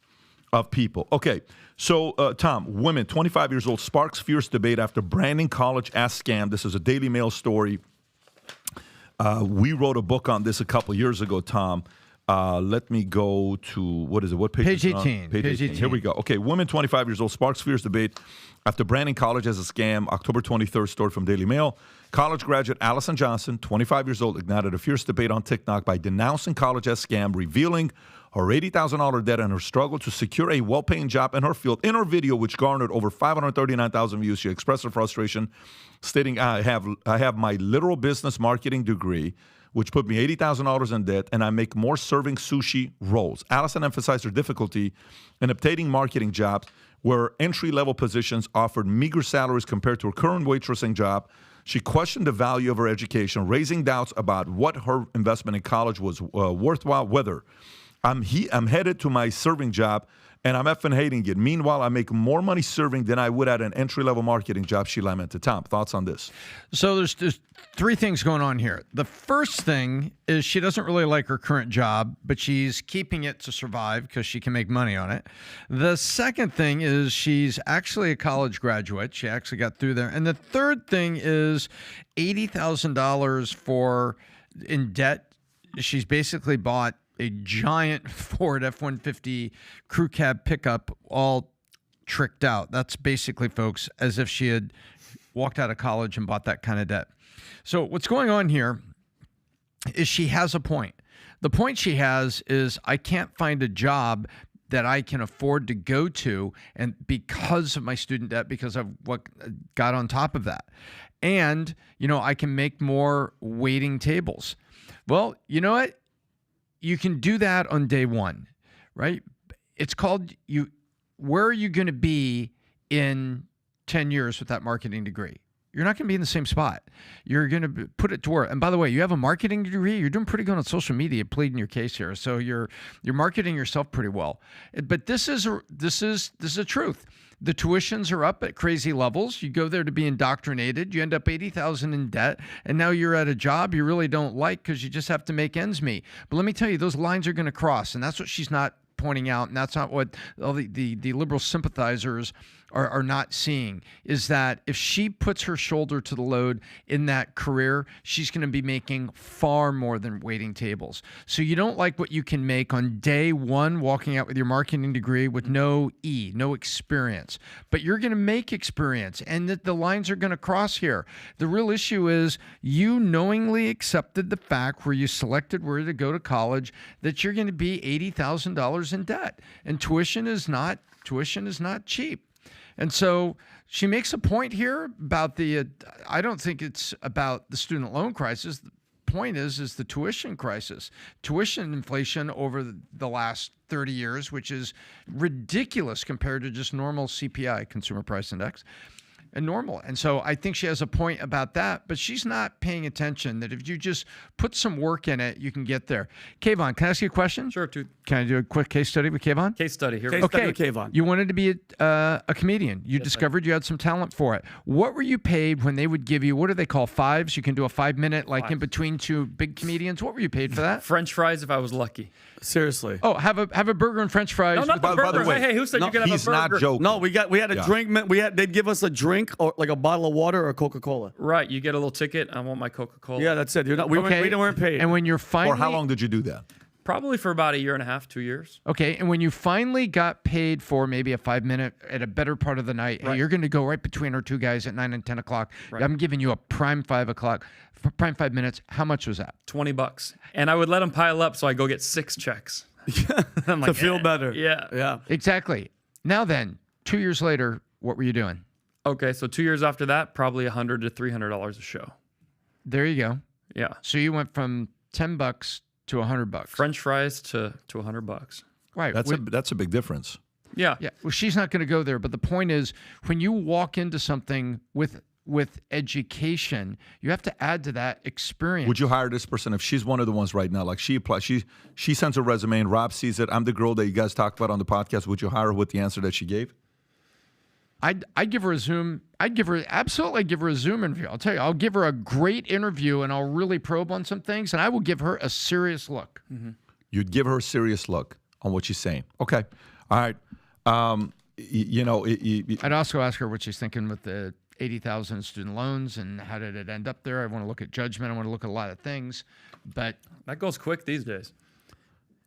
of people. Okay, so Tom, women 25 years old sparks fierce debate after branding college as scam. This is a Daily Mail story. We wrote a book on this a couple years ago, Tom. Let me go to, what is it? What page? Page is it on? 18. Page 18. Here we go. Okay, women 25 years old sparks fierce debate after branding college as a scam. October 23rd, story from Daily Mail. College graduate Allison Johnson, 25 years old, ignited a fierce debate on TikTok by denouncing college as scam, revealing her $80,000 debt and her struggle to secure a well-paying job in her field. In her video, which garnered over 539,000 views, she expressed her frustration, stating, I have my literal business marketing degree, which put me $80,000 in debt, and I make more serving sushi rolls. Allison emphasized her difficulty in obtaining marketing jobs where entry-level positions offered meager salaries compared to her current waitressing job. She questioned the value of her education, raising doubts about what her investment in college was worthwhile, whether I'm headed to my serving job, and I'm effing hating it. Meanwhile, I make more money serving than I would at an entry-level marketing job, she lamented. Tom, thoughts on this? So there's three things going on here. The first thing is she doesn't really like her current job, but she's keeping it to survive because she can make money on it. The second thing is she's actually a college graduate. She actually got through there. And the third thing is $80,000 in debt. She's basically bought a giant Ford F-150 crew cab pickup, all tricked out. That's basically, folks, as if she had walked out of college and bought that kind of debt. So what's going on here is she has a point. The point she has is, I can't find a job that I can afford to go to, and because of my student debt, because of what got on top of that. And, I can make more waiting tables. Well, you know what? You can do that on day one, right? It's called where are you going to be in 10 years with that marketing degree? You're not going to be in the same spot. You're going to put it to work. And by the way, you have a marketing degree. You're doing pretty good on social media, pleading your case here. So you're marketing yourself pretty well. But this is a truth. The tuitions are up at crazy levels. You go there to be indoctrinated. You end up $80,000 in debt, and now you're at a job you really don't like because you just have to make ends meet. But let me tell you, those lines are going to cross, and that's what she's not pointing out, and that's not what all the liberal sympathizers are not seeing, is that if she puts her shoulder to the load in that career, she's going to be making far more than waiting tables. So you don't like what you can make on day one, walking out with your marketing degree with no experience, but you're going to make experience, and that the lines are going to cross here. The real issue is you knowingly accepted the fact, where you selected where to go to college, that you're going to be $80,000 in debt, and tuition is not cheap. And so she makes a point here about I don't think it's about the student loan crisis. The point is the tuition crisis. Tuition inflation over the last 30 years, which is ridiculous compared to just normal CPI, Consumer Price Index, and normal. And so I think she has a point about that, but she's not paying attention that if you just put some work in it, you can get there. K-Von, can I ask you a question? Sure, dude. Can I do a quick case study with K-Von? Case study here. Okay, K-Von. You wanted to be a comedian. You discovered you had some talent for it. What were you paid when they would give you, what do they call fives? You can do a 5-minute, like in between two big comedians. What were you paid for that? French fries if I was lucky. Seriously. Oh, have a burger and French fries. No, not the by the burger. way, Hey, who said you could have a burger? He's not joking. No, we had a drink. They'd give us a drink or like a bottle of water or Coca-Cola. Right, you get a little ticket. I want my Coca-Cola. Yeah, that's it. We weren't paid. And when you're finally... Or how long did you do that? Probably for about a year and a half, 2 years. Okay, and when you finally got paid for maybe a 5-minute at a better part of the night, hey, you're going to go right between our two guys at 9 and 10 o'clock. Right. I'm giving you a prime 5 o'clock, prime 5 minutes. How much was that? $20. And I would let them pile up so I go get 6 checks. I'm like, to feel better. Yeah. Exactly. Now then, 2 years later, what were you doing? Okay, so 2 years after that, probably $100 to $300 a show. There you go. Yeah. So you went from $10 to $100. French fries to $100. Right. That's a big difference. Yeah. Yeah. Well, she's not going to go there. But the point is, when you walk into something with education, you have to add to that experience. Would you hire this person if she's one of the ones right now? Like she applies, she sends a resume and Rob sees it. I'm the girl that you guys talked about on the podcast. Would you hire her with the answer that she gave? I'd give her a Zoom. I'd give her a Zoom interview. I'll tell you, I'll give her a great interview and I'll really probe on some things and I will give her a serious look. Mm-hmm. You'd give her a serious look on what she's saying. Okay. All right. I'd also ask her what she's thinking with the 80,000 student loans and how did it end up there. I want to look at judgment. I want to look at a lot of things, but that goes quick these days.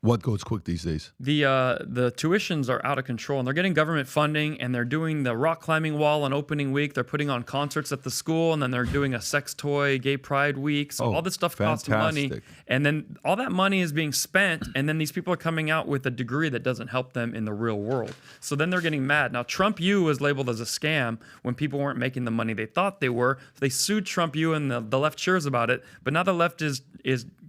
What goes quick these days? The tuitions are out of control, and they're getting government funding, and they're doing the rock climbing wall on opening week. They're putting on concerts at the school, and then they're doing a sex toy gay pride week. So all this stuff costs money, and then all that money is being spent, and then these people are coming out with a degree that doesn't help them in the real world. So then they're getting mad. Now, Trump U was labeled as a scam when people weren't making the money they thought they were. So they sued Trump U, and the left cheers about it. But now the left is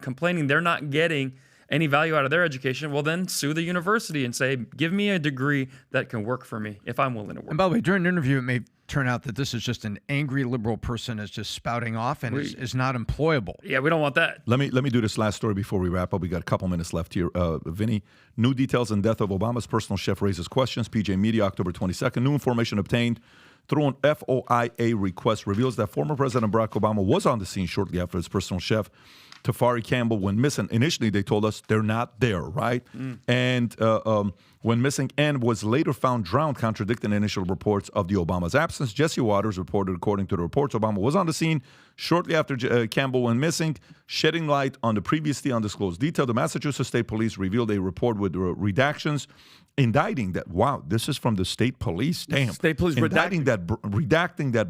complaining they're not getting any value out of their education. Well, then sue the university and say, give me a degree that can work for me if I'm willing to work. And by the way, during the interview, it may turn out that this is just an angry liberal person is just spouting off and is not employable. Yeah, we don't want that. Let me do this last story before we wrap up. We got a couple minutes left here. Vinny, new details on death of Obama's personal chef raises questions. PJ Media, October 22nd. New information obtained through an FOIA request reveals that former President Barack Obama was on the scene shortly after his personal chef Tafari Campbell went missing. Initially, they told us they're not there, right? And went missing and was later found drowned, contradicting initial reports of the Obama's absence. Jesse Waters reported, according to the reports, Obama was on the scene shortly after Campbell went missing, shedding light on the previously undisclosed detail. The Massachusetts State Police revealed a report with redactions indicting that, wow, this is from the state police. Damn. State police redacting that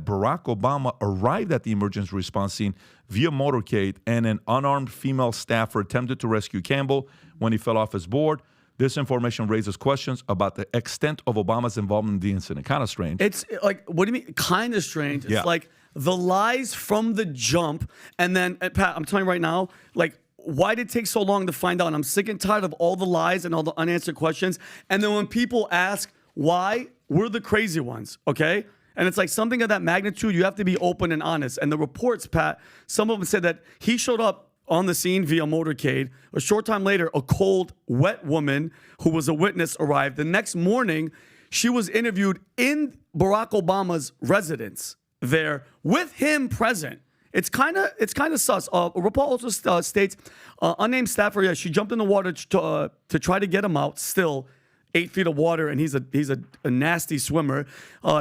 Barack Obama arrived at the emergency response scene via motorcade and an unarmed female staffer attempted to rescue Campbell when he fell off his board. This information raises questions about the extent of Obama's involvement in the incident. Kind of strange. It's like, what do you mean? Kind of strange. It's like the lies from the jump. And then, Pat, I'm telling you right now, like, why did it take so long to find out? And I'm sick and tired of all the lies and all the unanswered questions. And then when people ask why, we're the crazy ones, okay? And it's like something of that magnitude, you have to be open and honest. And the reports, Pat, some of them said that he showed up on the scene via motorcade. A short time later, a cold, wet woman who was a witness arrived. The next morning, she was interviewed in Barack Obama's residence there with him present. It's kind of sus. A report also states unnamed staffer. She jumped in the water to try to get him out. Still, 8 feet of water, and he's a nasty swimmer.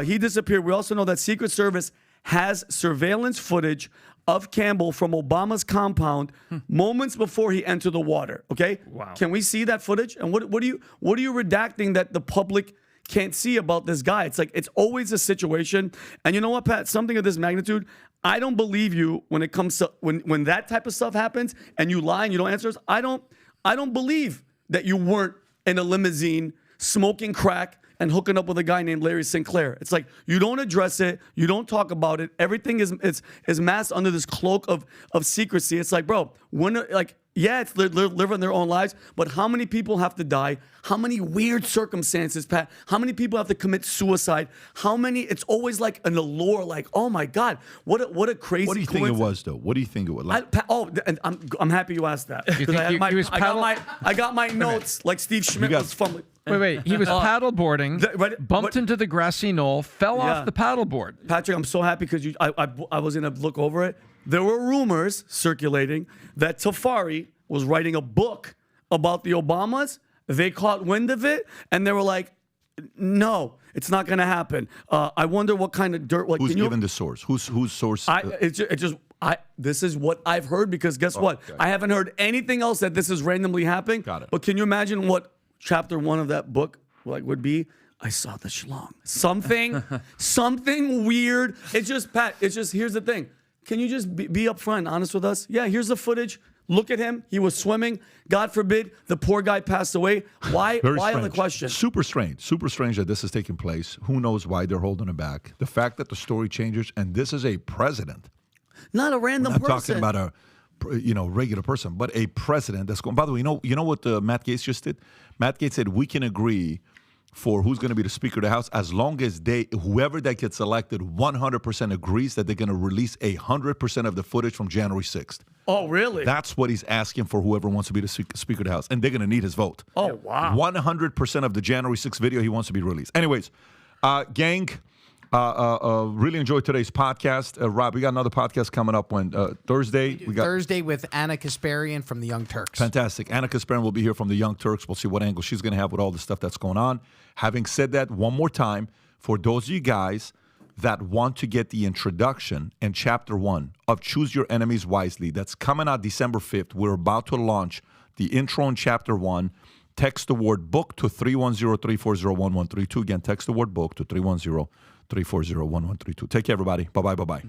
He disappeared. We also know that Secret Service has surveillance footage of Campbell from Obama's compound moments before he entered the water. Okay. Wow. Can we see that footage? And what are you redacting that the public can't see about this guy? It's like, it's always a situation. And you know what, Pat? Something of this magnitude, I don't believe you when it comes to when that type of stuff happens and you lie and you don't answer us. I don't believe that you weren't in a limousine smoking crack and hooking up with a guy named Larry Sinclair. It's like, you don't address it, you don't talk about it. Everything is masked under this cloak of secrecy. It's like, bro, it's living their own lives, but how many people have to die? How many weird circumstances, Pat? How many people have to commit suicide? How many? It's always like an allure, like, oh my God, what a crazy. What do you think it was, though? What do you think it was? Like? And I'm happy you asked that. You think I got my notes like Steve Schmidt was fumbling. Wait. He was paddleboarding, bumped into the grassy knoll, fell off the paddleboard. Patrick, I'm so happy because I was going to look over it. There were rumors circulating that Tafari was writing a book about the Obamas. They caught wind of it, and they were like, no, it's not going to happen. I wonder what kind of dirt. Who's given the source? Whose source? This is what I've heard, because guess what? Okay. I haven't heard anything else that this is randomly happening. Got it. But can you imagine what chapter 1 of that book would be? I saw the schlong. Something weird. It's just, Pat, here's the thing. Can you just be upfront, honest with us? Yeah, here's the footage. Look at him. He was swimming. God forbid the poor guy passed away. Why on the question? Super strange that this is taking place. Who knows why they're holding it back? The fact that the story changes, and this is a president Not a random We're not person. talking about a regular person, but a president that's going. By the way, you know what Matt Gaetz just did? Matt Gaetz said we can agree for who's going to be the Speaker of the House as long as whoever that gets elected 100% agrees that they're going to release 100% of the footage from January 6th. Oh, really? That's what he's asking for whoever wants to be the Speaker of the House, and they're going to need his vote. Oh, wow. 100% of the January 6th video he wants to be released. Anyways, gang, really enjoyed today's podcast. Rob, we got another podcast coming up when Thursday. We got Thursday with Anna Kasparian from the Young Turks. Fantastic. Anna Kasparian will be here from the Young Turks. We'll see what angle she's going to have with all the stuff that's going on. Having said that, one more time, for those of you guys that want to get the introduction and chapter 1 of Choose Your Enemies Wisely, that's coming out December 5th. We're about to launch the intro in chapter 1. Text the word book to 310-340-1132. Again, text the word book to 310-340-1132. Take care, everybody. Bye-bye.